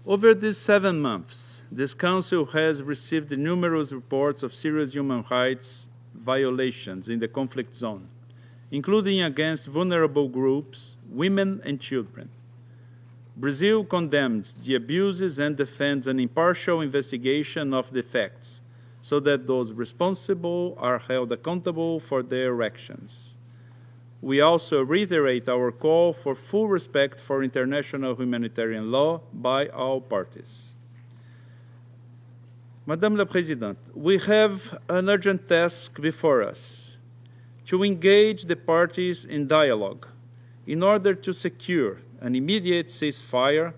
Over these 7 months, this Council has received numerous reports of serious human rights violations in the conflict zone, including against vulnerable groups, women and children. Brazil condemns the abuses and defends an impartial investigation of the facts so that those responsible are held accountable for their actions. We also reiterate our call for full respect for international humanitarian law by all parties. Madame la Présidente, we have an urgent task before us: to engage the parties in dialogue in order to secure an immediate ceasefire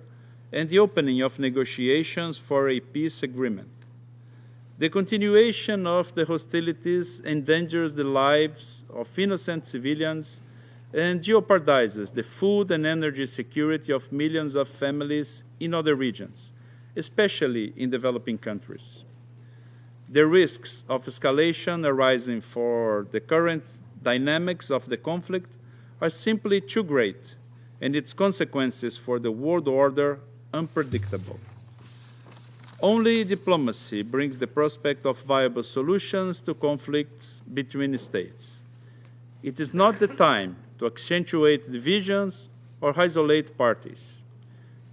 and the opening of negotiations for a peace agreement. The continuation of the hostilities endangers the lives of innocent civilians and jeopardizes the food and energy security of millions of families in other regions, especially in developing countries. The risks of escalation arising from the current dynamics of the conflict are simply too great, and its consequences for the world order unpredictable. Only diplomacy brings the prospect of viable solutions to conflicts between states. It is not the time to accentuate divisions or isolate parties.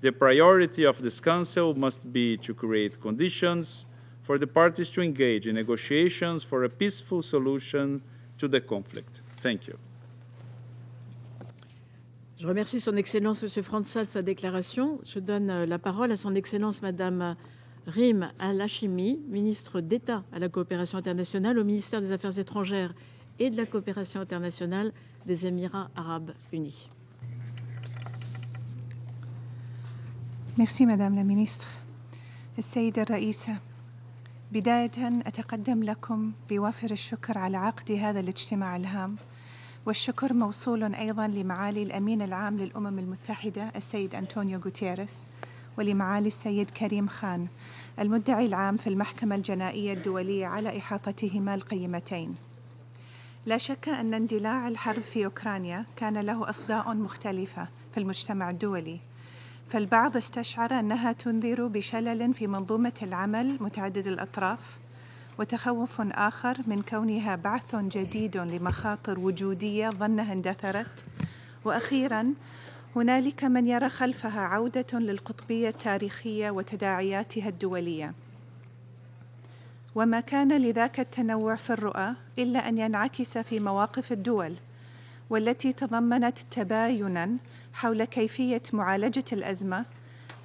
The priority of this Council must be to create conditions for the parties to engage in negotiations for a peaceful solution to the conflict. Thank you. Je remercie Son Excellence Monsieur França de sa déclaration. Je donne la parole à Son Excellence Madame Rim Al-Hashimi, ministre d'État à la coopération internationale au ministère des Affaires étrangères et de la coopération internationale des Émirats arabes unis. Merci Madame la Ministre. السيدة الرئيسة، بداية أتقدم لكم بوافر الشكر على عقد هذا الاجتماع الهام، والشكر موصول أيضا لمعالي الأمين العام للأمم المتحدة السيد أنطونيو غوتيريس، ولمعالي السيد كريم خان المدعي العام في المحكمة الجنائية الدولية على إحاطتهما القيمتين. لا شك أن اندلاع الحرب في أوكرانيا كان له أصداء مختلفة في المجتمع الدولي، فالبعض استشعر أنها تنذر بشلل في منظومة العمل متعدد الأطراف، وتخوف آخر من كونها بعث جديد لمخاطر وجودية ظنها اندثرت، وأخيراً هنالك من يرى خلفها عودة للقطبية التاريخية وتداعياتها الدولية. وما كان لذاك التنوع في الرؤى إلا أن ينعكس في مواقف الدول، والتي تضمنت تبايناً حول كيفية معالجة الأزمة،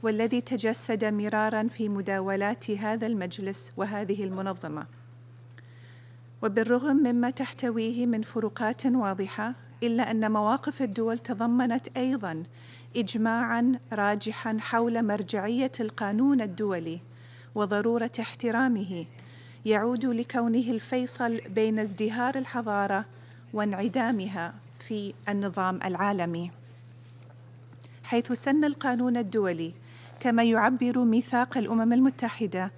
والذي تجسد مراراً في مداولات هذا المجلس وهذه المنظمة. وبالرغم مما تحتويه من فروقات واضحة، إلا أن مواقف الدول تضمنت أيضاً إجماعاً راجحاً حول مرجعية القانون الدولي وضرورة احترامه، يعود لكونه الفيصل بين ازدهار الحضارة وانعدامها في النظام العالمي، حيث سن القانون الدولي كما يعبر ميثاق الأمم المتحدة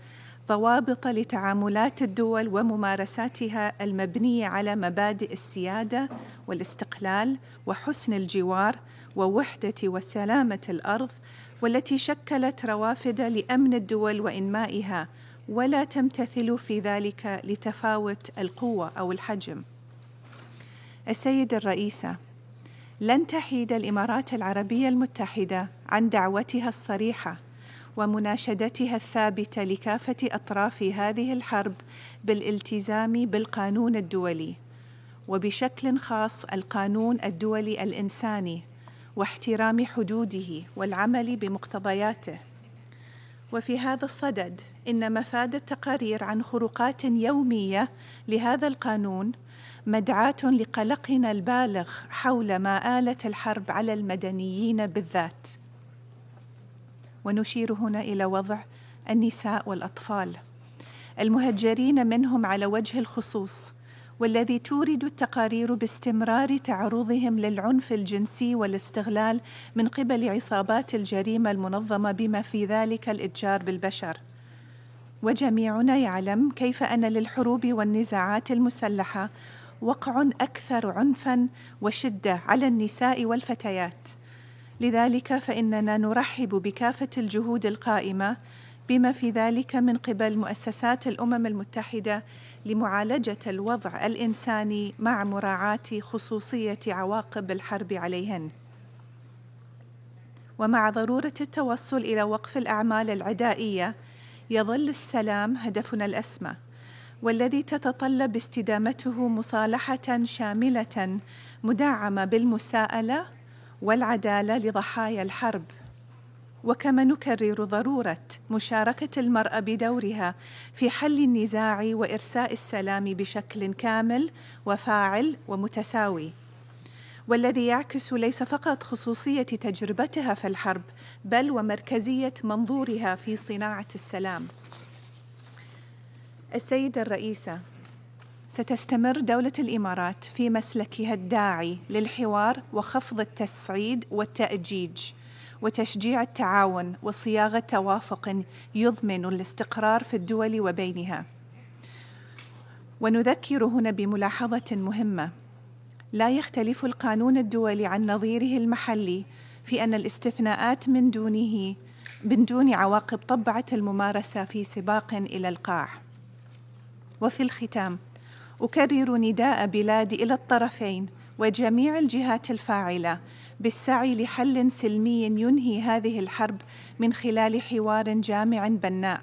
ضوابط لتعاملات الدول وممارساتها المبنية على مبادئ السيادة والاستقلال وحسن الجوار ووحدة وسلامة الأرض، والتي شكلت روافد لأمن الدول وإنمائها، ولا تمتثل في ذلك لتفاوت القوة أو الحجم. السيدة الرئيسة، لن تحيد الإمارات العربية المتحدة عن دعوتها الصريحة ومناشدتها الثابتة لكافة أطراف هذه الحرب بالالتزام بالقانون الدولي، وبشكل خاص القانون الدولي الإنساني، واحترام حدوده والعمل بمقتضياته. وفي هذا الصدد إن مفاد التقارير عن خروقات يومية لهذا القانون مدعاة لقلقنا البالغ حول ما آلت الحرب على المدنيين بالذات. ونشير هنا إلى وضع النساء والأطفال المهجرين منهم على وجه الخصوص، والذي تورد التقارير باستمرار تعرضهم للعنف الجنسي والاستغلال من قبل عصابات الجريمة المنظمة، بما في ذلك الإتجار بالبشر. وجميعنا يعلم كيف أن للحروب والنزاعات المسلحة وقع أكثر عنفاً وشدة على النساء والفتيات. لذلك فإننا نرحب بكافة الجهود القائمة بما في ذلك من قبل مؤسسات الأمم المتحدة لمعالجة الوضع الإنساني مع مراعاة خصوصية عواقب الحرب عليهن. ومع ضرورة التوصل إلى وقف الأعمال العدائية، يظل السلام هدفنا الأسمى، والذي تتطلب استدامته مصالحة شاملة مدعمة بالمساءلة والعدالة لضحايا الحرب. وكما نكرر ضرورة مشاركة المرأة بدورها في حل النزاع وإرساء السلام بشكل كامل وفاعل ومتساوي، والذي يعكس ليس فقط خصوصية تجربتها في الحرب، بل ومركزية منظورها في صناعة السلام. السيدة الرئيسة، ستستمر دولة الإمارات في مسلكها الداعي للحوار وخفض التصعيد والتأجيج، وتشجيع التعاون وصياغة توافق يضمن الاستقرار في الدول وبينها. ونذكر هنا بملاحظة مهمة: لا يختلف القانون الدولي عن نظيره المحلي في أن الاستثناءات من دون عواقب طبعت الممارسة في سباق إلى القاع. وفي الختام أكرر نداء بلادي إلى الطرفين وجميع الجهات الفاعلة بالسعي لحل سلمي ينهي هذه الحرب من خلال حوار جامع بناء،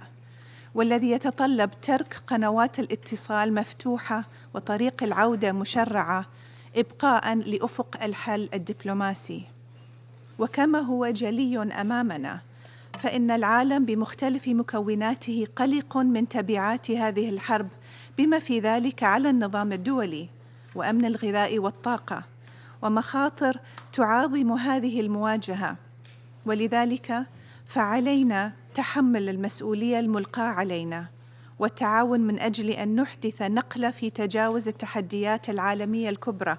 والذي يتطلب ترك قنوات الاتصال مفتوحة وطريق العودة مشرعة إبقاءً لأفق الحل الدبلوماسي. وكما هو جلي أمامنا، فإن العالم بمختلف مكوناته قلق من تبعات هذه الحرب، بما في ذلك على النظام الدولي، وأمن الغذاء والطاقة ومخاطر تعاظم هذه المواجهة، ولذلك فعلينا تحمل المسؤولية الملقاة علينا والتعاون من أجل أن نحدث نقلة في تجاوز التحديات العالمية الكبرى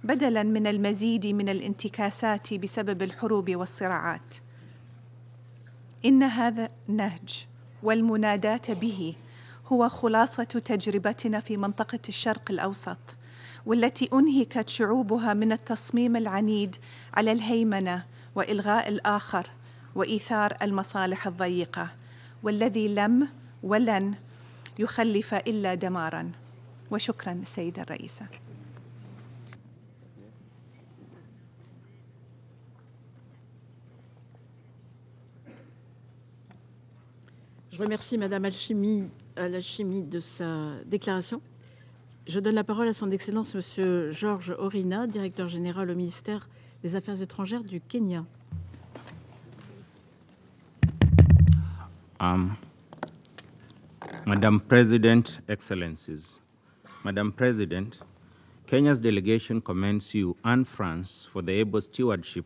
بدلاً من المزيد من الانتكاسات بسبب الحروب والصراعات. إن هذا النهج والمناداة به هو خلاصة تجربتنا في منطقة الشرق الأوسط، والتي أنهكت شعوبها من التصميم العنيد على الهيمنة وإلغاء الآخر وإيثار المصالح الضيقة، والذي لم ولن يخلف إلا دماراً. وشكراً السيدة الرئيسة. Je remercie Madame Alchimi de sa déclaration. Je donne la parole à son Excellence Monsieur George Orina, directeur général au ministère des Affaires étrangères du Kenya. Madam President, Excellencies. Madam President, Kenya's delegation commends you and France for the able stewardship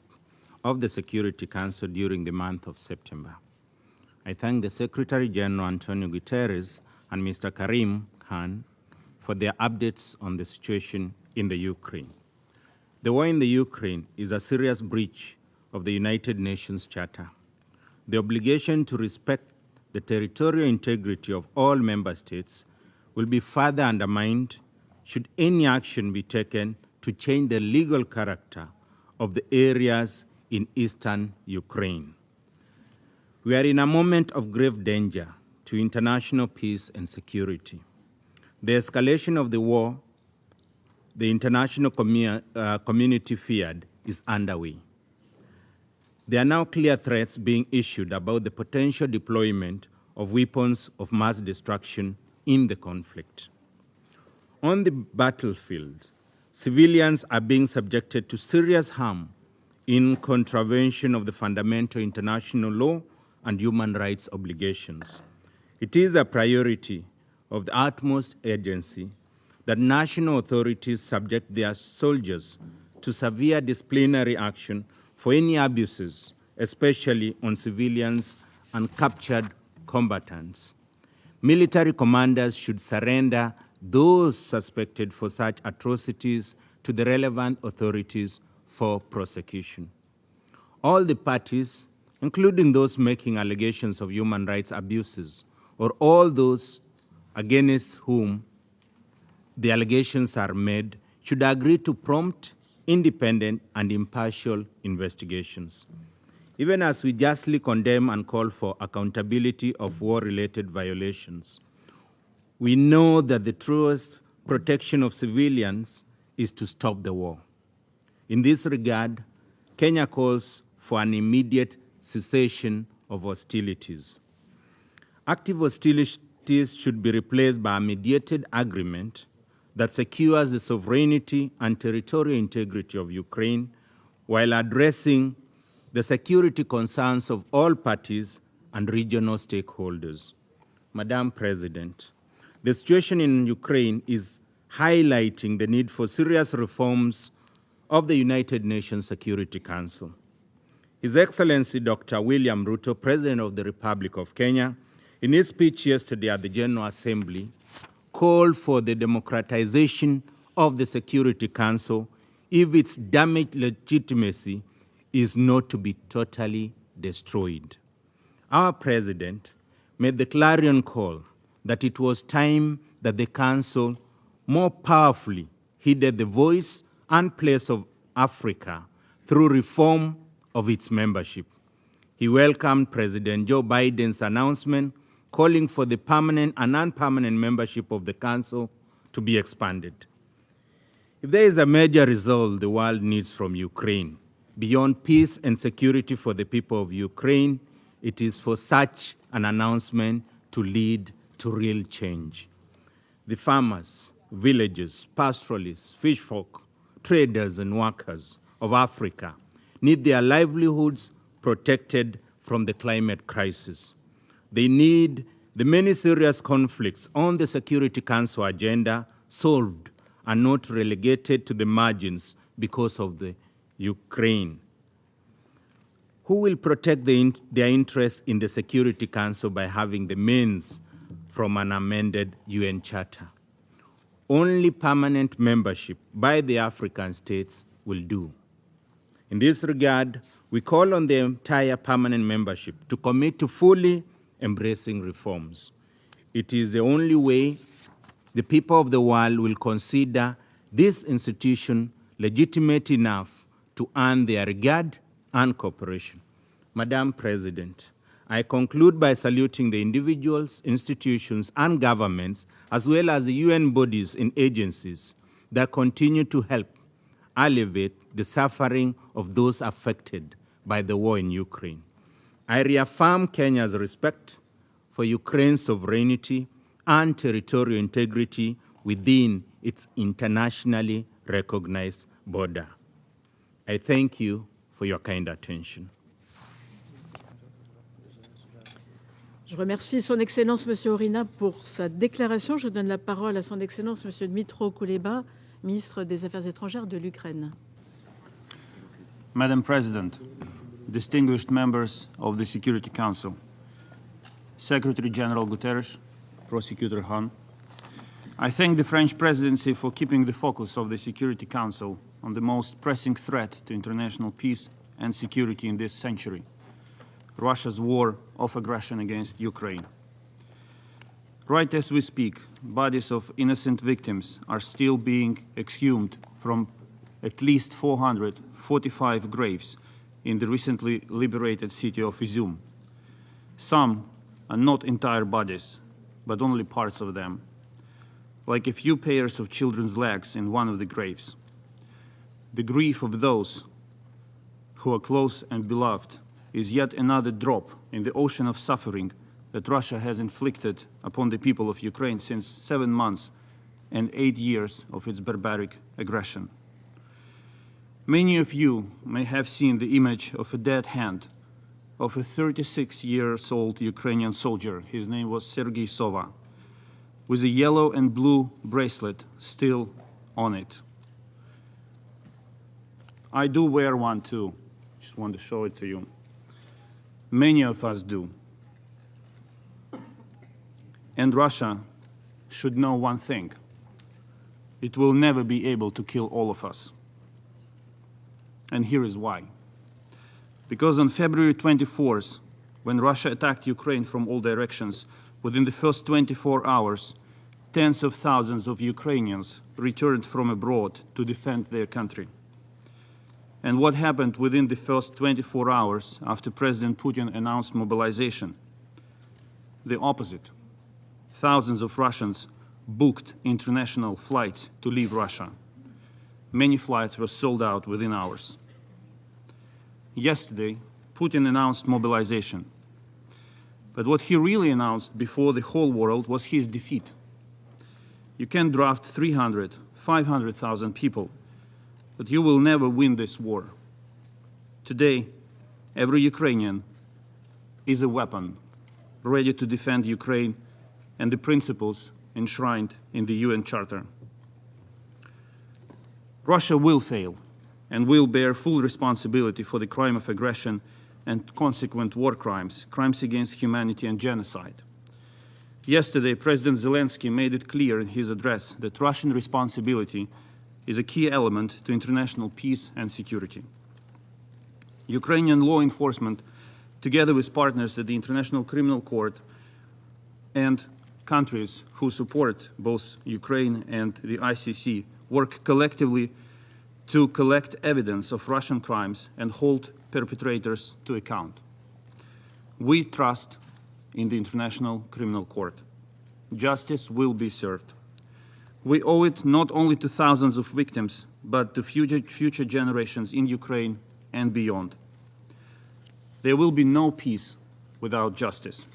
of the Security Council during the month of September. I thank the Secretary General Antonio Guterres and Mr. Karim Khan for their updates on the situation in the Ukraine. The war in the Ukraine is a serious breach of the United Nations Charter. The obligation to respect the territorial integrity of all member states will be further undermined should any action be taken to change the legal character of the areas in eastern Ukraine. We are in a moment of grave danger to international peace and security. The escalation of the war the international community feared is underway. There are now clear threats being issued about the potential deployment of weapons of mass destruction in the conflict. On the battlefield, civilians are being subjected to serious harm in contravention of the fundamental international law and human rights obligations. It is a priority of the utmost urgency that national authorities subject their soldiers to severe disciplinary action for any abuses, especially on civilians and captured combatants. Military commanders should surrender those suspected for such atrocities to the relevant authorities for prosecution. All the parties, including those making allegations of human rights abuses, or all those against whom the allegations are made, should agree to prompt, independent, and impartial investigations. Even as we justly condemn and call for accountability of war-related violations, we know that the truest protection of civilians is to stop the war. In this regard, Kenya calls for an immediate cessation of hostilities. Active hostilities should be replaced by a mediated agreement that secures the sovereignty and territorial integrity of Ukraine while addressing the security concerns of all parties and regional stakeholders. Madam President, the situation in Ukraine is highlighting the need for serious reforms of the United Nations Security Council. His Excellency Dr. William Ruto, President of the Republic of Kenya, in his speech yesterday at the General Assembly, called for the democratization of the Security Council if its damaged legitimacy is not to be totally destroyed. Our President made the clarion call that it was time that the Council more powerfully heeded the voice and place of Africa through reform of its membership. He welcomed President Joe Biden's announcement calling for the permanent and non-permanent membership of the Council to be expanded. If there is a major result the world needs from Ukraine, beyond peace and security for the people of Ukraine, it is for such an announcement to lead to real change. The farmers, villagers, pastoralists, fishfolk, traders, and workers of Africa need their livelihoods protected from the climate crisis. They need the many serious conflicts on the Security Council agenda solved are not relegated to the margins because of the Ukraine. Who will protect their interests in the Security Council by having the means from an amended UN Charter? Only permanent membership by the African states will do. In this regard, we call on the entire permanent membership to commit to fully embracing reforms. It is the only way the people of the world will consider this institution legitimate enough to earn their regard and cooperation. Madam President, I conclude by saluting the individuals, institutions, and governments, as well as the UN bodies and agencies that continue to help alleviate the suffering of those affected by the war in Ukraine. I reaffirm Kenya's respect for Ukraine's sovereignty and territorial integrity within its internationally recognized border. I thank you for your kind attention. Je remercie Son Excellence M. Orina pour sa déclaration. Je donne la parole à Son Excellence M. Dmytro Kuleba, ministre des Affaires étrangères de l'Ukraine. Madam President, distinguished members of the Security Council, Secretary General Guterres, Prosecutor Hahn, I thank the French presidency for keeping the focus of the Security Council on the most pressing threat to international peace and security in this century, Russia's war of aggression against Ukraine. Right as we speak, bodies of innocent victims are still being exhumed from at least 445 graves in the recently liberated city of Izum. Some are not entire bodies, but only parts of them, like a few pairs of children's legs in one of the graves. The grief of those who are close and beloved is yet another drop in the ocean of suffering that Russia has inflicted upon the people of Ukraine since 7 months and 8 years of its barbaric aggression. Many of you may have seen the image of a dead hand of a 36-year-old Ukrainian soldier. His name was Sergei Sova, with a yellow and blue bracelet still on it. I do wear one too. Just want to show it to you. Many of us do. And Russia should know one thing. It will never be able to kill all of us. And here is why. Because on February 24th, when Russia attacked Ukraine from all directions, within the first 24 hours, tens of thousands of Ukrainians returned from abroad to defend their country. And what happened within the first 24 hours after President Putin announced mobilization? The opposite. Thousands of Russians booked international flights to leave Russia. Many flights were sold out within hours. Yesterday, Putin announced mobilization. But what he really announced before the whole world was his defeat. You can draft 300, 500,000 people, but you will never win this war. Today, every Ukrainian is a weapon ready to defend Ukraine and the principles enshrined in the UN Charter. Russia will fail and will bear full responsibility for the crime of aggression and consequent war crimes, crimes against humanity and genocide. Yesterday, President Zelensky made it clear in his address that Russian responsibility is a key element to international peace and security. Ukrainian law enforcement, together with partners at the International Criminal Court and countries who support both Ukraine and the ICC, work collectively to collect evidence of Russian crimes and hold perpetrators to account. We trust in the International Criminal Court. Justice will be served. We owe it not only to thousands of victims, but to future generations in Ukraine and beyond. There will be no peace without justice.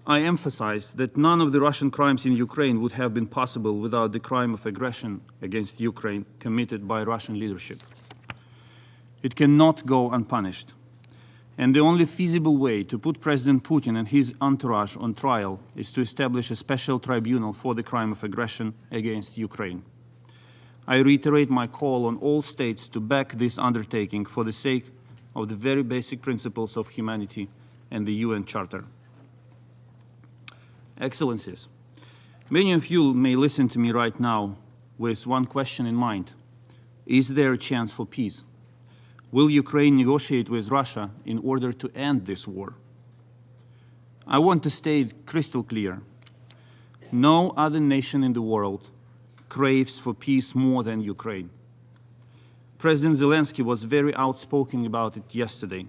I emphasized that none of the Russian crimes in Ukraine would have been possible without the crime of aggression against Ukraine committed by Russian leadership. It cannot go unpunished. And the only feasible way to put President Putin and his entourage on trial is to establish a special tribunal for the crime of aggression against Ukraine. I reiterate my call on all states to back this undertaking for the sake of the very basic principles of humanity and the UN Charter. Excellencies, many of you may listen to me right now with one question in mind. Is there a chance for peace? Will Ukraine negotiate with Russia in order to end this war? I want to state crystal clear. No other nation in the world craves for peace more than Ukraine. President Zelensky was very outspoken about it yesterday.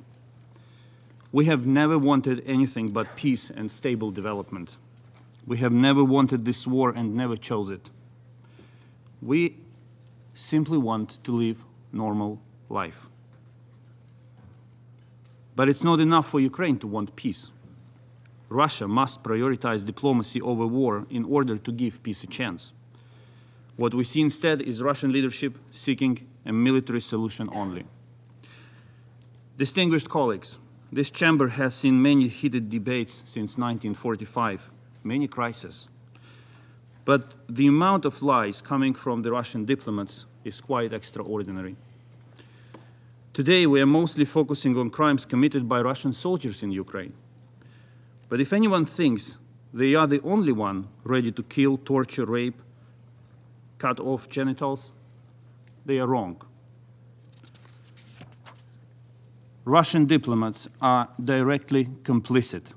We have never wanted anything but peace and stable development. We have never wanted this war and never chose it. We simply want to live normal life. But it's not enough for Ukraine to want peace. Russia must prioritize diplomacy over war in order to give peace a chance. What we see instead is Russian leadership seeking a military solution only. Distinguished colleagues, this chamber has seen many heated debates since 1945, many crises. But the amount of lies coming from the Russian diplomats is quite extraordinary. Today, we are mostly focusing on crimes committed by Russian soldiers in Ukraine. But if anyone thinks they are the only one ready to kill, torture, rape, cut off genitals, they are wrong. Russian diplomats are directly complicit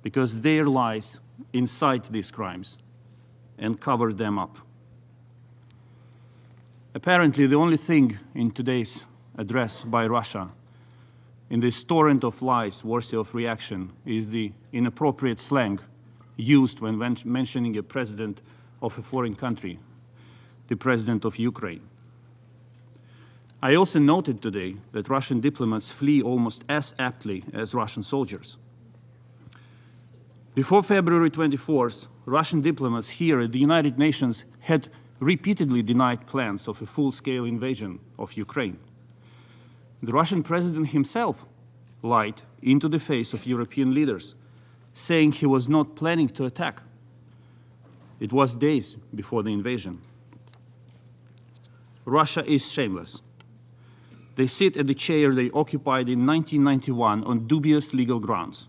because their lies incite these crimes and cover them up. Apparently, the only thing in today's address by Russia in this torrent of lies worthy of reaction is the inappropriate slang used when mentioning a president of a foreign country, the president of Ukraine. I also noted today that Russian diplomats flee almost as aptly as Russian soldiers. Before February 24th, Russian diplomats here at the United Nations had repeatedly denied plans of a full-scale invasion of Ukraine. The Russian president himself lied into the face of European leaders, saying he was not planning to attack. It was days before the invasion. Russia is shameless. They sit at the chair they occupied in 1991 on dubious legal grounds,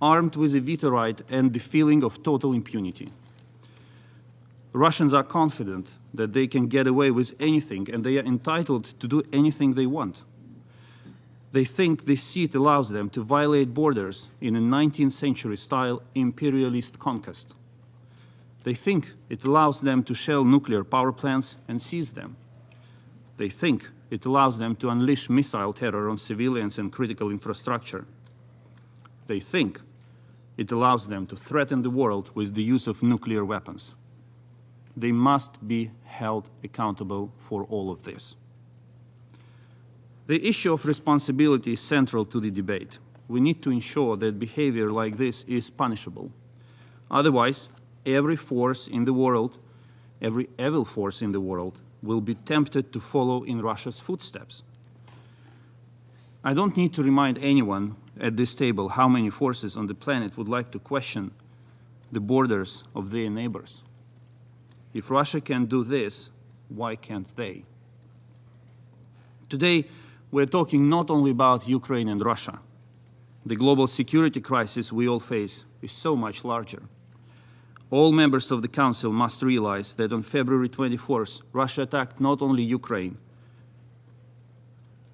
armed with a veto right and the feeling of total impunity. Russians are confident that they can get away with anything and they are entitled to do anything they want. They think this seat allows them to violate borders in a 19th century style imperialist conquest. They think it allows them to shell nuclear power plants and seize them. They think it allows them to unleash missile terror on civilians and critical infrastructure. They think it allows them to threaten the world with the use of nuclear weapons. They must be held accountable for all of this. The issue of responsibility is central to the debate. We need to ensure that behavior like this is punishable. Otherwise, every force in the world, every evil force in the world, will be tempted to follow in Russia's footsteps. I don't need to remind anyone at this table how many forces on the planet would like to question the borders of their neighbors. If Russia can do this, why can't they? Today, we're talking not only about Ukraine and Russia. The global security crisis we all face is so much larger. All members of the Council must realize that on February 24th, Russia attacked not only Ukraine,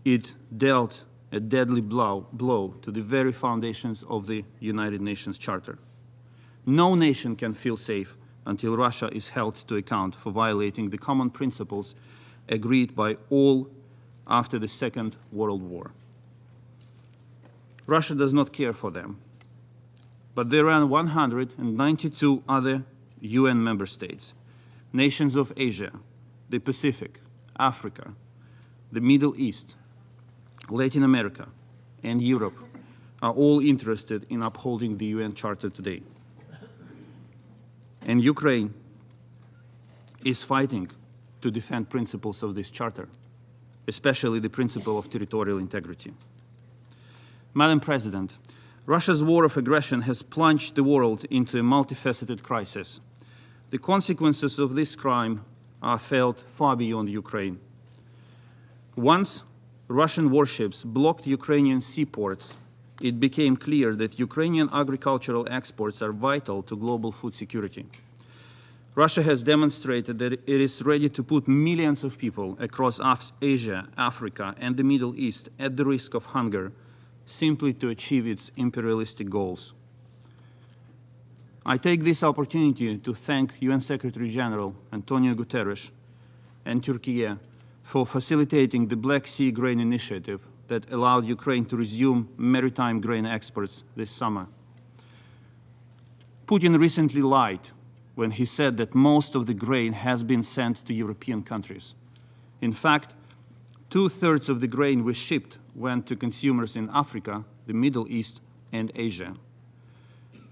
it dealt a deadly blow to the very foundations of the United Nations Charter. No nation can feel safe until Russia is held to account for violating the common principles agreed by all after the Second World War. Russia does not care for them, but there are 192 other UN member states, nations of Asia, the Pacific, Africa, the Middle East, Latin America, and Europe are all interested in upholding the UN Charter today. And Ukraine is fighting to defend principles of this Charter, especially the principle of territorial integrity. Madam President, Russia's war of aggression has plunged the world into a multifaceted crisis. The consequences of this crime are felt far beyond Ukraine. Once Russian warships blocked Ukrainian seaports, it became clear that Ukrainian agricultural exports are vital to global food security. Russia has demonstrated that it is ready to put millions of people across Asia, Africa, and the Middle East at the risk of hunger simply to achieve its imperialistic goals. I take this opportunity to thank UN Secretary General Antonio Guterres and Turkey for facilitating the Black Sea Grain Initiative that allowed Ukraine to resume maritime grain exports this summer. Putin recently lied when he said that most of the grain has been sent to European countries. In fact, 2/3 of the grain we shipped went to consumers in Africa, the Middle East, and Asia.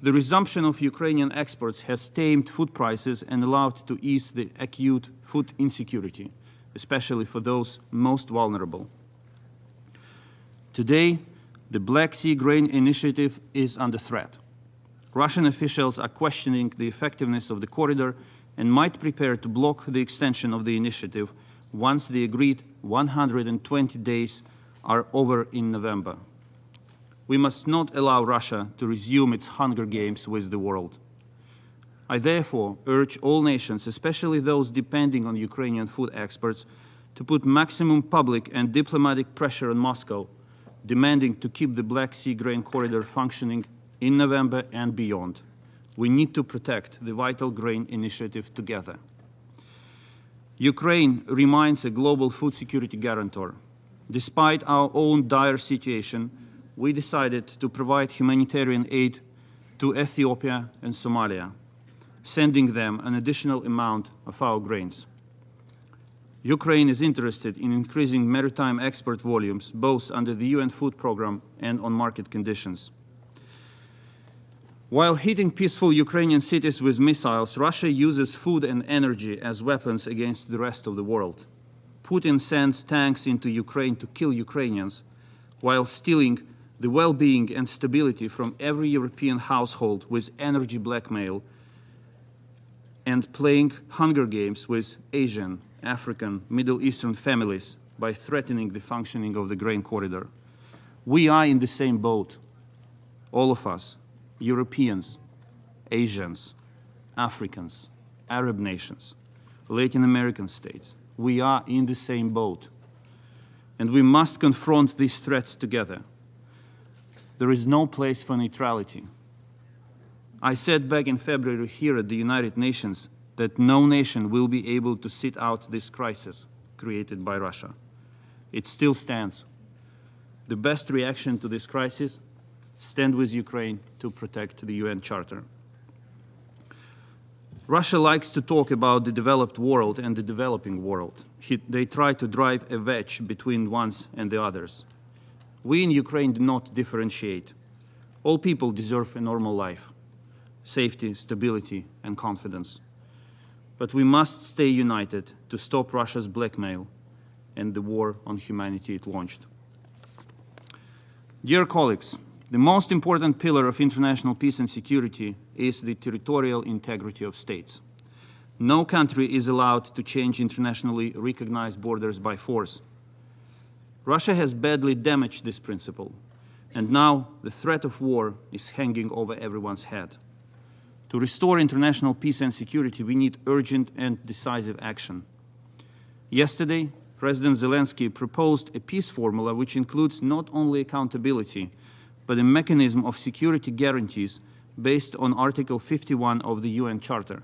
The resumption of Ukrainian exports has tamed food prices and allowed to ease the acute food insecurity, especially for those most vulnerable. Today, the Black Sea Grain Initiative is under threat. Russian officials are questioning the effectiveness of the corridor and might prepare to block the extension of the initiative once the agreed 120 days are over in November. We must not allow Russia to resume its hunger games with the world. I therefore urge all nations, especially those depending on Ukrainian food exports, to put maximum public and diplomatic pressure on Moscow, demanding to keep the Black Sea Grain Corridor functioning in November and beyond. We need to protect the vital grain initiative together. Ukraine remains a global food security guarantor. Despite our own dire situation, we decided to provide humanitarian aid to Ethiopia and Somalia, sending them an additional amount of our grains. Ukraine is interested in increasing maritime export volumes, both under the UN Food Programme and on market conditions. While hitting peaceful Ukrainian cities with missiles, Russia uses food and energy as weapons against the rest of the world. Putin sends tanks into Ukraine to kill Ukrainians, while stealing the well-being and stability from every European household with energy blackmail and playing hunger games with Asian, African, Middle Eastern families by threatening the functioning of the grain corridor. We are in the same boat, all of us, Europeans, Asians, Africans, Arab nations, Latin American states. We are in the same boat, and we must confront these threats together. There is no place for neutrality. I said back in February here at the United Nations that no nation will be able to sit out this crisis created by Russia. It still stands. The best reaction to this crisis: stand with Ukraine to protect the UN Charter. Russia likes to talk about the developed world and the developing world. They try to drive a wedge between ones and the others. We in Ukraine do not differentiate. All people deserve a normal life, safety, stability, and confidence. But we must stay united to stop Russia's blackmail and the war on humanity it launched. Dear colleagues, the most important pillar of international peace and security is the territorial integrity of states. No country is allowed to change internationally recognized borders by force. Russia has badly damaged this principle, and now the threat of war is hanging over everyone's head. To restore international peace and security, we need urgent and decisive action. Yesterday, President Zelensky proposed a peace formula which includes not only accountability, but a mechanism of security guarantees based on Article 51 of the UN Charter.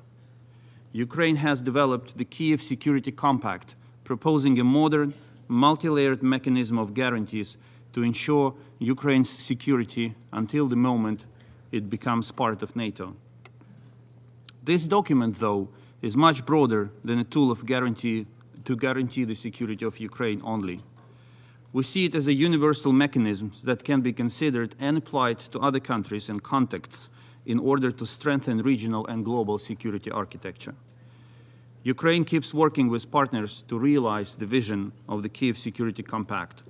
Ukraine has developed the Kiev Security Compact, proposing a modern, multi-layered mechanism of guarantees to ensure Ukraine's security until the moment it becomes part of NATO. This document, though, is much broader than a tool of guarantee the security of Ukraine only. We see it as a universal mechanism that can be considered and applied to other countries and contexts in order to strengthen regional and global security architecture. Ukraine keeps working with partners to realize the vision of the Kiev Security Compact.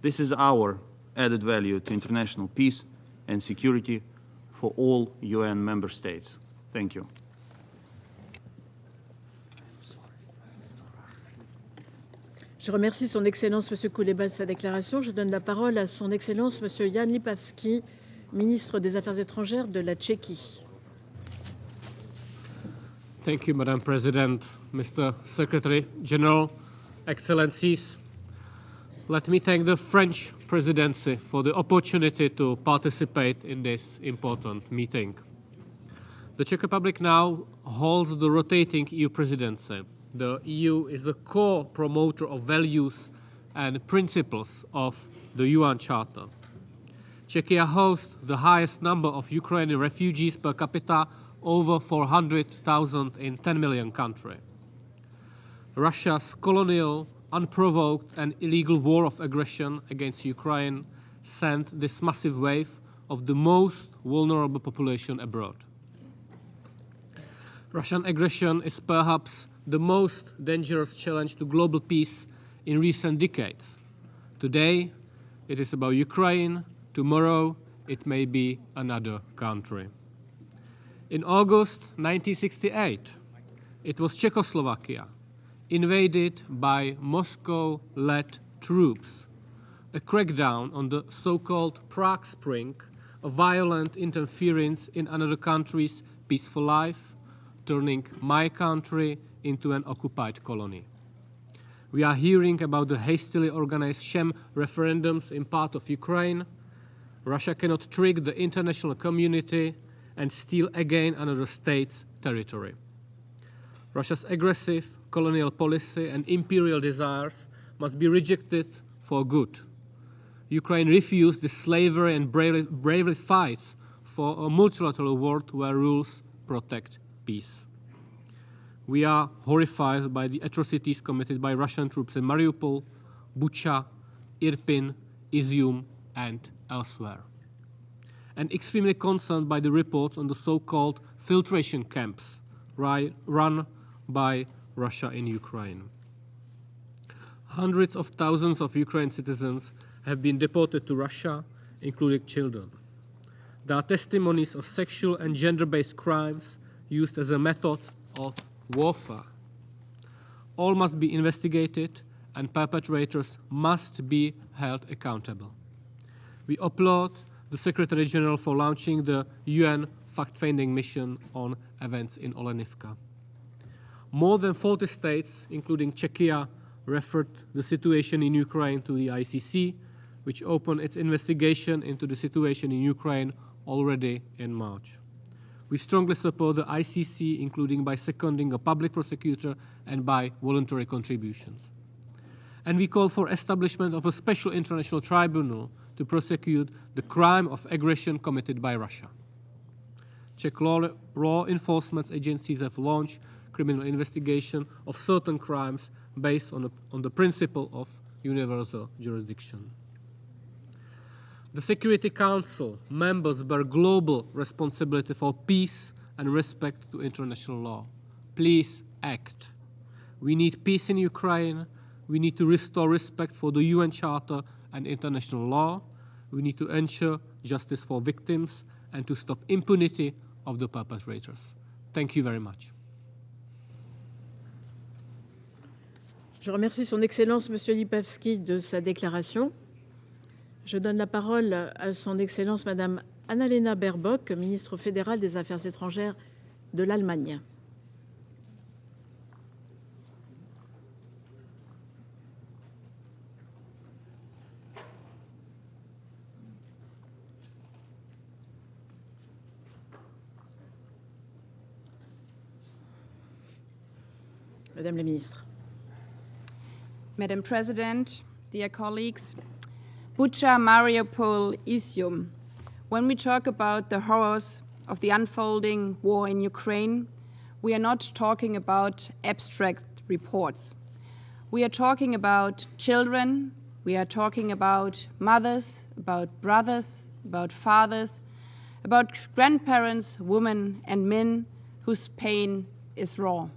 This is our added value to international peace and security for all UN member states. Thank you. Je remercie Son Excellence M. Kouleba de sa déclaration. Je donne la parole à Son Excellence M. Jan Lipavsky, ministre des Affaires étrangères de la Tchéquie. Thank you, Madam President, Mr. Secretary General, Excellencies. Let me thank the French Presidency for the opportunity to participate in this important meeting. The Czech Republic now holds the rotating EU presidency. The EU is a core promoter of values and principles of the UN Charter. Czechia hosts the highest number of Ukrainian refugees per capita, over 400,000 in 10 million country. Russia's colonial, unprovoked and illegal war of aggression against Ukraine sent this massive wave of the most vulnerable population abroad. Russian aggression is perhaps the most dangerous challenge to global peace in recent decades. Today, it is about Ukraine. Tomorrow, it may be another country. In August 1968, it was Czechoslovakia, invaded by Moscow-led troops. A crackdown on the so-called Prague Spring, a violent interference in another country's peaceful life, turning my country into an occupied colony. We are hearing about the hastily organized sham referendums in part of Ukraine. Russia cannot trick the international community and steal again another state's territory. Russia's aggressive colonial policy and imperial desires must be rejected for good. Ukraine refused the slavery and bravely fights for a multilateral world where rules protect peace. We are horrified by the atrocities committed by Russian troops in Mariupol, Bucha, Irpin, Izium, and elsewhere, and extremely concerned by the reports on the so-called filtration camps run by Russia in Ukraine. Hundreds of thousands of Ukrainian citizens have been deported to Russia, including children. There are testimonies of sexual and gender-based crimes used as a method of warfare. All must be investigated and perpetrators must be held accountable. We applaud the Secretary General for launching the UN fact-finding mission on events in Olenivka. More than 40 states, including Czechia, referred the situation in Ukraine to the ICC, which opened its investigation into the situation in Ukraine already in March. We strongly support the ICC, including by seconding a public prosecutor and by voluntary contributions. And we call for establishment of a special international tribunal to prosecute the crime of aggression committed by Russia. Czech law enforcement agencies have launched criminal investigation of certain crimes based on the principle of universal jurisdiction. The Security Council members bear global responsibility for peace and respect to international law. Please act. We need peace in Ukraine. We need to restore respect for the UN Charter and international law. We need to ensure justice for victims and to stop impunity of the perpetrators. Thank you very much. Je remercie Son Excellence M. Lipavsky de sa déclaration. Je donne la parole à Son Excellence Mme Annalena Baerbock, ministre fédérale des Affaires étrangères de l'Allemagne. Madame la ministre. Madam President, dear colleagues, Bucha, Mariupol, Izium. When we talk about the horrors of the unfolding war in Ukraine, we are not talking about abstract reports. We are talking about children, we are talking about mothers, about brothers, about fathers, about grandparents, women and men whose pain is raw.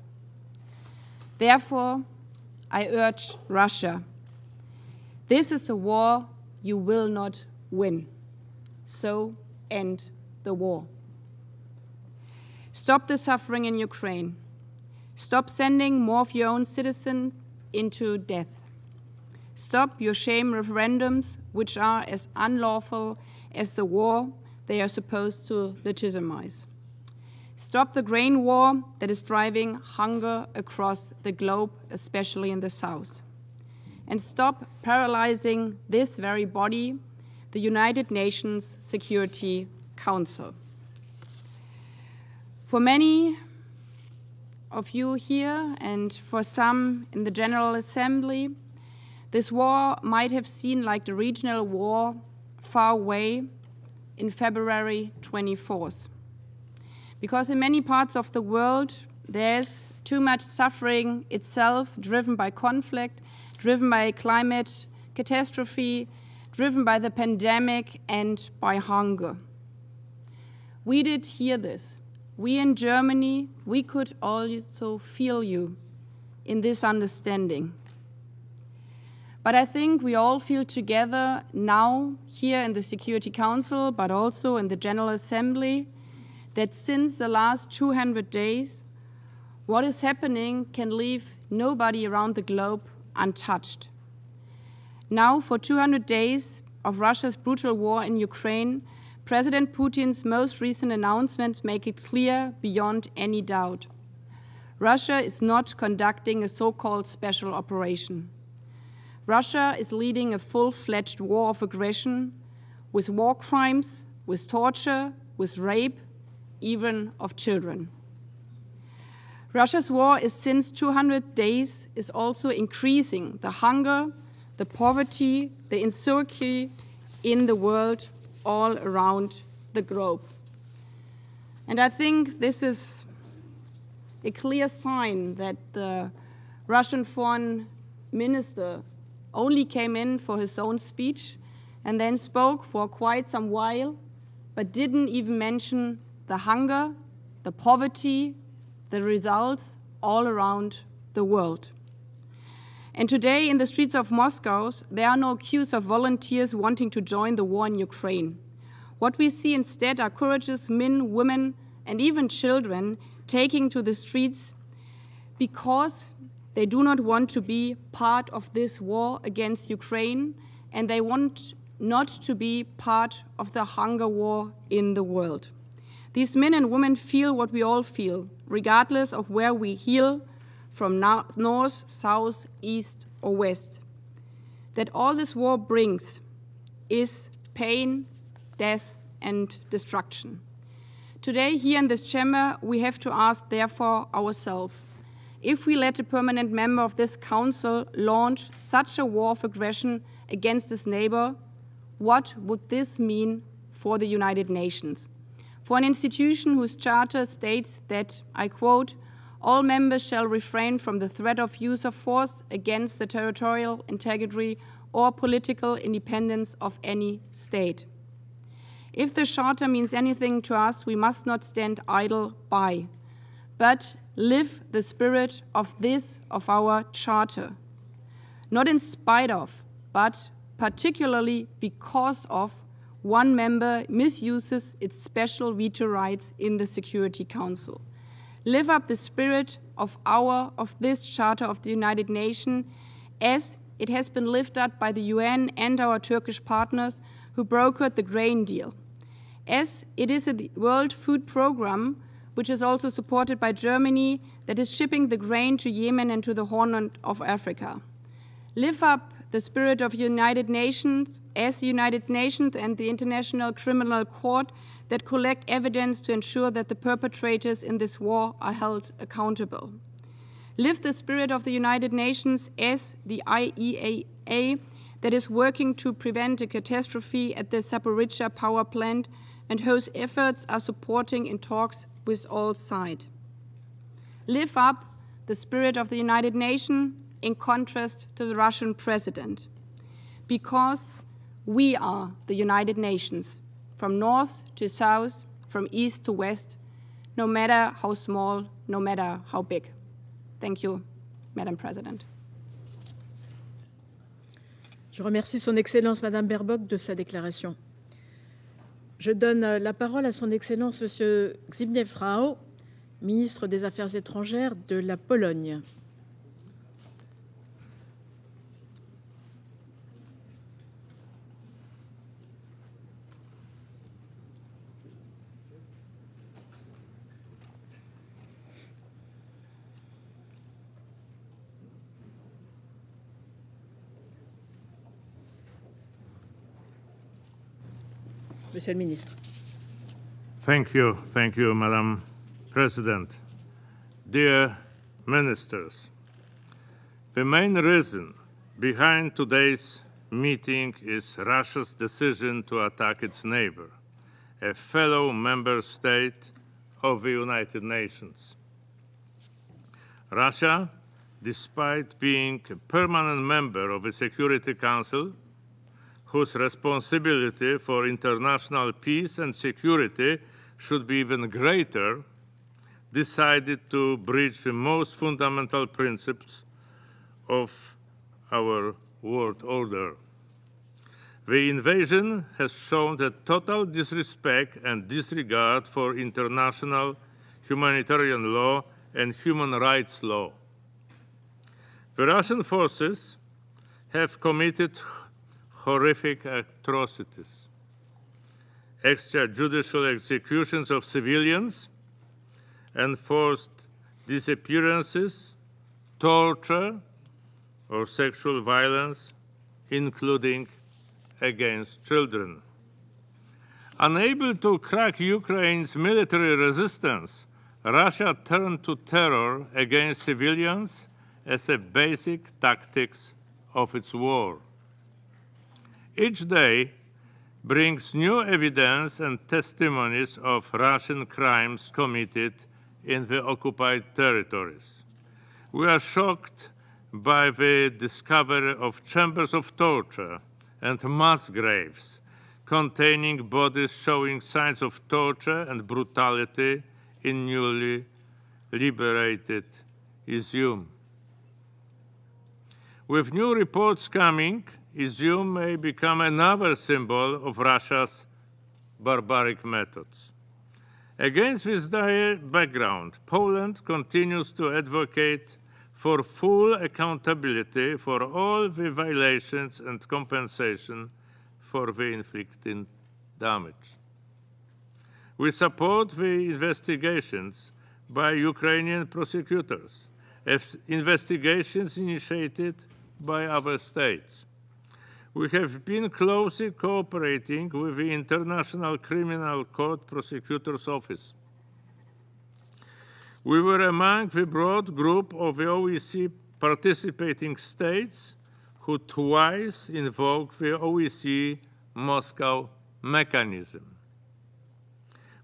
Therefore, I urge Russia, this is a war you will not win. So end the war. Stop the suffering in Ukraine. Stop sending more of your own citizens into death. Stop your shame referendums, which are as unlawful as the war they are supposed to legitimize. Stop the grain war that is driving hunger across the globe, especially in the south. And stop paralyzing this very body, the United Nations Security Council. For many of you here and for some in the General Assembly, this war might have seemed like the regional war far away in February 24th. Because in many parts of the world, there's too much suffering itself, driven by conflict, driven by climate catastrophe, driven by the pandemic and by hunger. We did hear this. We in Germany, we could also feel you in this understanding. But I think we all feel together now here in the Security Council, but also in the General Assembly, that since the last 200 days, what is happening can leave nobody around the globe untouched. Now, for 200 days of Russia's brutal war in Ukraine, President Putin's most recent announcements make it clear beyond any doubt. Russia is not conducting a so-called special operation. Russia is leading a full-fledged war of aggression with war crimes, with torture, with rape, even of children. Russia's war is since 200 days is also increasing the hunger, the poverty, the insecurity in the world all around the globe. And I think this is a clear sign that the Russian foreign minister only came in for his own speech and then spoke for quite some while, but didn't even mention the hunger, the poverty, the results all around the world. And today in the streets of Moscow, there are no queues of volunteers wanting to join the war in Ukraine. What we see instead are courageous men, women, and even children taking to the streets because they do not want to be part of this war against Ukraine, and they want not to be part of the hunger war in the world. These men and women feel what we all feel, regardless of where we hail from north, south, east, or west. That all this war brings is pain, death, and destruction. Today, here in this chamber, we have to ask, therefore, ourselves, if we let a permanent member of this council launch such a war of aggression against his neighbor, what would this mean for the United Nations? For an institution whose charter states that, I quote, all members shall refrain from the threat of use of force against the territorial integrity or political independence of any state. If the charter means anything to us, we must not stand idle by, but live the spirit of our charter, not in spite of, but particularly because of one member misuses its special veto rights in the Security Council. Live up the spirit of this Charter of the United Nations as it has been lived up by the UN and our Turkish partners who brokered the grain deal. As it is a World Food Programme, which is also supported by Germany, that is shipping the grain to Yemen and to the Horn of Africa. Live up the spirit of United Nations as the United Nations and the International Criminal Court that collect evidence to ensure that the perpetrators in this war are held accountable. Live the spirit of the United Nations as the IAEA that is working to prevent a catastrophe at the Zaporizhzhia power plant and whose efforts are supporting in talks with all sides. Live up the spirit of the United Nations in contrast to the Russian president, because we are the United Nations, from north to south, from east to west, no matter how small, no matter how big. Thank you, Madam President. Je remercie son Excellence Madame Baerbock de sa déclaration. Je donne la parole à son Excellence Monsieur Zbigniew Rau, ministre des Affaires étrangères de la Pologne. Monsieur le ministre. Thank you, Madam President. Dear ministers, the main reason behind today's meeting is Russia's decision to attack its neighbor, a fellow member state of the United Nations. Russia, despite being a permanent member of the Security Council, whose responsibility for international peace and security should be even greater, decided to breach the most fundamental principles of our world order. The invasion has shown a total disrespect and disregard for international humanitarian law and human rights law. The Russian forces have committed horrific atrocities, extrajudicial executions of civilians, enforced disappearances, torture, or sexual violence, including against children. Unable to crack Ukraine's military resistance, Russia turned to terror against civilians as a basic tactics of its war. Each day brings new evidence and testimonies of Russian crimes committed in the occupied territories. We are shocked by the discovery of chambers of torture and mass graves containing bodies showing signs of torture and brutality in newly liberated Izium. With new reports coming, Izium may become another symbol of Russia's barbaric methods. Against this dire background, Poland continues to advocate for full accountability for all the violations and compensation for the inflicted damage. We support the investigations by Ukrainian prosecutors, as investigations initiated by other states. We have been closely cooperating with the International Criminal Court Prosecutor's Office. We were among the broad group of the OEC participating states who twice invoked the OEC Moscow mechanism.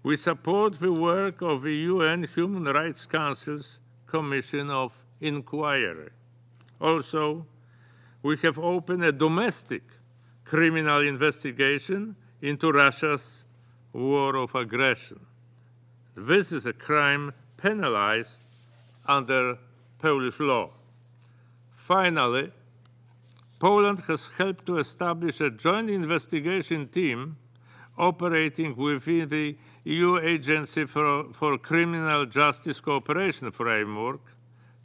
We support the work of the UN Human Rights Council's Commission of Inquiry. Also, we have opened a domestic criminal investigation into Russia's war of aggression. This is a crime penalized under Polish law. Finally, Poland has helped to establish a joint investigation team operating within the EU Agency for Criminal Justice Cooperation framework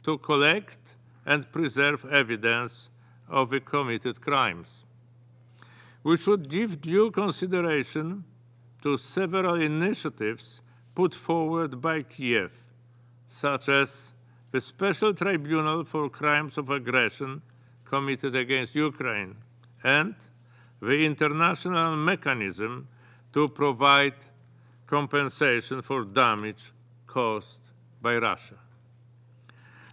to collect and preserve evidence of the committed crimes. We should give due consideration to several initiatives put forward by Kiev, such as the Special Tribunal for Crimes of Aggression committed against Ukraine and the international mechanism to provide compensation for damage caused by Russia.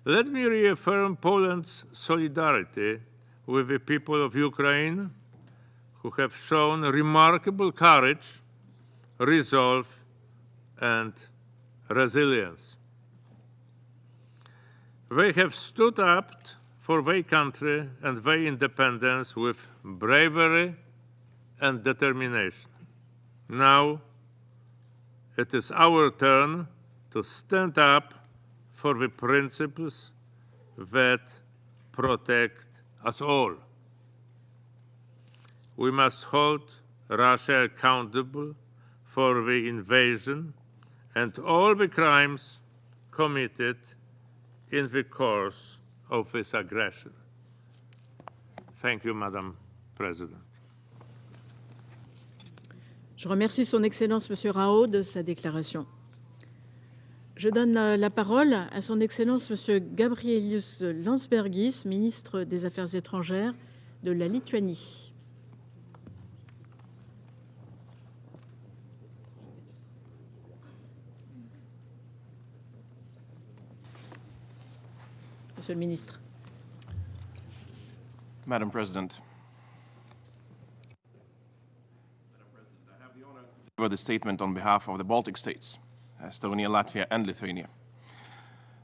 Let me reaffirm Poland's solidarity with the people of Ukraine, who have shown remarkable courage, resolve, and resilience. They have stood up for their country and their independence with bravery and determination. Now, it is our turn to stand up for the principles that protect us all. we must hold Russia accountable for the invasion and all the crimes committed in the course of this aggression. Thank you, Madam President. Je remercie son Excellence M. Rao de sa déclaration. Je donne la parole à son Excellence M. Gabrielius Landsbergis, ministre des Affaires étrangères de la Lituanie. Monsieur le ministre. Madam President, I have the honor to deliver the statement on behalf of the Baltic states, Estonia, Latvia, and Lithuania.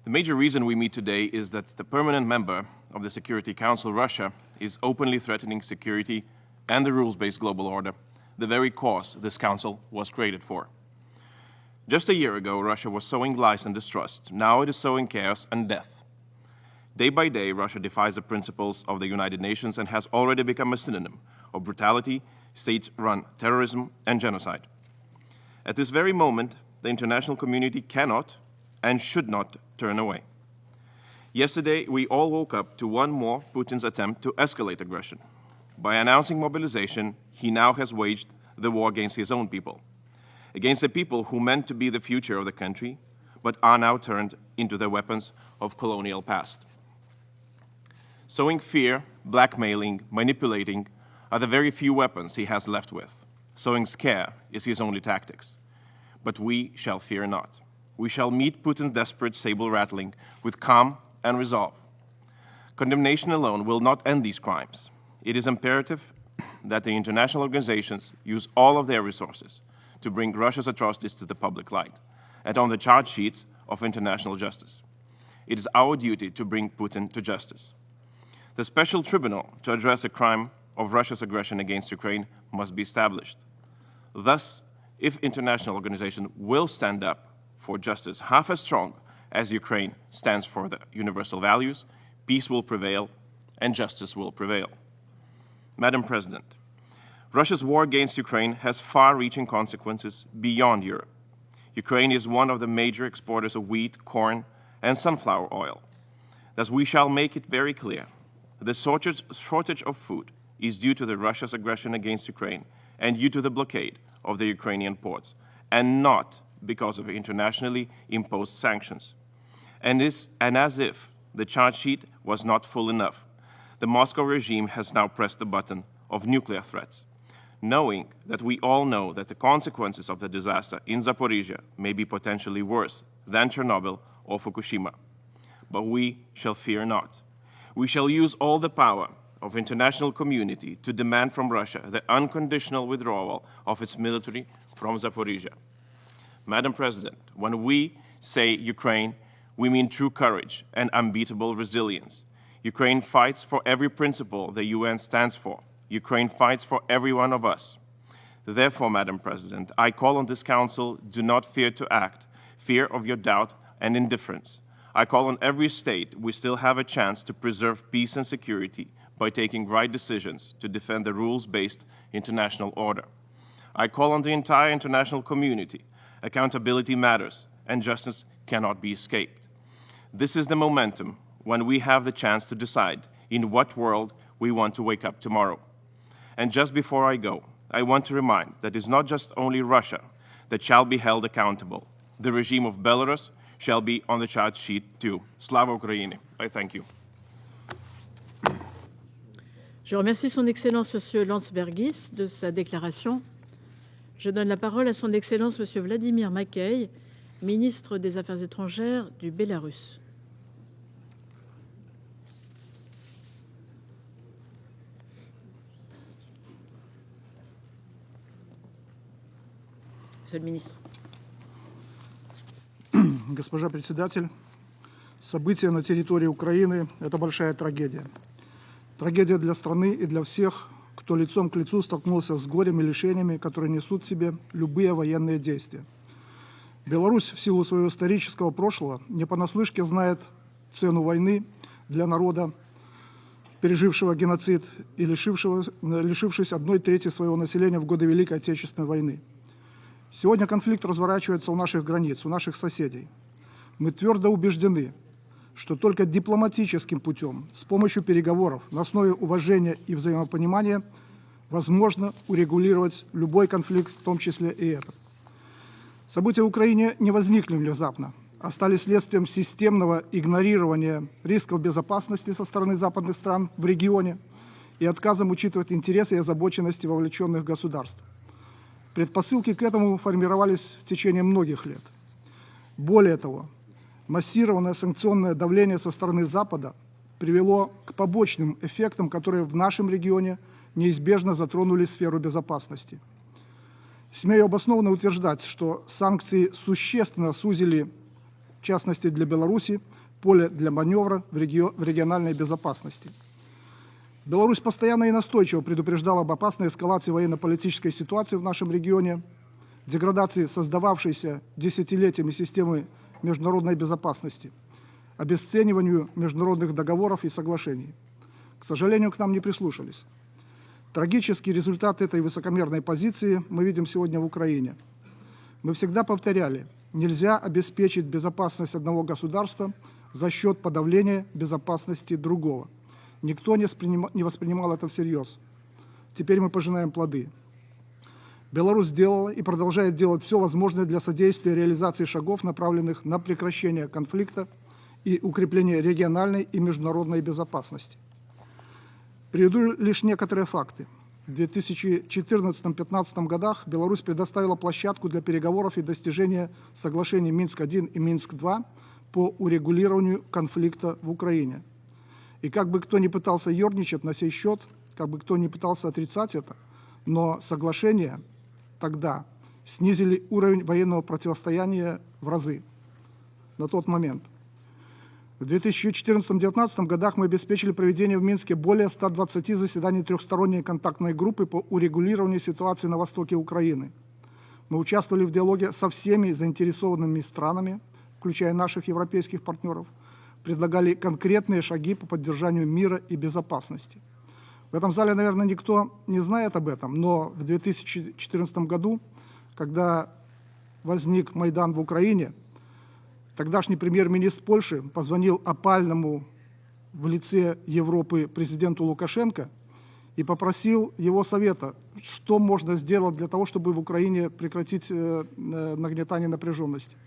The major reason we meet today is that the permanent member of the Security Council, Russia, is openly threatening security and the rules-based global order, the very cause this council was created for. Just a year ago, Russia was sowing lies and distrust. Now it is sowing chaos and death. Day by day, Russia defies the principles of the United Nations and has already become a synonym of brutality, state-run terrorism, and genocide. At this very moment, the international community cannot and should not turn away. Yesterday, we all woke up to one more Putin's attempt to escalate aggression. By announcing mobilization, he now has waged the war against his own people, against the people who meant to be the future of the country, but are now turned into the weapons of colonial past. Sowing fear, blackmailing, manipulating are the very few weapons he has left with. Sowing scare is his only tactics. But we shall fear not. We shall meet Putin's desperate saber rattling with calm and resolve. Condemnation alone will not end these crimes. It is imperative that the international organizations use all of their resources to bring Russia's atrocities to the public light and on the charge sheets of international justice. It is our duty to bring Putin to justice. The special tribunal to address the crime of Russia's aggression against Ukraine must be established. Thus, if international organizations will stand up for justice half as strong as Ukraine stands for the universal values, peace will prevail and justice will prevail. Madam President, Russia's war against Ukraine has far-reaching consequences beyond Europe. Ukraine is one of the major exporters of wheat, corn, and sunflower oil. Thus, we shall make it very clear. The shortage of food is due to the Russia's aggression against Ukraine and due to the blockade of the Ukrainian ports, and not because of internationally imposed sanctions. And as if the charge sheet was not full enough, the Moscow regime has now pressed the button of nuclear threats, knowing that we all know that the consequences of the disaster in Zaporizhia may be potentially worse than Chernobyl or Fukushima. But we shall fear not. We shall use all the power of international community to demand from Russia the unconditional withdrawal of its military from Zaporizhia. Madam President, when we say Ukraine, we mean true courage and unbeatable resilience. Ukraine fights for every principle the UN stands for. Ukraine fights for every one of us. Therefore, Madam President, I call on this Council, do not fear to act, fear of your doubt and indifference. I call on every state, we still have a chance to preserve peace and security by taking right decisions to defend the rules-based international order. I call on the entire international community. Accountability matters, and justice cannot be escaped. This is the momentum when we have the chance to decide in what world we want to wake up tomorrow. And just before I go, I want to remind that it's not just only Russia that shall be held accountable. The regime of Belarus shall be on the charge sheet too. Slava Ukraini. I thank you. Je remercie son Excellence M. Landsbergis de sa déclaration. Je donne la parole à son Excellence M. Vladimir Makey, ministre des Affaires étrangères du Bélarus. Monsieur le ministre. Госпожа председатель, события на территории Украины – это большая трагедия. Трагедия для страны и для всех, кто лицом к лицу столкнулся с горем и лишениями, которые несут в себе любые военные действия. Беларусь в силу своего исторического прошлого не понаслышке знает цену войны для народа пережившего геноцид и лишившись 1/3 своего населения в годы Великой Отечественной войны. Сегодня конфликт разворачивается у наших границ, у наших соседей. Мы твердо убеждены, что только дипломатическим путем, с помощью переговоров, на основе уважения и взаимопонимания возможно урегулировать любой конфликт, в том числе и этот. События в Украине не возникли внезапно, а стали следствием системного игнорирования рисков безопасности со стороны западных стран в регионе и отказом учитывать интересы и озабоченности вовлеченных государств. Предпосылки к этому формировались в течение многих лет. Более того, массированное санкционное давление со стороны Запада привело к побочным эффектам, которые в нашем регионе неизбежно затронули сферу безопасности. Смею обоснованно утверждать, что санкции существенно сузили, в частности для Беларуси, поле для маневра в региональной безопасности. Беларусь постоянно и настойчиво предупреждала об опасной эскалации военно-политической ситуации в нашем регионе, деградации создававшейся десятилетиями системы международной безопасности, обесцениванию международных договоров и соглашений. К сожалению, к нам не прислушались. Трагический результат этой высокомерной позиции мы видим сегодня в Украине. Мы всегда повторяли, нельзя обеспечить безопасность одного государства за счет подавления безопасности другого. Никто не воспринимал это всерьез. Теперь мы пожинаем плоды. Беларусь сделала и продолжает делать все возможное для содействия реализации шагов, направленных на прекращение конфликта и укрепление региональной и международной безопасности. Приведу лишь некоторые факты. В 2014-2015 годах Беларусь предоставила площадку для переговоров и достижения соглашений Минск-1 и Минск-2 по урегулированию конфликта в Украине. И как бы кто ни пытался ерничать на сей счет, как бы кто ни пытался отрицать это, но соглашения тогда снизили уровень военного противостояния в разы на тот момент. В 2014-2019 годах мы обеспечили проведение в Минске более 120 заседаний трехсторонней контактной группы по урегулированию ситуации на востоке Украины. Мы участвовали в диалоге со всеми заинтересованными странами, включая наших европейских партнеров, предлагали конкретные шаги по поддержанию мира и безопасности. В этом зале, наверное, никто не знает об этом, но в 2014 году, когда возник Майдан в Украине, тогдашний премьер-министр Польши позвонил опальному в лице Европы президенту Лукашенко и попросил его совета, что можно сделать для того, чтобы в Украине прекратить нагнетание напряженности.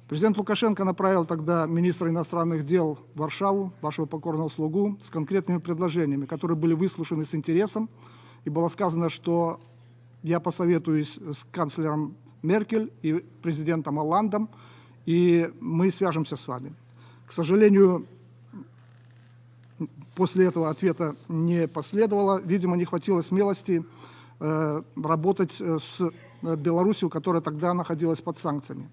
Президент Лукашенко направил тогда министра иностранных дел в Варшаву, вашего покорного слугу, с конкретными предложениями, которые были выслушаны с интересом, и было сказано, что я посоветуюсь с канцлером Меркель и президентом Олландом, и мы свяжемся с вами. К сожалению, после этого ответа не последовало. Видимо, не хватило смелости работать с Беларусью, которая тогда находилась под санкциями.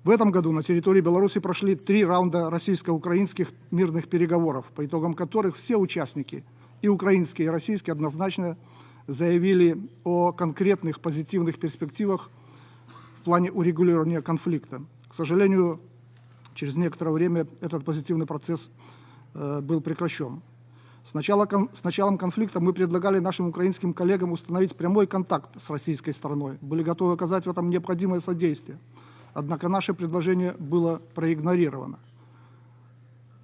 В этом году на территории Беларуси прошли 3 раунда российско-украинских мирных переговоров, по итогам которых все участники, и украинские, и российские, однозначно заявили о конкретных позитивных перспективах в плане урегулирования конфликта. К сожалению, через некоторое время этот позитивный процесс был прекращен. С началом конфликта мы предлагали нашим украинским коллегам установить прямой контакт с российской стороной, были готовы оказать в этом необходимое содействие. Однако наше предложение было проигнорировано.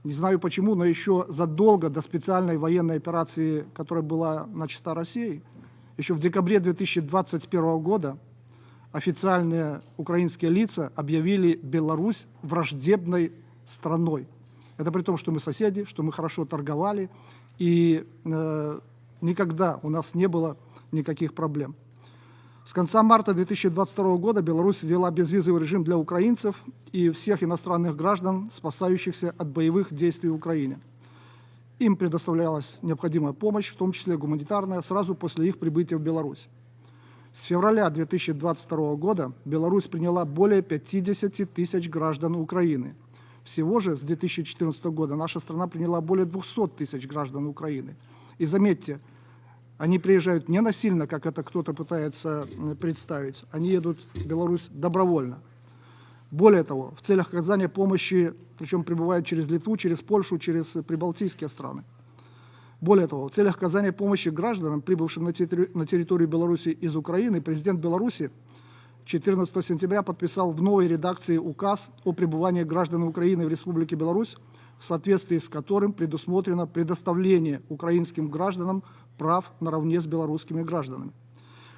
Не знаю почему, но еще задолго до специальной военной операции, которая была начата Россией, еще в декабре 2021 года официальные украинские лица объявили Беларусь враждебной страной. Это при том, что мы соседи, что мы хорошо торговали, и никогда у нас не было никаких проблем. С конца марта 2022 года Беларусь ввела безвизовый режим для украинцев и всех иностранных граждан, спасающихся от боевых действий в Украине. Им предоставлялась необходимая помощь, в том числе гуманитарная, сразу после их прибытия в Беларусь. С февраля 2022 года Беларусь приняла более 50 тысяч граждан Украины. Всего же с 2014 года наша страна приняла более 200 тысяч граждан Украины. И заметьте, они приезжают не насильно, как это кто-то пытается представить. Они едут в Беларусь добровольно. Более того, в целях оказания помощи, причем прибывают через Литву, через Польшу, через прибалтийские страны. Более того, в целях оказания помощи гражданам, прибывшим на территорию Беларуси из Украины, президент Беларуси 14 сентября подписал в новой редакции указ о пребывании граждан Украины в Республике Беларусь, в соответствии с которым предусмотрено предоставление украинским гражданам прав наравне с белорусскими гражданами.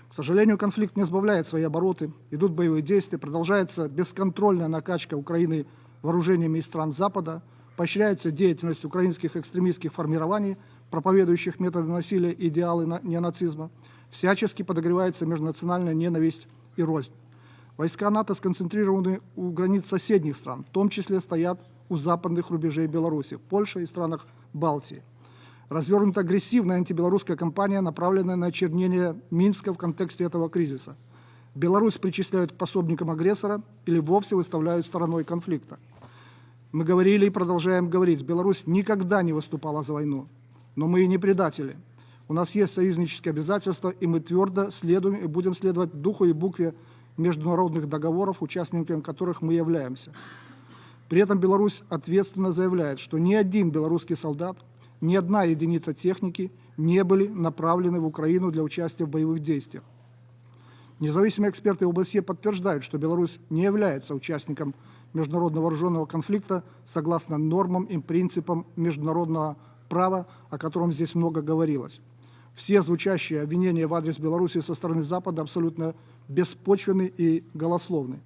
К сожалению, конфликт не сбавляет свои обороты, идут боевые действия, продолжается бесконтрольная накачка Украины вооружениями из стран Запада, поощряется деятельность украинских экстремистских формирований, проповедующих методы насилия и идеалы неонацизма, всячески подогревается межнациональная ненависть и рознь. Войска НАТО сконцентрированы у границ соседних стран, в том числе стоят у западных рубежей Беларуси, в Польше и странах Балтии. Развернута агрессивная антибелорусская кампания, направленная на очернение Минска в контексте этого кризиса. Беларусь причисляют к пособникам агрессора или вовсе выставляют стороной конфликта. Мы говорили и продолжаем говорить, Беларусь никогда не выступала за войну, но мы и не предатели. У нас есть союзнические обязательства, и мы твердо следуем и будем следовать духу и букве международных договоров, участниками которых мы являемся. При этом Беларусь ответственно заявляет, что ни один белорусский солдат, ни одна единица техники не были направлены в Украину для участия в боевых действиях. Независимые эксперты ОБСЕ подтверждают, что Беларусь не является участником международного вооруженного конфликта согласно нормам и принципам международного права, о котором здесь много говорилось. Все звучащие обвинения в адрес Беларуси со стороны Запада абсолютно беспочвенны и голословны.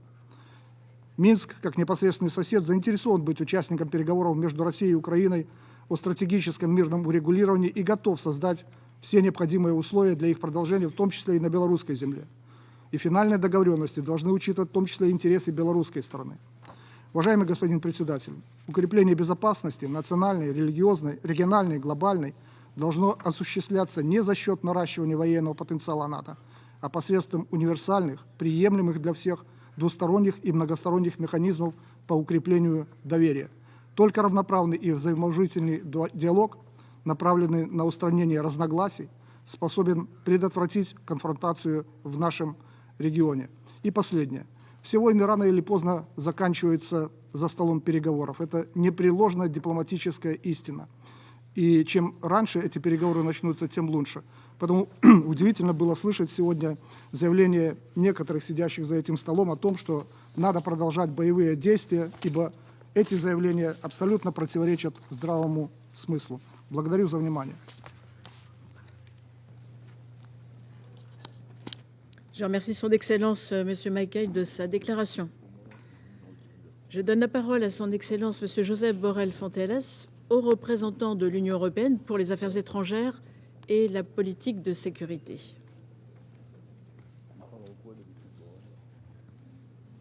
Минск, как непосредственный сосед, заинтересован быть участником переговоров между Россией и Украиной о стратегическом мирном урегулировании и готов создать все необходимые условия для их продолжения, в том числе и на белорусской земле. И финальные договоренности должны учитывать в том числе интересы белорусской стороны. Уважаемый господин председатель, укрепление безопасности национальной, религиозной, региональной, глобальной должно осуществляться не за счет наращивания военного потенциала НАТО, а посредством универсальных, приемлемых для всех двусторонних и многосторонних механизмов по укреплению доверия. Только равноправный и взаимоуважительный диалог, направленный на устранение разногласий, способен предотвратить конфронтацию в нашем регионе. И последнее. Все войны рано или поздно заканчиваются за столом переговоров. Это непреложная дипломатическая истина. И чем раньше эти переговоры начнутся, тем лучше. Поэтому удивительно было слышать сегодня заявление некоторых сидящих за этим столом о том, что надо продолжать боевые действия, ибо эти заявления абсолютно противоречат здравому смыслу. Благодарю за внимание. Je remercie son Excellence, M. Mackay, de sa déclaration. Je donne la parole à son Excellence, M. Joseph Borrell Fontelles, haut représentant de l'Union européenne pour les affaires étrangères et la politique de sécurité.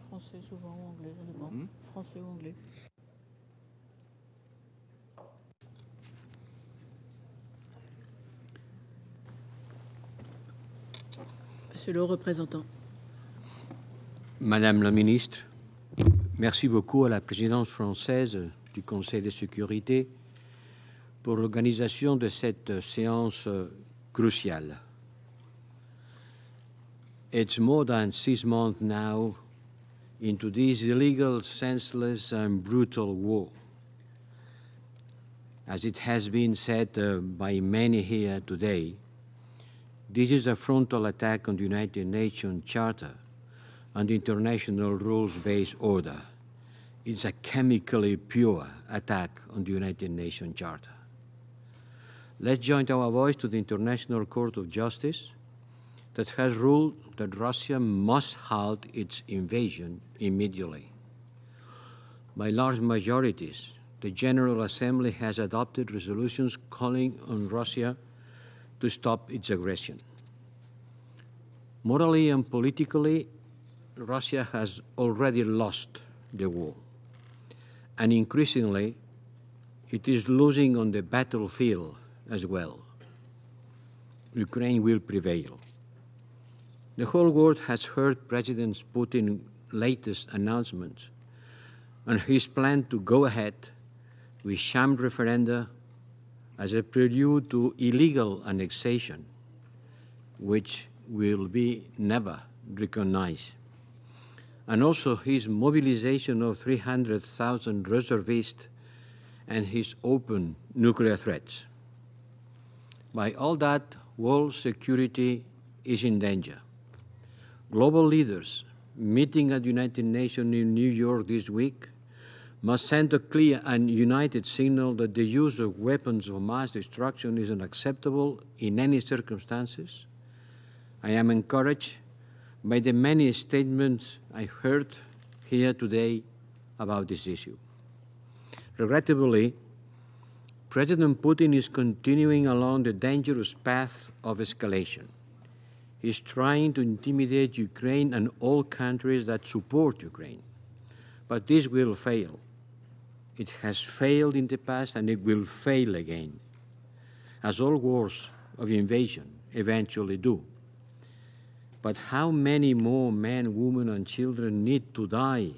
Français, souvent ou anglais, Français ou anglais. Monsieur le haut représentant. Madame la ministre, merci beaucoup à la présidence française du Conseil de sécurité pour l'organisation de cette séance cruciale. It's more than 6 months now into this illegal, senseless, and brutal war. As it has been said by many here today, this is a frontal attack on the United Nations Charter and the international rules-based order. It's a chemically pure attack on the United Nations Charter. Let's join our voice to the International Court of Justice that has ruled that Russia must halt its invasion immediately. By large majorities, the General Assembly has adopted resolutions calling on Russia to stop its aggression. Morally and politically, Russia has already lost the war, and increasingly, it is losing on the battlefield as well. Ukraine will prevail. The whole world has heard President Putin's latest announcement and his plan to go ahead with sham referenda as a prelude to illegal annexation, which will be never recognized, and also his mobilization of 300,000 reservists and his open nuclear threats. By all that, world security is in danger. Global leaders meeting at the United Nations in New York this week must send a clear and united signal that the use of weapons of mass destruction is unacceptable in any circumstances. I am encouraged by the many statements I heard here today about this issue. Regrettably, President Putin is continuing along the dangerous path of escalation. He's trying to intimidate Ukraine and all countries that support Ukraine. But this will fail. It has failed in the past and it will fail again, as all wars of invasion eventually do. But how many more men, women, and children need to die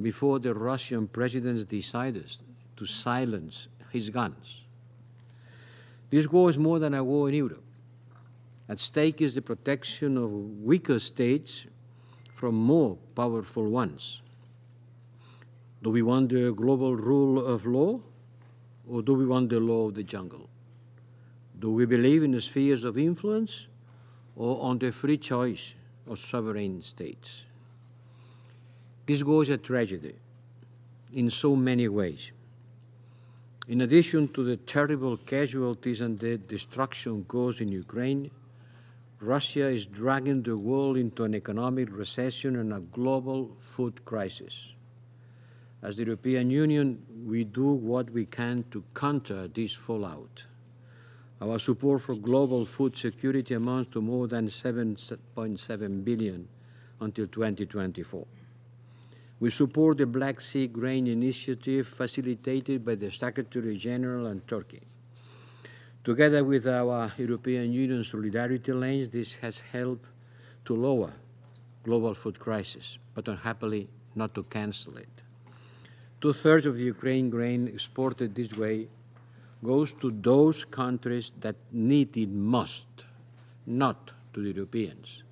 before the Russian president decides to silence his guns? This war is more than a war in Europe. At stake is the protection of weaker states from more powerful ones. Do we want the global rule of law, or do we want the law of the jungle? Do we believe in the spheres of influence, or on the free choice of sovereign states? This war is a tragedy in so many ways. In addition to the terrible casualties and the destruction caused in Ukraine, Russia is dragging the world into an economic recession and a global food crisis. As the European Union, we do what we can to counter this fallout. Our support for global food security amounts to more than 7.7 billion until 2024. We support the Black Sea Grain Initiative facilitated by the Secretary General and Turkey. Together with our European Union solidarity lanes, this has helped to lower global food crisis, but unhappily not to cancel it. 2/3 of the Ukraine grain exported this way goes to those countries that need it most, not to the Europeans.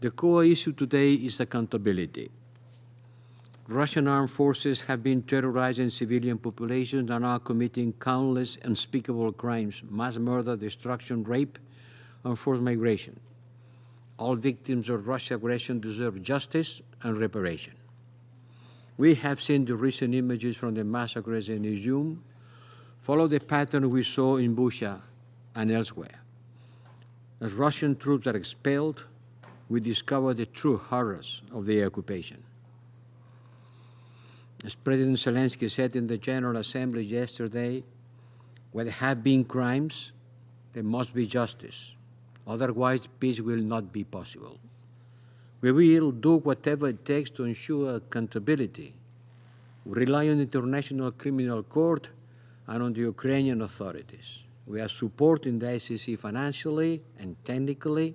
The core issue today is accountability. Russian armed forces have been terrorizing civilian populations and are committing countless unspeakable crimes: mass murder, destruction, rape, and forced migration. All victims of Russian aggression deserve justice and reparation. We have seen the recent images from the massacres in Izium follow the pattern we saw in Bucha and elsewhere. As Russian troops are expelled, we discover the true horrors of the occupation. As President Zelensky said in the General Assembly yesterday, where there have been crimes, there must be justice. Otherwise, peace will not be possible. We will do whatever it takes to ensure accountability. We rely on the International Criminal Court and on the Ukrainian authorities. We are supporting the ICC financially and technically,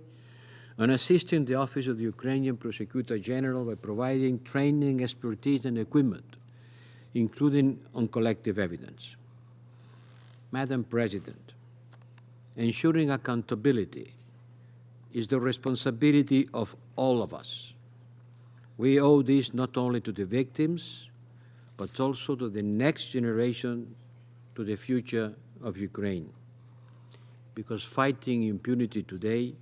and assisting the Office of the Ukrainian Prosecutor General by providing training, expertise, and equipment, including on collective evidence. Madam President, ensuring accountability is the responsibility of all of us. We owe this not only to the victims, but also to the next generation, to the future of Ukraine. Because fighting impunity today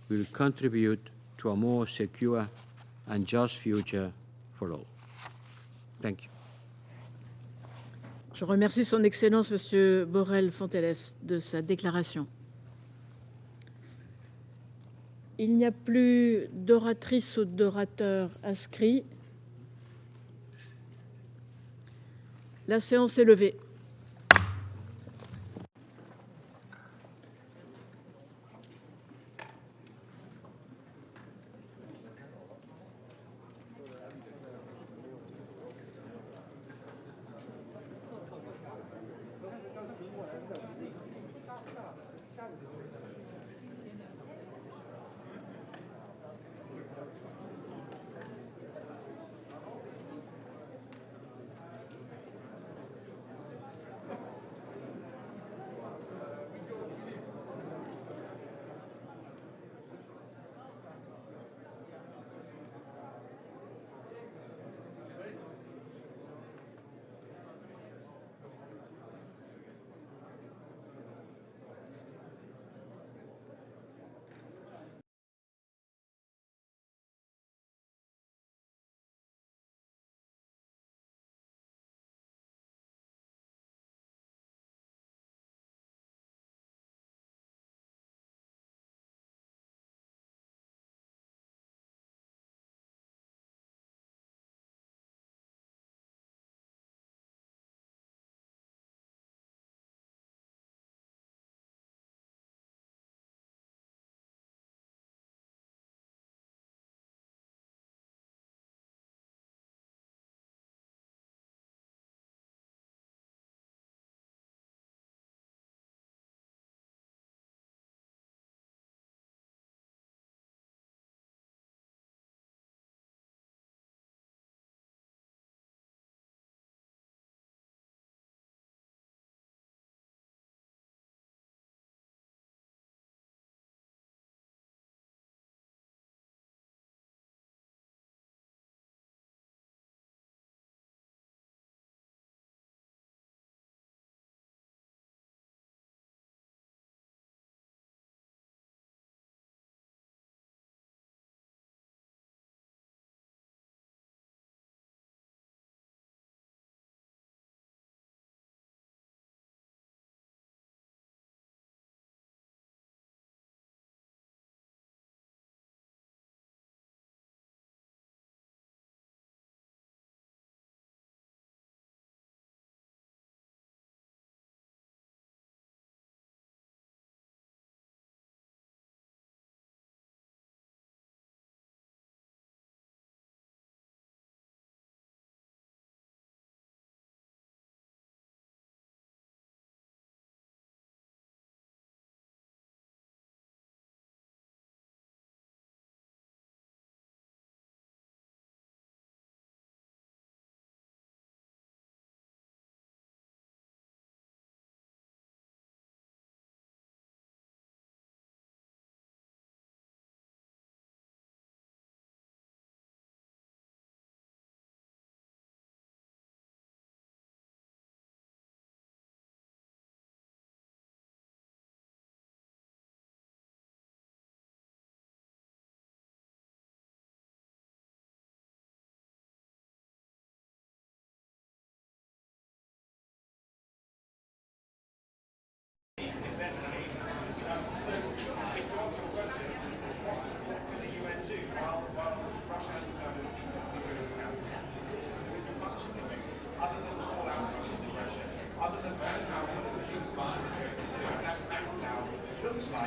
will contribute to a more secure and just future for all. Thank you. Je remercie Son Excellence M. Borrell Fonteles de sa déclaration. Il n'y a plus d'oratrices ou d'orateurs inscrits. La séance est levée.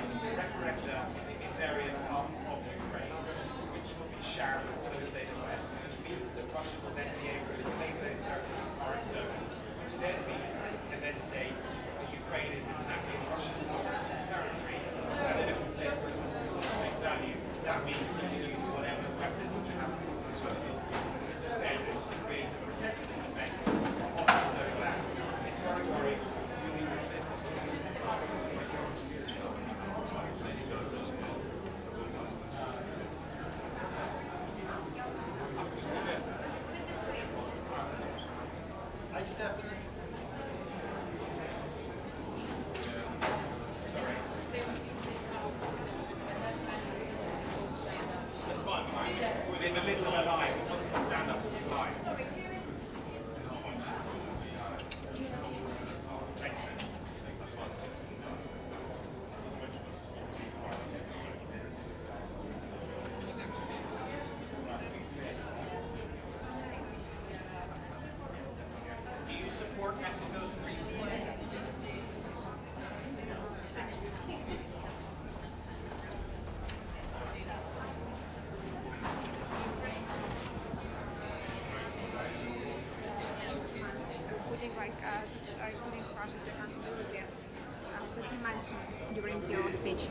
referenda in various parts of Ukraine, which will be shared with associated West, which means that Russia will then be able to claim those territories are its own, which then means that it can then say that Ukraine is attacking Russian sovereign territory, and then if it takes face value, that means he can use whatever weapons he has at his disposal to defend and to create a protective defense of his own land. It's very worrying. Hi, Stephanie. In the middle of a line, we mustn't stand up for this line. Do you support Mexico's freeze plan? During your speech?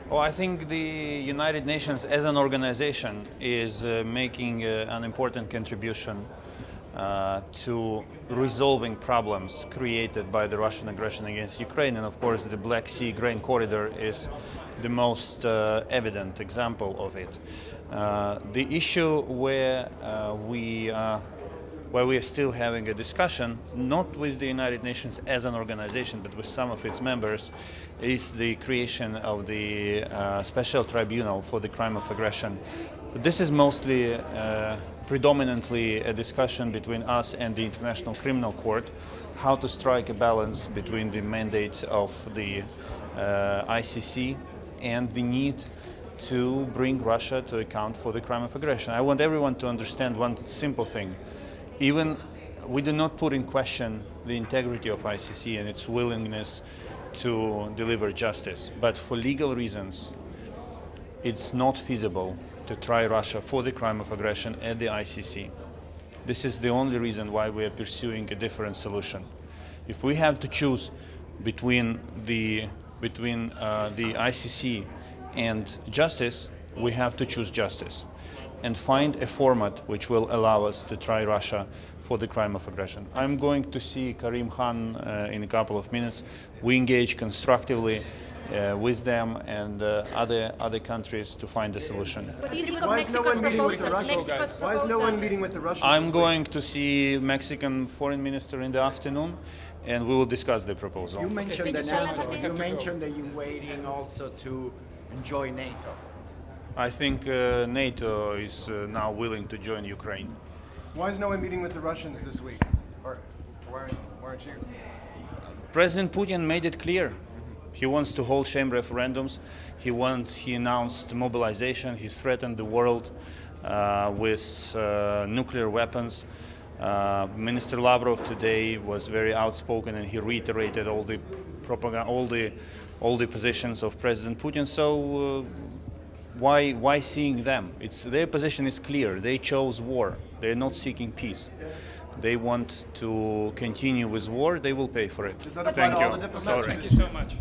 Well, I think the United Nations as an organization is making an important contribution to resolving problems created by the Russian aggression against Ukraine. And of course, the Black Sea grain corridor is the most evident example of it. The issue where we are still having a discussion, not with the United Nations as an organization, but with some of its members, is the creation of the special tribunal for the crime of aggression. But this is mostly, predominantly a discussion between us and the International Criminal Court, how to strike a balance between the mandate of the ICC and the need to bring Russia to account for the crime of aggression. I want everyone to understand one simple thing. Even we do not put in question the integrity of ICC and its willingness to deliver justice, but for legal reasons, it's not feasible to try Russia for the crime of aggression at the ICC. This is the only reason why we are pursuing a different solution. If we have to choose between the ICC and justice, we have to choose justice and find a format which will allow us to try Russia for the crime of aggression. I'm going to see Karim Khan in a couple of minutes. We engage constructively with them and other countries to find a solution. What do you think of Mexico's proposal? Why is no one meeting with the Russians? I'm going to see Mexican foreign minister in the afternoon, and we will discuss the proposal. You mentioned the NATO. You mentioned that you're waiting also to enjoy NATO. I think NATO is now willing to join Ukraine. Why is no one meeting with the Russians this week? Or why aren't you? President Putin made it clear. He wants to hold shame referendums. He announced mobilization. He threatened the world with nuclear weapons. Minister Lavrov today was very outspoken, and he reiterated all the propaganda, all the positions of President Putin. So why seeing them? Their position is clear. They chose war. They're not seeking peace. They want to continue with war. They will pay for it. Does that apply to all the diplomats? Sorry. Thank you so much.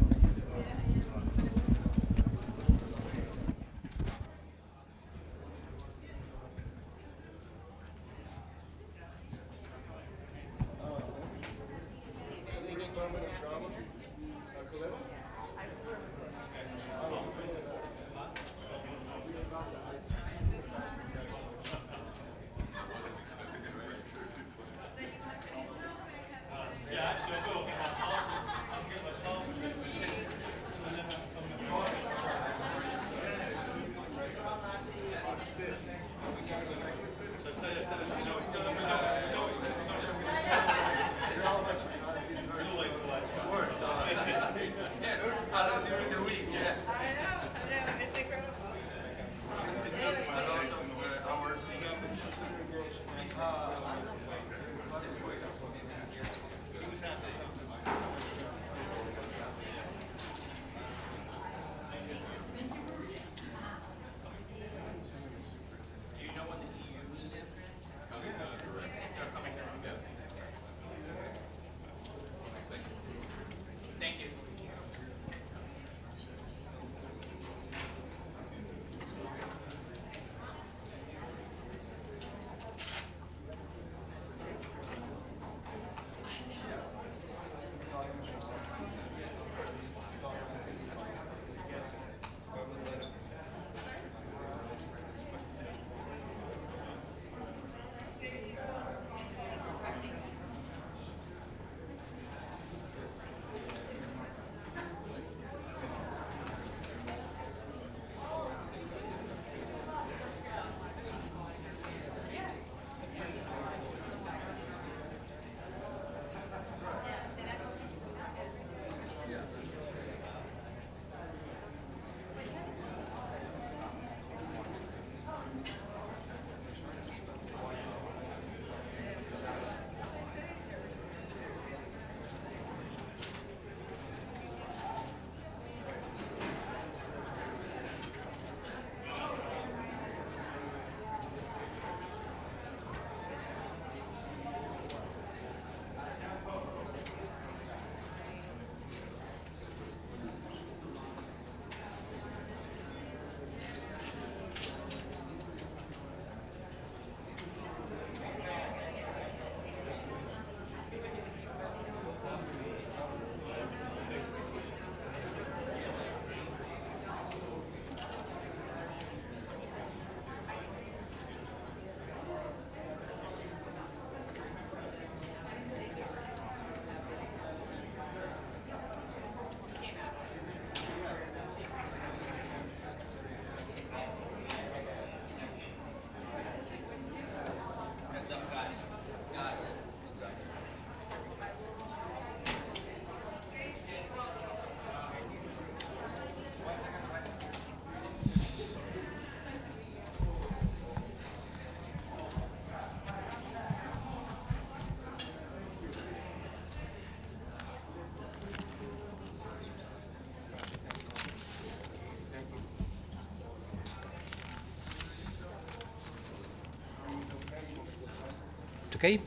okay?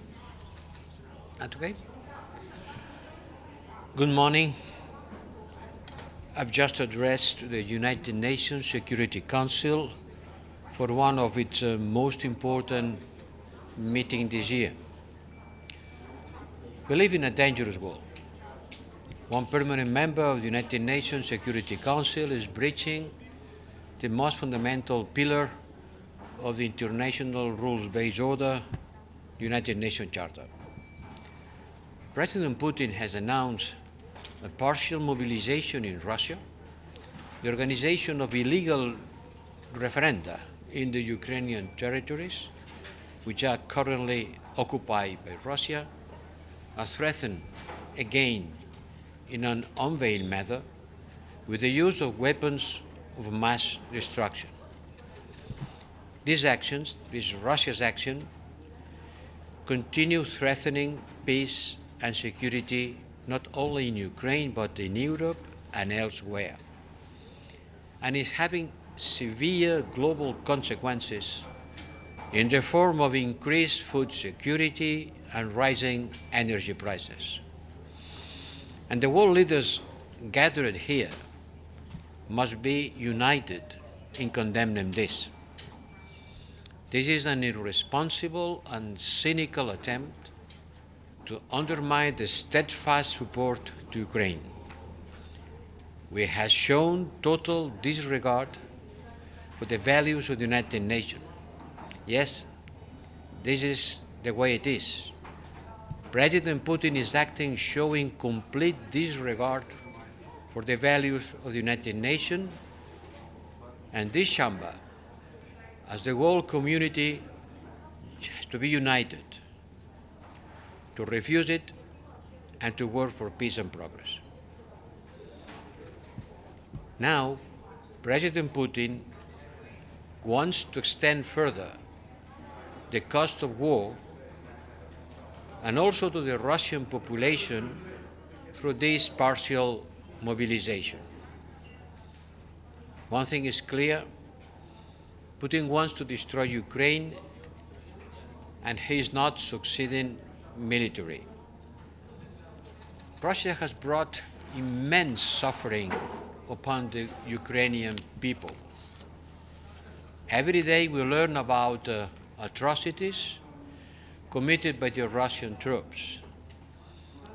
That okay? Good morning. I've just addressed the United Nations Security Council for one of its most important meetings this year. We live in a dangerous world. One permanent member of the United Nations Security Council is breaching the most fundamental pillar of the international rules-based order, the United Nations Charter. President Putin has announced a partial mobilization in Russia, the organization of illegal referenda in the Ukrainian territories, which are currently occupied by Russia, are threatened again in an unveiled manner with the use of weapons of mass destruction. These actions, this Russia's action, continue threatening peace and security not only in Ukraine but in Europe and elsewhere, and is having severe global consequences in the form of increased food security and rising energy prices. And the world leaders gathered here must be united in condemning this. This is an irresponsible and cynical attempt to undermine the steadfast support to Ukraine. We have shown total disregard for the values of the United Nations. Yes, this is the way it is. President Putin is acting showing complete disregard for the values of the United Nations, and this chamber, as the world community, has to be united to refuse it and to work for peace and progress. Now, President Putin wants to extend further the cost of war and also to the Russian population through this partial mobilization. One thing is clear, Putin wants to destroy Ukraine and he is not succeeding militarily. Russia has brought immense suffering upon the Ukrainian people. Every day we learn about atrocities committed by the Russian troops.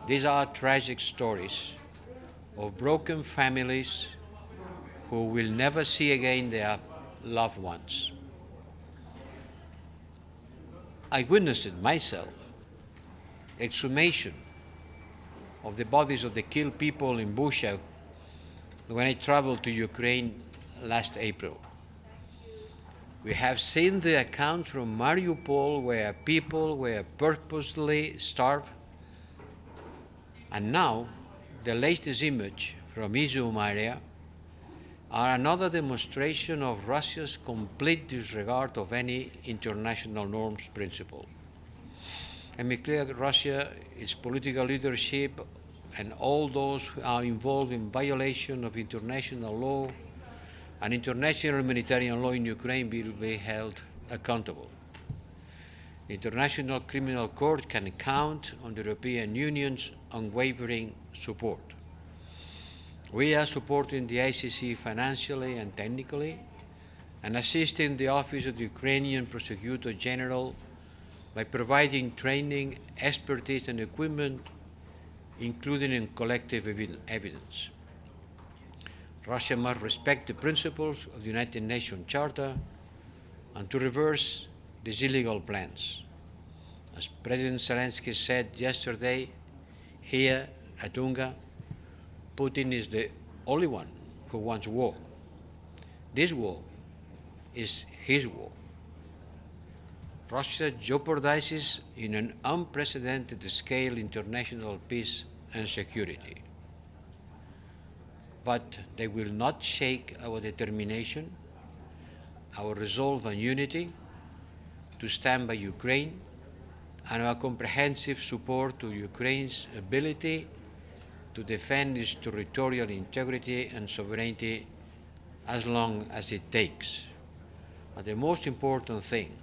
These are tragic stories of broken families who will never see again their loved ones. I witnessed it myself, exhumation of the bodies of the killed people in Bucha when I traveled to Ukraine last April. We have seen the accounts from Mariupol where people were purposely starved, and now the latest image from Izium area are another demonstration of Russia's complete disregard of any international norms principle. And make clear that Russia, its political leadership, and all those who are involved in violation of international law and international humanitarian law in Ukraine will be held accountable. The International Criminal Court can count on the European Union's unwavering support. We are supporting the ICC financially and technically and assisting the Office of the Ukrainian Prosecutor General by providing training, expertise and equipment, including in collective evidence. Russia must respect the principles of the United Nations Charter and to reverse these illegal plans. As President Zelensky said yesterday here at UNGA, Putin is the only one who wants war. This war is his war. Russia jeopardizes in an unprecedented scale international peace and security. But they will not shake our determination, our resolve and unity to stand by Ukraine, and our comprehensive support to Ukraine's ability to defend its territorial integrity and sovereignty as long as it takes. But the most important thing,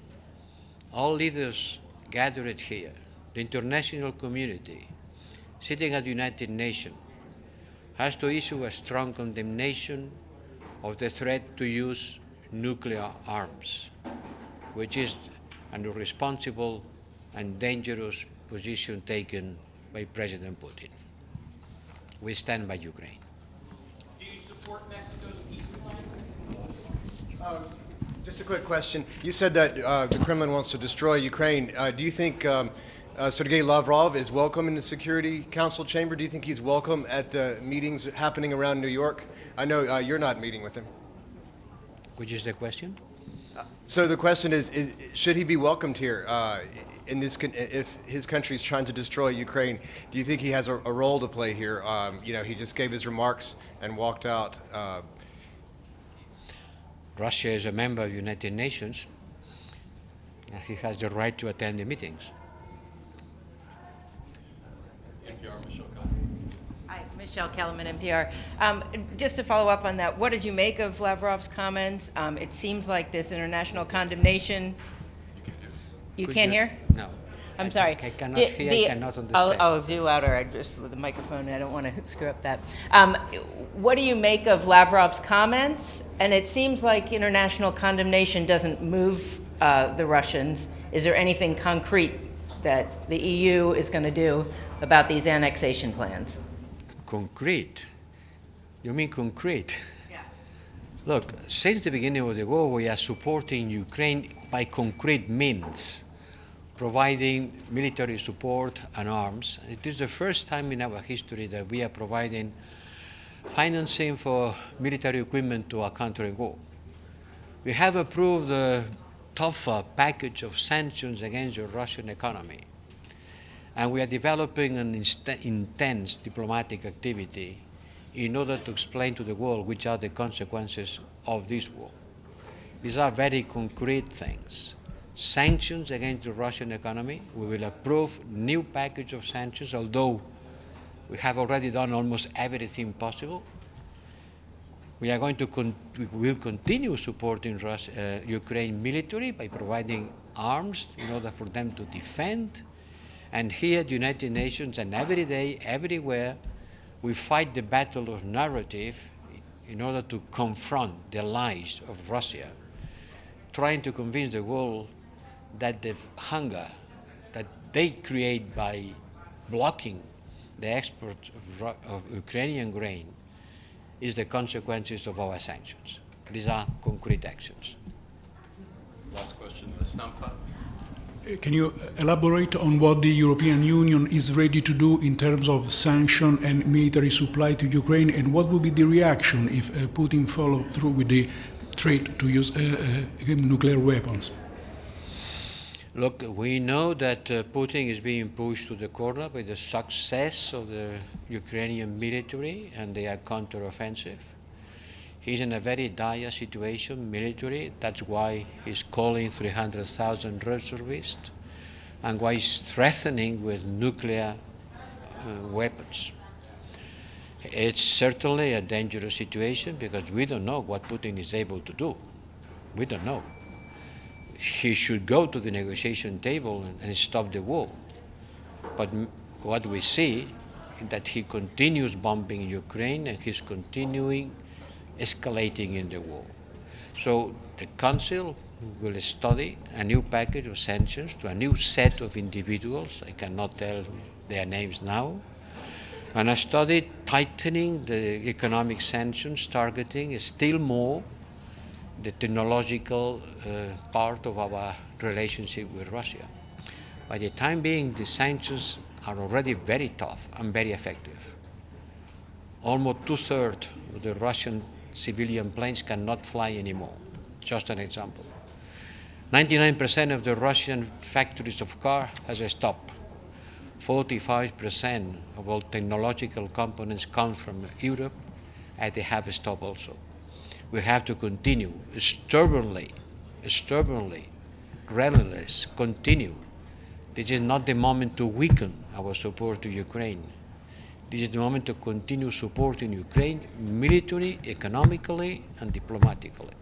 all leaders gathered here, the international community, sitting at the United Nations, has to issue a strong condemnation of the threat to use nuclear arms, which is an irresponsible and dangerous position taken by President Putin. We stand by Ukraine. Do you support Mexico's peace plan? Just a quick question. You said that the Kremlin wants to destroy Ukraine. Do you think Sergei Lavrov is welcome in the Security Council chamber? Do you think he's welcome at the meetings happening around New York? I know you're not meeting with him. Which is the question? So the question is should he be welcomed here in this? If his country is trying to destroy Ukraine, do you think he has a role to play here? You know, he just gave his remarks and walked out. Russia is a member of the United Nations. He has the right to attend the meetings. Hi, Michelle Kellerman, NPR. Just to follow up on that, what did you make of Lavrov's comments? It seems like this international condemnation. You can't hear? No. I'm sorry. I cannot hear, I cannot understand. I'll do louder. I just with the microphone. I don't want to screw up that. What do you make of Lavrov's comments? And it seems like international condemnation doesn't move the Russians. Is there anything concrete that the EU is going to do about these annexation plans? Concrete? You mean concrete? Yeah. Look, since the beginning of the war, we are supporting Ukraine by concrete means, providing military support and arms. It is the first time in our history that we are providing financing for military equipment to a country in war. We have approved a tougher package of sanctions against the Russian economy. And we are developing an intense diplomatic activity in order to explain to the world which are the consequences of this war. These are very concrete things. Sanctions against the Russian economy. We will approve new package of sanctions, although we have already done almost everything possible. We are going to we will continue supporting Ukraine military by providing arms in order for them to defend. And here at the United Nations and every day, everywhere, we fight the battle of narrative in order to confront the lies of Russia, trying to convince the world that the hunger that they create by blocking the export of Ukrainian grain is the consequences of our sanctions. These are concrete actions. Last question, Stampa. Can you elaborate on what the European Union is ready to do in terms of sanction and military supply to Ukraine, and what will be the reaction if Putin follows through with the threat to use nuclear weapons? Look, we know that Putin is being pushed to the corner by the success of the Ukrainian military and their counteroffensive. He's in a very dire situation, military. That's why he's calling 300,000 reservists and why he's threatening with nuclear weapons. It's certainly a dangerous situation because we don't know what Putin is able to do. We don't know. He should go to the negotiation table and stop the war. But what we see is that he continues bombing Ukraine and he's continuing escalating in the war. So the Council will study a new package of sanctions to a new set of individuals. I cannot tell their names now. And I studied tightening the economic sanctions, targeting still more the technological part of our relationship with Russia. By the time being, the sanctions are already very tough and very effective. Almost 2/3 of the Russian civilian planes cannot fly anymore. Just an example. 99% of the Russian factories of cars has stopped. 45% of all technological components come from Europe, and they have stopped also. We have to continue stubbornly, relentless, continue. This is not the moment to weaken our support to Ukraine. This is the moment to continue supporting Ukraine militarily, economically, and diplomatically.